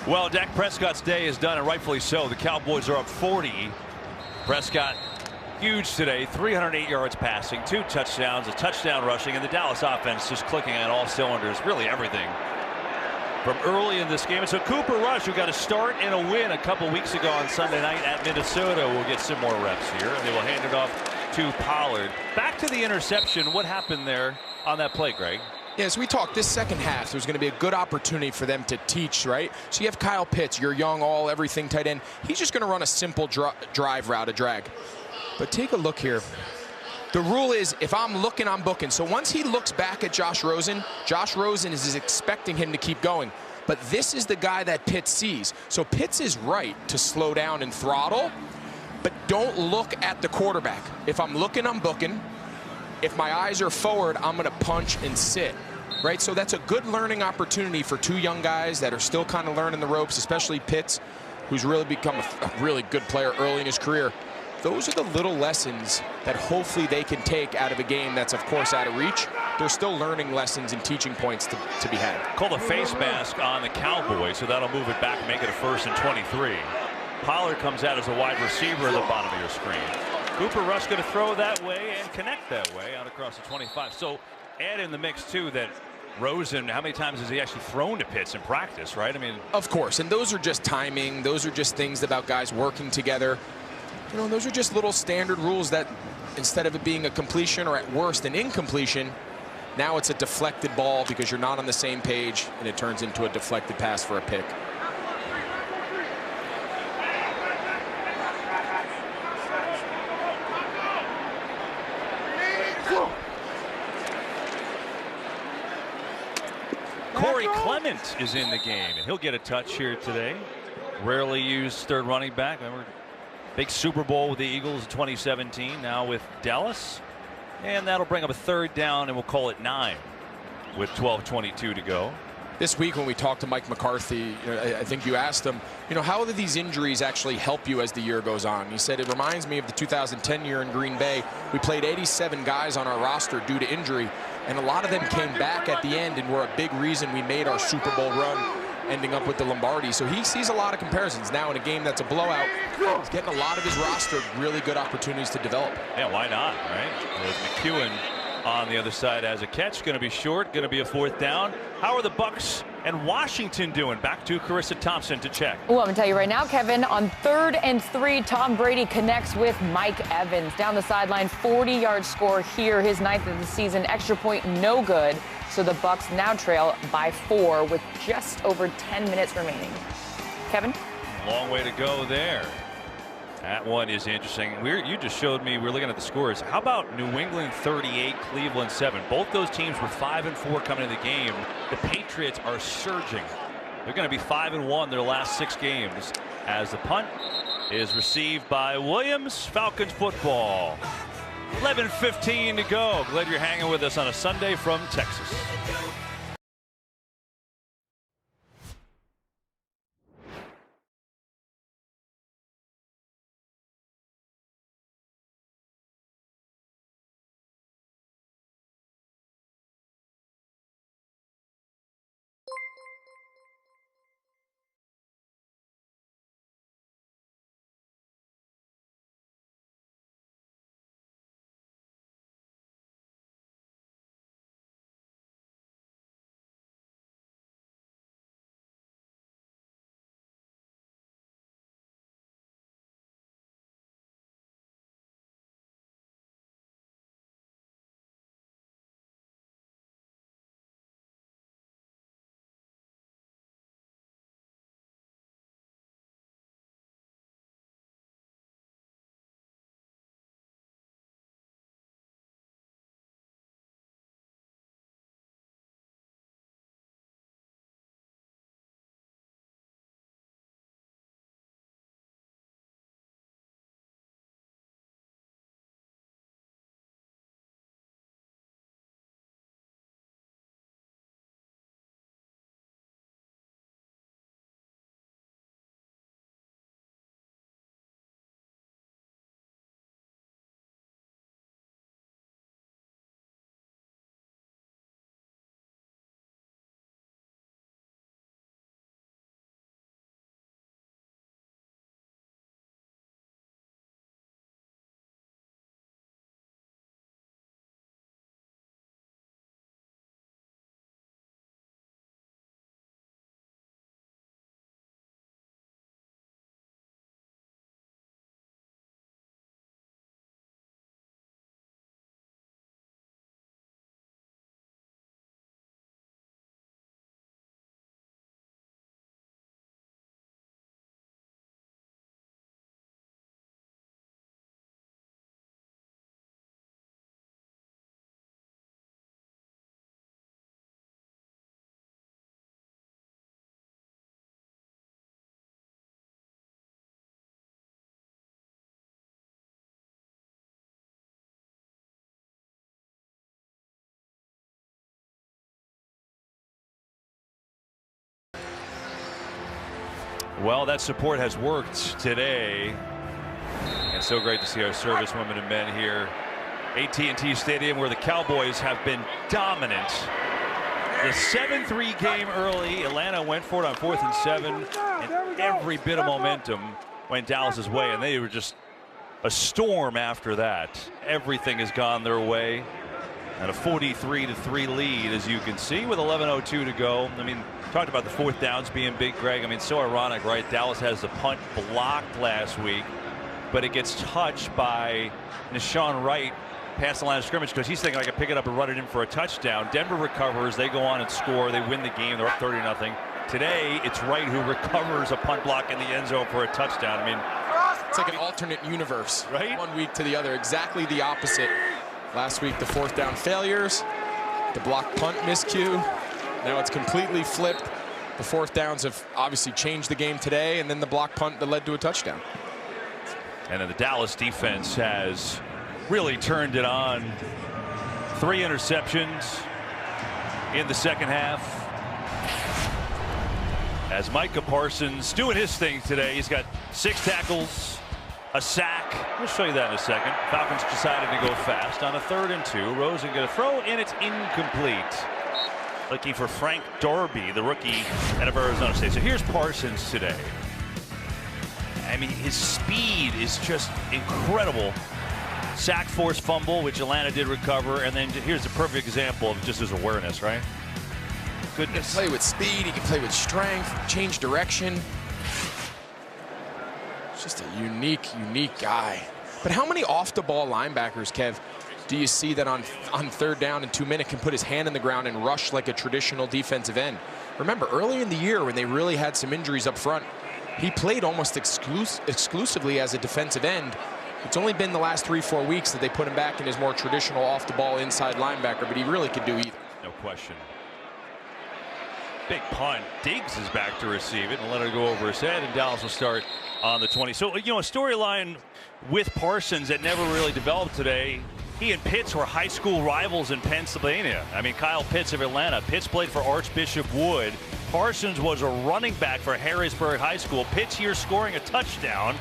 Well, Dak Prescott's day is done, and rightfully so. The Cowboys are up 40. Prescott, huge today, 308 yards passing, 2 touchdowns, a touchdown rushing, and the Dallas offense just clicking on all cylinders, really everything from early in this game. And so Cooper Rush, who got a start and a win a couple weeks ago on Sunday night at Minnesota, will get some more reps here, and they will hand it off to Pollard. Back to the interception. What happened there on that play, Greg? Yes, we talked this second half. There's going to be a good opportunity for them to teach, right? So you have Kyle Pitts, your young, everything tight end. He's just going to run a simple drive route, a drag. But take a look here. The rule is if I'm looking, I'm booking. So once he looks back at Josh Rosen is expecting him to keep going. But this is the guy that Pitts sees. So Pitts is right to slow down and throttle, but don't look at the quarterback. If I'm looking, I'm booking. If my eyes are forward, I'm going to punch and sit, right? So that's a good learning opportunity for 2 young guys that are still kind of learning the ropes, especially Pitts, who's really become a really good player early in his career. Those are the little lessons that hopefully they can take out of a game that's, of course, out of reach. They're still learning lessons and teaching points to be had. Call the face mask on the Cowboys, so that'll move it back and make it a 1st and 23. Pollard comes out as a wide receiver at the bottom of your screen. Cooper Rush going to throw that way and connect that way out across the 25. So add in the mix, too, that Rosen, how many times has he actually thrown to Pitts in practice, right? I mean, of course, and those are just timing. Those are just things about guys working together. You know, those are just little standard rules that instead of it being a completion or at worst an incompletion, now it's a deflected ball because you're not on the same page, and it turns into a deflected pass for a pick. Corey Clement is in the game, and he'll get a touch here today. Rarely used third running back. Remember, big Super Bowl with the Eagles in 2017, now with Dallas. And that'll bring up a third down, and we'll call it 9 with 12:22 to go. This week when we talked to Mike McCarthy, I think you asked him, how do these injuries actually help you as the year goes on? He said, it reminds me of the 2010 year in Green Bay. We played 87 guys on our roster due to injury, and a lot of them came back at the end and were a big reason we made our Super Bowl run, ending up with the Lombardi. So he sees a lot of comparisons. Now in a game that's a blowout, he's getting a lot of his roster really good opportunities to develop. Yeah, why not, right? There's McEwen on the other side as a catch. Going to be short, going to be a fourth down. How are the Bucs and Washington doing? Back to Carissa Thompson to check. Well, I'm going to tell you right now, Kevin, on 3rd and 3, Tom Brady connects with Mike Evans. Down the sideline, 40-yard score here, his 9th of the season. Extra point, no good. So the Bucs now trail by 4 with just over 10 minutes remaining. Kevin? Long way to go there. That one is interesting. You just showed me, we're looking at the scores. How about New England 38, Cleveland 7? Both those teams were 5-4 coming into the game. The Patriots are surging. They're going to be 5-1 their last 6 games as the punt is received by Williams. Falcons football. 11:15 to go. Glad you're hanging with us on a Sunday from Texas. Well, that support has worked today. And so great to see our service women and men here. AT&T Stadium, where the Cowboys have been dominant. The 7-3 game early. Atlanta went for it on 4th and 7. And every bit of momentum went Dallas's way. And they were just a storm after that. Everything has gone their way. And a 43-3 lead, as you can see, with 11:02 to go. I mean, talked about the fourth downs being big, Greg. I mean, so ironic, right? Dallas has the punt blocked last week, but it gets touched by Nashawn Wright past the line of scrimmage because he's thinking I can pick it up and run it in for a touchdown. Denver recovers. They go on and score. They win the game. They're up 30-0. Today, it's Wright who recovers a punt block in the end zone for a touchdown. I mean, it's like an alternate universe, right? One week to the other, exactly the opposite. Last week, the fourth down failures, the block punt miscue. Now it's completely flipped. The fourth downs have obviously changed the game today, and then the block punt that led to a touchdown. And then the Dallas defense has really turned it on. 3 interceptions in the second half. As Micah Parsons doing his thing today. He's got 6 tackles, a sack. We'll show you that in a second. Falcons decided to go fast on a 3rd and 2. Rosen going to throw, and it's incomplete. Looking for Frank Darby, the rookie out of Arizona State. So here's Parsons today. I mean, his speed is just incredible. Sack force fumble, which Atlanta did recover, and then here's the perfect example of just his awareness, right? Goodness. He can play with speed, he can play with strength, change direction. Just a unique guy. But how many off-the-ball linebackers, Kev, do you see that on 3rd down and 2 minutes can put his hand in the ground and rush like a traditional defensive end? Remember, early in the year when they really had some injuries up front, he played almost exclusively as a defensive end. It's only been the last 3-4 weeks that they put him back in his more traditional off-the-ball inside linebacker, but he really could do either. No question. Big punt. Diggs is back to receive it and let it go over his head, and Dallas will start on the 20. So, you know, a storyline with Parsons that never really developed today. He and Pitts were high school rivals in Pennsylvania. I mean, Kyle Pitts of Atlanta. Pitts played for Archbishop Wood. Parsons was a running back for Harrisburg High School. Pitts here scoring a touchdown.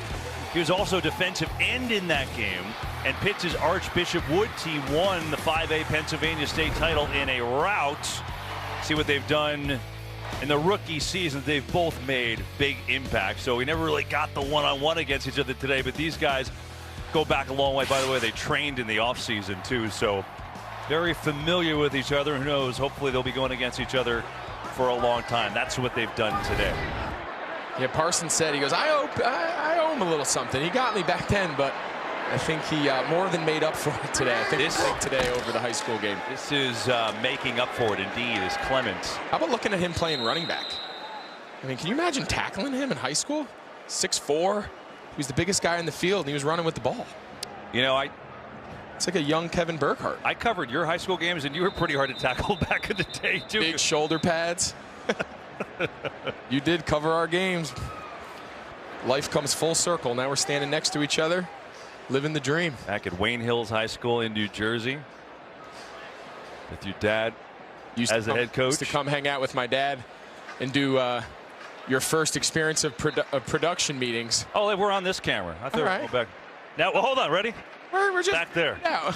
He was also defensive end in that game. And Pitts' Archbishop Wood team won the 5A Pennsylvania State title in a rout. See what they've done in the rookie season. They've both made big impact. So we never really got the one-on-one against each other today, but these guys go back a long way. By the way, they trained in the offseason too, so very familiar with each other. Who knows? Hopefully they'll be going against each other for a long time. That's what they've done today. Yeah, Parsons said, he goes, I owe him a little something. He got me back then, but I think he more than made up for it today. I think today over the high school game. This is making up for it indeed, is Clements. How about looking at him playing running back? I mean, can you imagine tackling him in high school? 6'4". He was the biggest guy in the field, and he was running with the ball. You know, it's like a young Kevin Burkhardt. I covered your high school games, and you were pretty hard to tackle back in the day, too. Big shoulder pads. You did cover our games. Life comes full circle. Now we're standing next to each other, living the dream. Back at Wayne Hills High School in New Jersey with your dad as the head coach. Used to come hang out with my dad and do your first experience of production meetings. Oh, we're on this camera. I thought All right. we were back. Now, well, hold on. Ready? We're just back there. Yeah.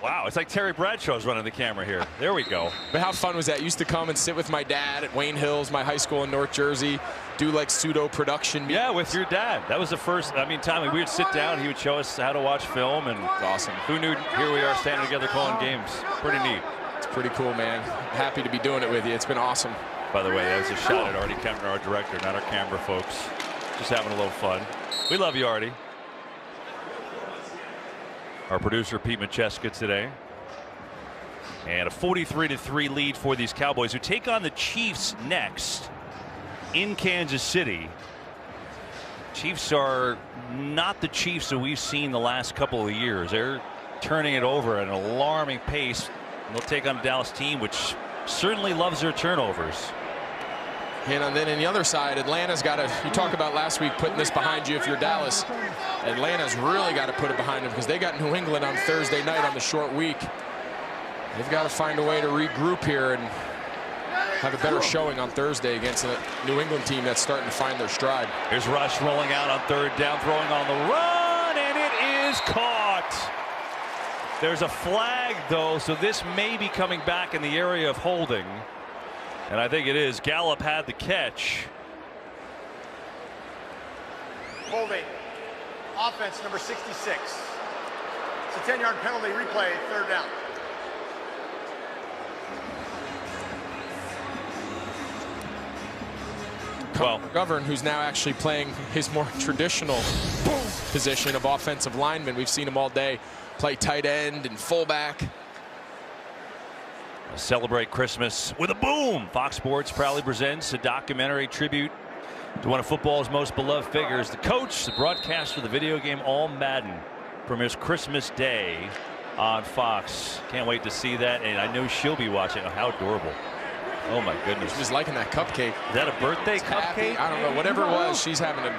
Wow, it's like Terry Bradshaw's running the camera here. There we go. But how fun was that? Used to come and sit with my dad at Wayne Hills, my high school in North Jersey, do like pseudo production meetings. Yeah, with your dad. That was the first. I mean, time we would sit down. He would show us how to watch film, and awesome. Who knew? Here we are standing together calling games. Pretty neat. It's pretty cool, man. Happy to be doing it with you. It's been awesome. By the way, that was a shout at Artie Kempner, our director, not our camera folks. Just having a little fun. We love you, Artie. Our producer, Pete Macheska, today. And a 43-3 lead for these Cowboys, who take on the Chiefs next in Kansas City. Chiefs are not the Chiefs that we've seen the last couple of years. They're turning it over at an alarming pace. And they'll take on a Dallas team which certainly loves their turnovers. And then on the other side, Atlanta's got to, you talk about last week putting this behind you if you're Dallas. Atlanta's really got to put it behind them because they got New England on Thursday night on the short week. They've got to find a way to regroup here and have a better showing on Thursday against a New England team that's starting to find their stride. Here's Rush rolling out on 3rd down, throwing on the run, and it is caught. There's a flag, though, so this may be coming back in the area of holding. And I think it is. Gallup had the catch. Holding. Offense number 66. It's a 10-yard penalty replay, 3rd down. McGovern, who's now actually playing his more traditional position of offensive lineman. We've seen him all day play tight end and fullback. Celebrate Christmas with a boom. Fox Sports proudly presents a documentary tribute to one of football's most beloved figures, the coach, the broadcaster of the video game All Madden, premieres Christmas Day on Fox. Can't wait to see that, and I know she'll be watching. Oh, how adorable. Oh my goodness. She's liking that cupcake. Is that a birthday cupcake? I don't know. Whatever it was, she's having a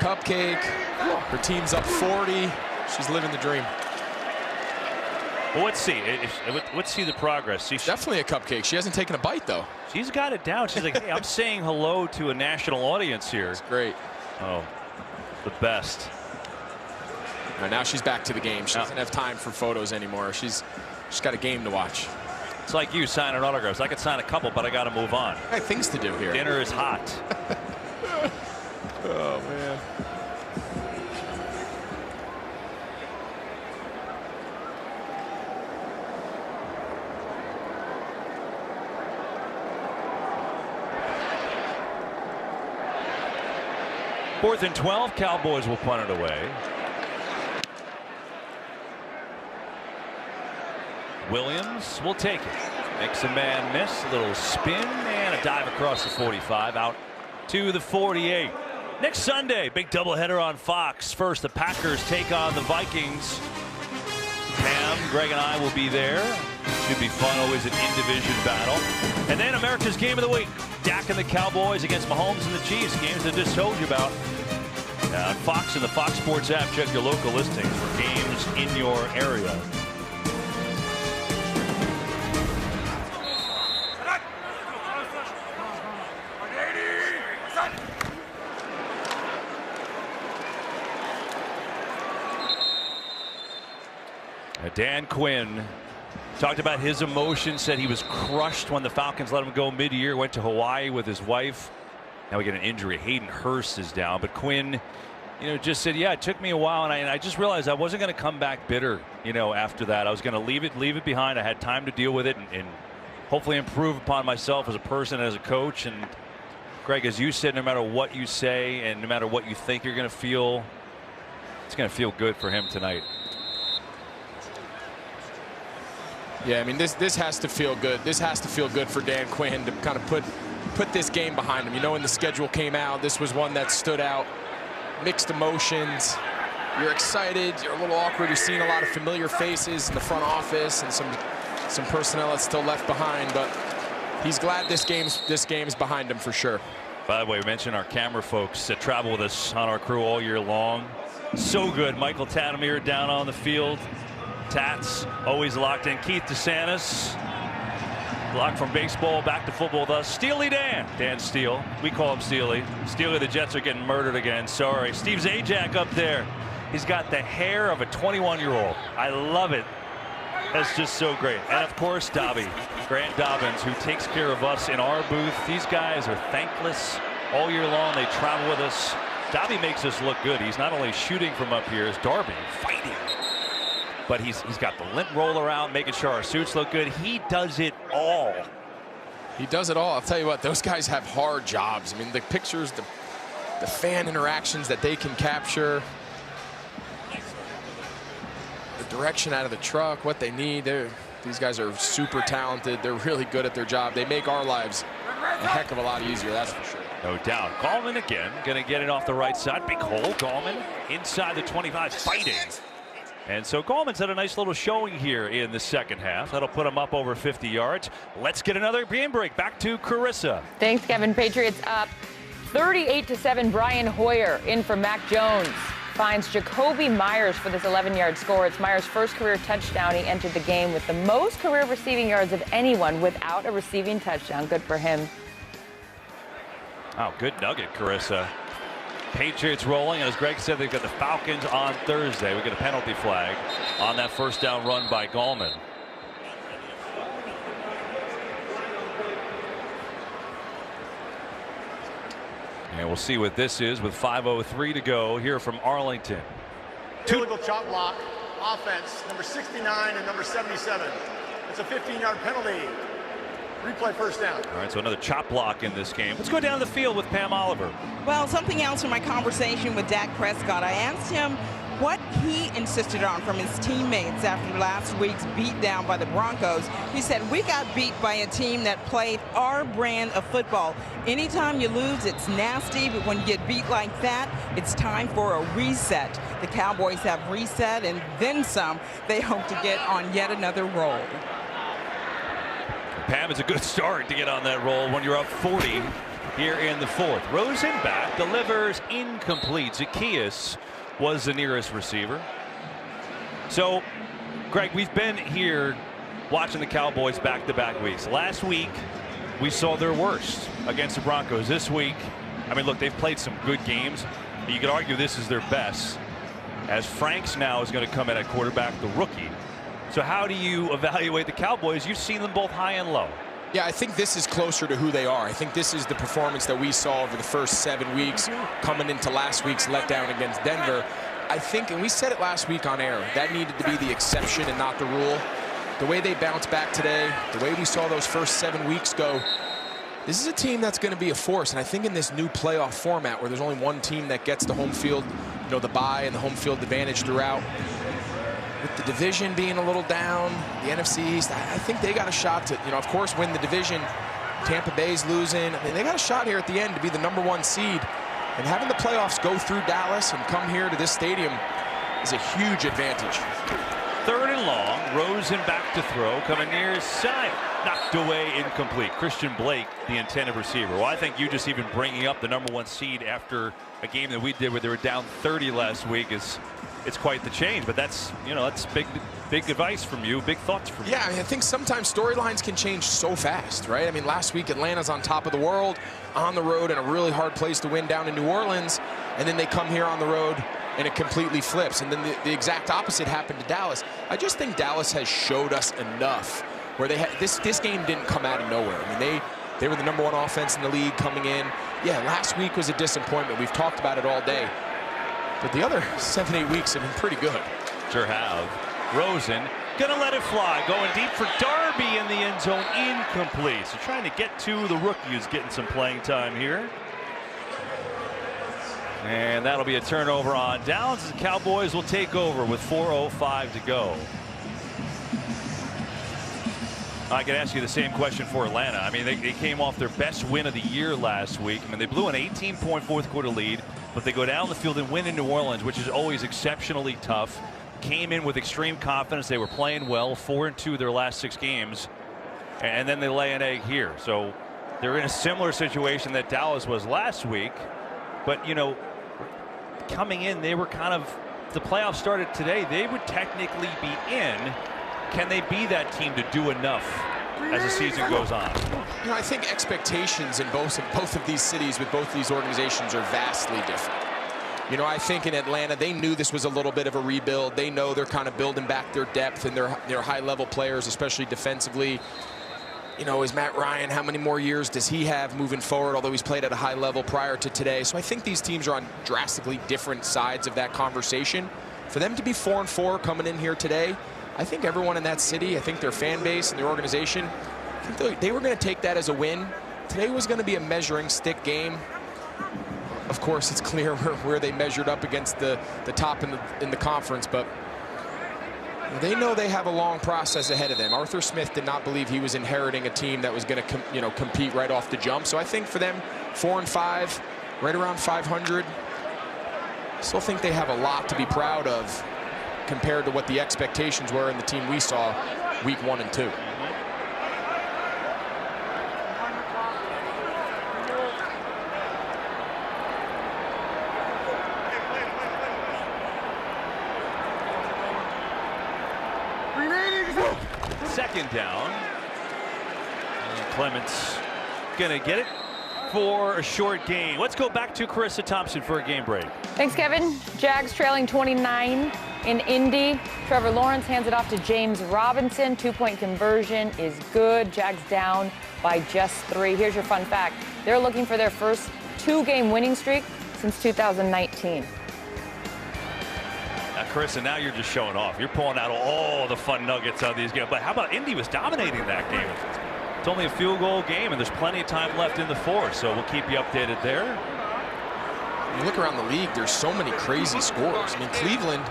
cupcake. Her team's up 40. She's living the dream. Well, let's see. Let's see the progress. Definitely a cupcake. She hasn't taken a bite, though. She's got it down. She's like, hey, I'm saying hello to a national audience here. It's great. Oh, the best. Now she's back to the game. She doesn't have time for photos anymore. She's got a game to watch. It's like you signing autographs. I could sign a couple, but I got to move on. I got things to do here. Dinner is hot. Oh, man. Fourth and 12. Cowboys will punt it away. Williams will take it. Makes a man miss. A little spin and a dive across the 45 out to the 48. Next Sunday, big doubleheader on Fox. First, the Packers take on the Vikings. Pam, Greg, and I will be there. Should be fun. Always an in-division battle. And then America's Game of the Week. Dak and the Cowboys against Mahomes and the Chiefs. Games I just told you about. On Fox and the Fox Sports app, check your local listings for games in your area. Dan Quinn talked about his emotions, said he was crushed when the Falcons let him go mid-year, went to Hawaii with his wife. Now we get an injury. Hayden Hurst is down, but Quinn, just said, yeah, it took me a while, and I just realized I wasn't going to come back bitter, after that. I was going to leave it behind. I had time to deal with it and hopefully improve upon myself as a person, as a coach. And Greg, as you said, no matter what you say and no matter what you think you're going to feel, it's going to feel good for him tonight. Yeah, I mean, this has to feel good. This has to feel good for Dan Quinn to kind of put this game behind him. When the schedule came out, this was one that stood out. Mixed emotions. You're excited. You're a little awkward. You've seen a lot of familiar faces in the front office and some personnel that's still left behind. But he's glad this game's behind him for sure. By the way, we mentioned our camera folks that travel with us on our crew all year long. So good. Michael Tatamir down on the field. Tats always locked in. Keith DeSantis locked from baseball back to football with us. Steely Dan Steele, we call him Steely. Steely, the Jets are getting murdered again. Sorry. Steve Zajac up there. He's got the hair of a 21-year-old. I love it. That's just so great. And of course, Dobby, Grant Dobbins, who takes care of us in our booth. These guys are thankless all year long. They travel with us. Dobby makes us look good. He's not only shooting from up here, as Darby fighting, but he's got the lint roller out, making sure our suits look good. He does it all. He does it all. I'll tell you what, those guys have hard jobs. I mean, the pictures, the fan interactions that they can capture, the direction out of the truck, what they need. These guys are super talented. They're really good at their job. They make our lives a heck of a lot easier, that's for sure. No doubt. Gallman again, going to get it off the right side. Big hole. Gallman inside the 25, fighting. And so Gallman's had a nice little showing here in the second half. That'll put him up over 50 yards. Let's get another game break. Back to Carissa. Thanks, Kevin. Patriots up 38-7. Brian Hoyer in for Mac Jones. Finds Jacoby Myers for this 11-yard score. It's Myers' first career touchdown. He entered the game with the most career receiving yards of anyone without a receiving touchdown. Good for him. Oh, good nugget, Carissa. Patriots rolling, and as Greg said, they've got the Falcons on Thursday. We get a penalty flag on that first down run by Gallman. And we'll see what this is with 5:03 to go here from Arlington. Illegal chop block offense, number 69 and number 77. It's a 15-yard penalty. Replay first down. All right, so another chop block in this game. Let's go down the field with Pam Oliver. Well, something else from my conversation with Dak Prescott, I asked him what he insisted on from his teammates after last week's beatdown by the Broncos. He said, we got beat by a team that played our brand of football. Anytime you lose, it's nasty, but when you get beat like that, it's time for a reset. The Cowboys have reset and then some. They hope to get on yet another roll. Pam, is a good start to get on that roll when you're up 40 here in the fourth. Rosen back, delivers incomplete. Zacchaeus was the nearest receiver. So, Greg, we've been here watching the Cowboys back-to-back weeks. Last week, we saw their worst against the Broncos. This week, I mean, look, they've played some good games. You could argue this is their best, as Franks now is going to come in at quarterback, the rookie. So how do you evaluate the Cowboys? You've seen them both high and low. Yeah, I think this is closer to who they are. I think this is the performance that we saw over the first 7 weeks coming into last week's letdown against Denver. I think, and we said it last week on air, that needed to be the exception and not the rule. The way they bounced back today, the way we saw those first 7 weeks go, this is a team that's going to be a force. And I think in this new playoff format where there's only one team that gets the home field, you know, the bye and the home field advantage throughout, with the division being a little down, the NFC East, I think they got a shot to, you know, of course, win the division. Tampa Bay's losing. I mean, they got a shot here at the end to be the #1 seed. And having the playoffs go through Dallas and come here to this stadium is a huge advantage. 3rd and long. Rosen back to throw, coming near his side. Knocked away, incomplete. Christian Blake, the intended receiver. Well, I think you just even bringing up the #1 seed after a game that we did where they were down 30 last week is, it's quite the change. But that's, you know, that's big advice from you, big thoughts from you. Yeah, I mean, I think sometimes storylines can change so fast, right? I mean, last week Atlanta's on top of the world, on the road in a really hard place to win down in New Orleans, and then they come here on the road and it completely flips. And then the exact opposite happened to Dallas. I just think Dallas has showed us enough where they had this game didn't come out of nowhere. I mean, they were the #1 offense in the league coming in. Yeah, last week was a disappointment. We've talked about it all day. But the other 7-8 weeks have been pretty good. Sure have. Rosen gonna let it fly, going deep for Darby in the end zone, incomplete. So trying to get to the rookie who's getting some playing time here. And that'll be a turnover on downs. The Cowboys will take over with 4:05 to go. I could ask you the same question for Atlanta. I mean, they came off their best win of the year last week. I mean, they blew an 18-point fourth-quarter lead, but they go down the field and win in New Orleans, which is always exceptionally tough. Came in with extreme confidence. They were playing well, 4-2 their last 6 games, and then they lay an egg here. So they're in a similar situation that Dallas was last week. But, you know, coming in, they were kind of, the playoffs started today. They would technically be in. Can they be that team to do enough as the season goes on? You know, I think expectations in both of these cities with both these organizations are vastly different. You know, I think in Atlanta, they knew this was a little bit of a rebuild. They know they're kind of building back their depth and their high-level players, especially defensively. You know, is Matt Ryan, how many more years does he have moving forward, although he's played at a high level prior to today? So I think these teams are on drastically different sides of that conversation. For them to be 4-4 coming in here today, I think everyone in that city, I think their fan base and their organization, I think they were going to take that as a win. Today was going to be a measuring stick game. Of course, it's clear where they measured up against the top in the conference, but they know they have a long process ahead of them. Arthur Smith did not believe he was inheriting a team that was going to compete right off the jump. So I think for them, 4-5, right around 500, I still think they have a lot to be proud of compared to what the expectations were in the team we saw week 1 and 2. Second down. And Clements gonna get it for a short gain. Let's go back to Carissa Thompson for a game break. Thanks, Kevin. Jags trailing 29 in Indy. Trevor Lawrence hands it off to James Robinson. 2-point conversion is good. Jags down by just 3. Here's your fun fact. They're looking for their first 2-game winning streak since 2019. Now, Carissa, now you're just showing off. You're pulling out all the fun nuggets out of these games. But how about Indy was dominating that game? It's only a field goal game, and there's plenty of time left in the fourth, so we'll keep you updated there. You look around the league, there's so many crazy scores. I mean, Cleveland,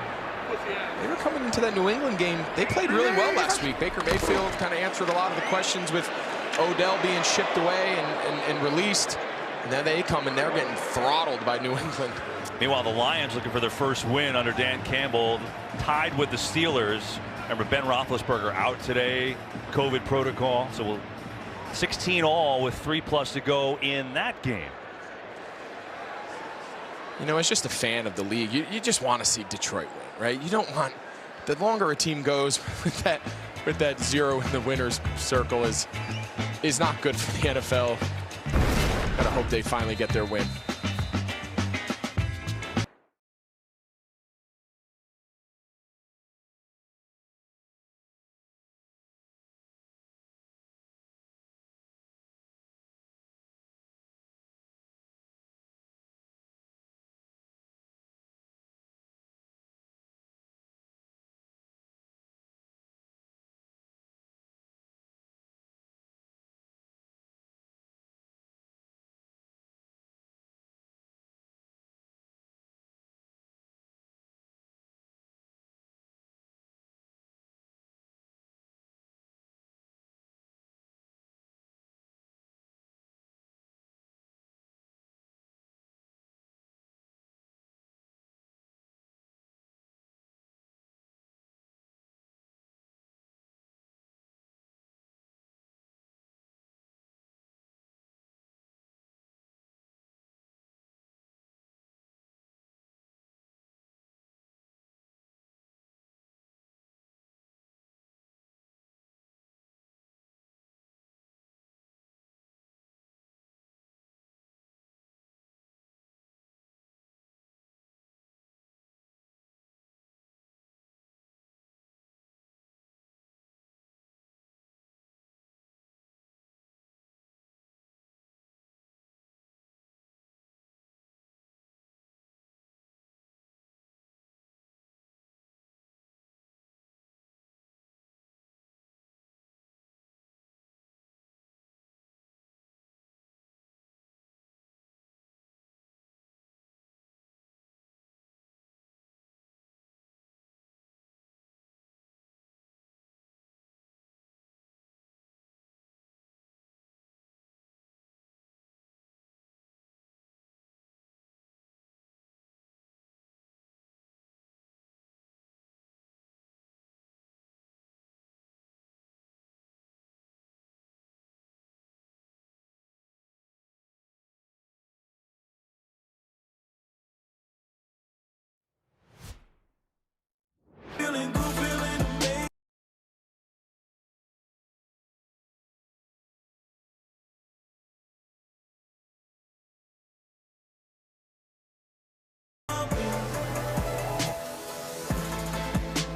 they were coming into that New England game. They played really well last week. Baker Mayfield kind of answered a lot of the questions with Odell being shipped away and released. And then they come and they're getting throttled by New England. Meanwhile, the Lions looking for their first win under Dan Campbell, tied with the Steelers. Remember, Ben Roethlisberger out today, COVID protocol. So we'll 16 all with 3+ to go in that game. You know, as just a fan of the league, you just want to see Detroit win, right? You don't want, the longer a team goes with that 0 in the winner's circle is not good for the NFL. Gotta hope they finally get their win.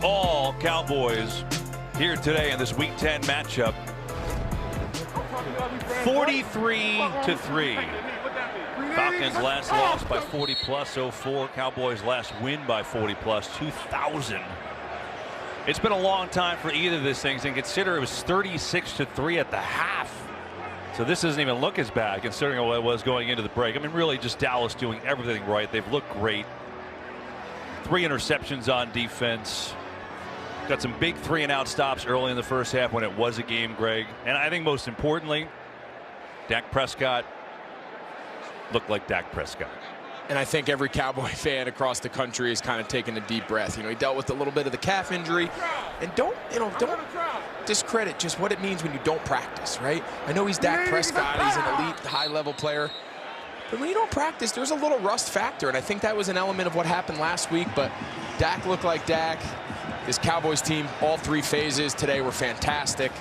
All Cowboys here today in this Week 10 matchup. 43-3. Falcons last loss by 40+, 04. Cowboys last win by 40+, 2000. It's been a long time for either of these things, and consider it was 36-3 at the half. So this doesn't even look as bad considering what it was going into the break. I mean, really just Dallas doing everything right. They've looked great. 3 interceptions on defense. Got some big 3-and-out stops early in the first half when it was a game, Greg. And I think most importantly, Dak Prescott looked like Dak Prescott. And I think every Cowboy fan across the country is kind of taking a deep breath. You know, he dealt with a little bit of the calf injury. And don't discredit just what it means when you don't practice, right? I know he's Dak Prescott. He's an elite, high-level player. But when you don't practice, there's a little rust factor. And I think that was an element of what happened last week. But Dak looked like Dak. This Cowboys team, all 3 phases today were fantastic.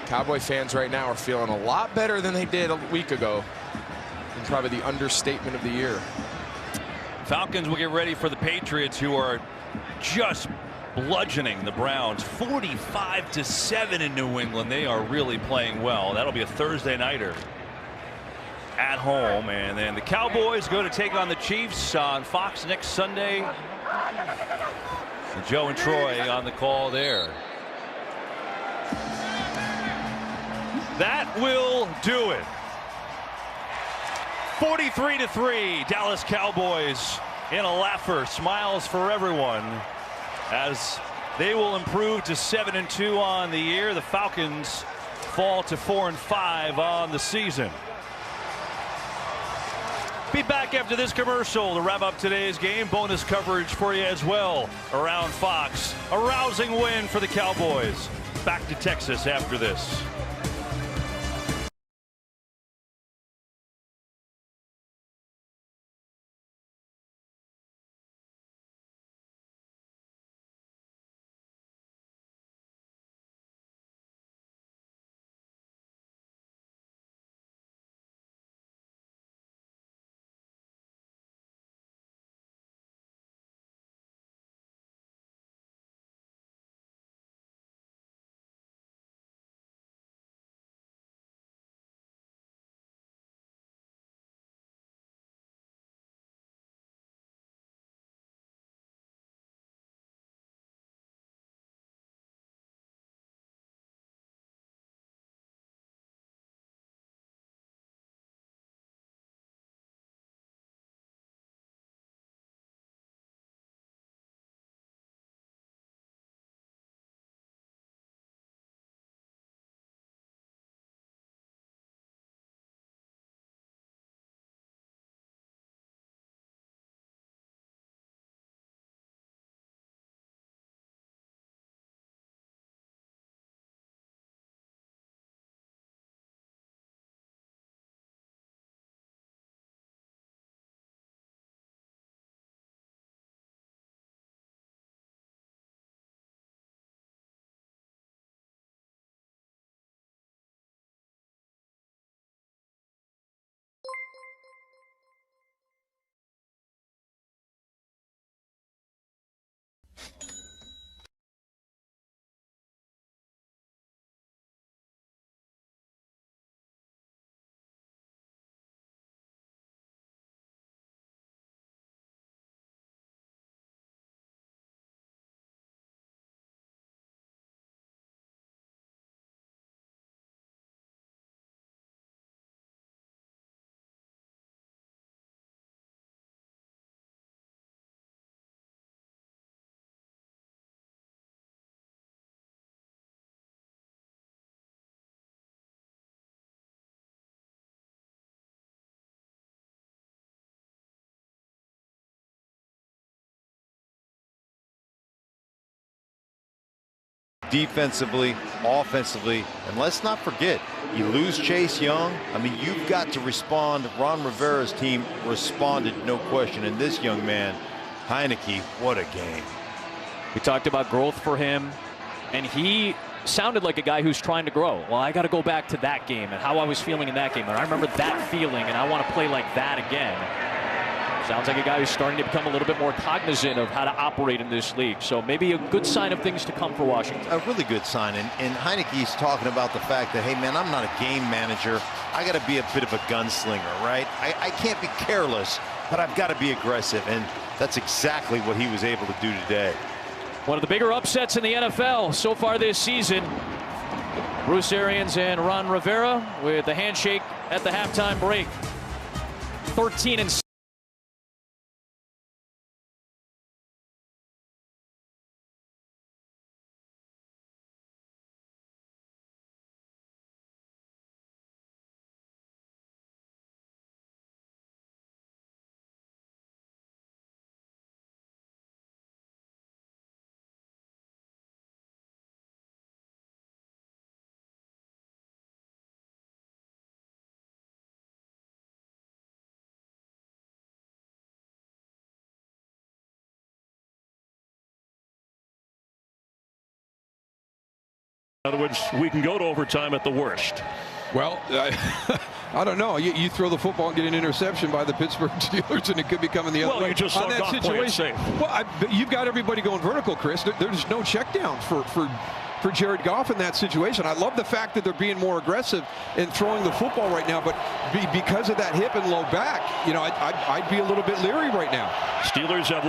Cowboy fans right now are feeling a lot better than they did a week ago. And probably the understatement of the year. Falcons will get ready for the Patriots, who are just bludgeoning the Browns 45-7 in New England. They are really playing well. That'll be a Thursday nighter at home, and then the Cowboys go to take on the Chiefs on Fox next Sunday. Joe and Troy on the call there. That will do it. 43-3, Dallas Cowboys in a laugher. Smiles for everyone as they will improve to 7-2 on the year. The Falcons fall to 4-5 on the season. Be back after this commercial to wrap up today's game. Bonus coverage for you as well around Fox. A rousing win for the Cowboys. Back to Texas after this. Defensively, offensively, and let's not forget, you lose Chase Young. I mean, you've got to respond. Ron Rivera's team responded, no question. And this young man, Heineke, what a game. We talked about growth for him, and he sounded like a guy who's trying to grow. Well, I got to go back to that game and how I was feeling in that game. And I remember that feeling, and I want to play like that again. Sounds like a guy who's starting to become a little bit more cognizant of how to operate in this league. So maybe a good sign of things to come for Washington. A really good sign. And Heineke's talking about the fact that, hey, man, I'm not a game manager. I got to be a bit of a gunslinger, right? I can't be careless, but I've got to be aggressive. And that's exactly what he was able to do today. One of the bigger upsets in the NFL so far this season. Bruce Arians and Ron Rivera with the handshake at the halftime break. 13-6. In other words, we can go to overtime at the worst. Well, I don't know. You throw the football and get an interception by the Pittsburgh Steelers, and it could be coming the other way. Well, you just saw that situation. Well, you've got everybody going vertical, Chris. There's no check down for Jared Goff in that situation. I love the fact that they're being more aggressive in throwing the football right now, but because of that hip and low back, you know, I'd be a little bit leery right now. Steelers have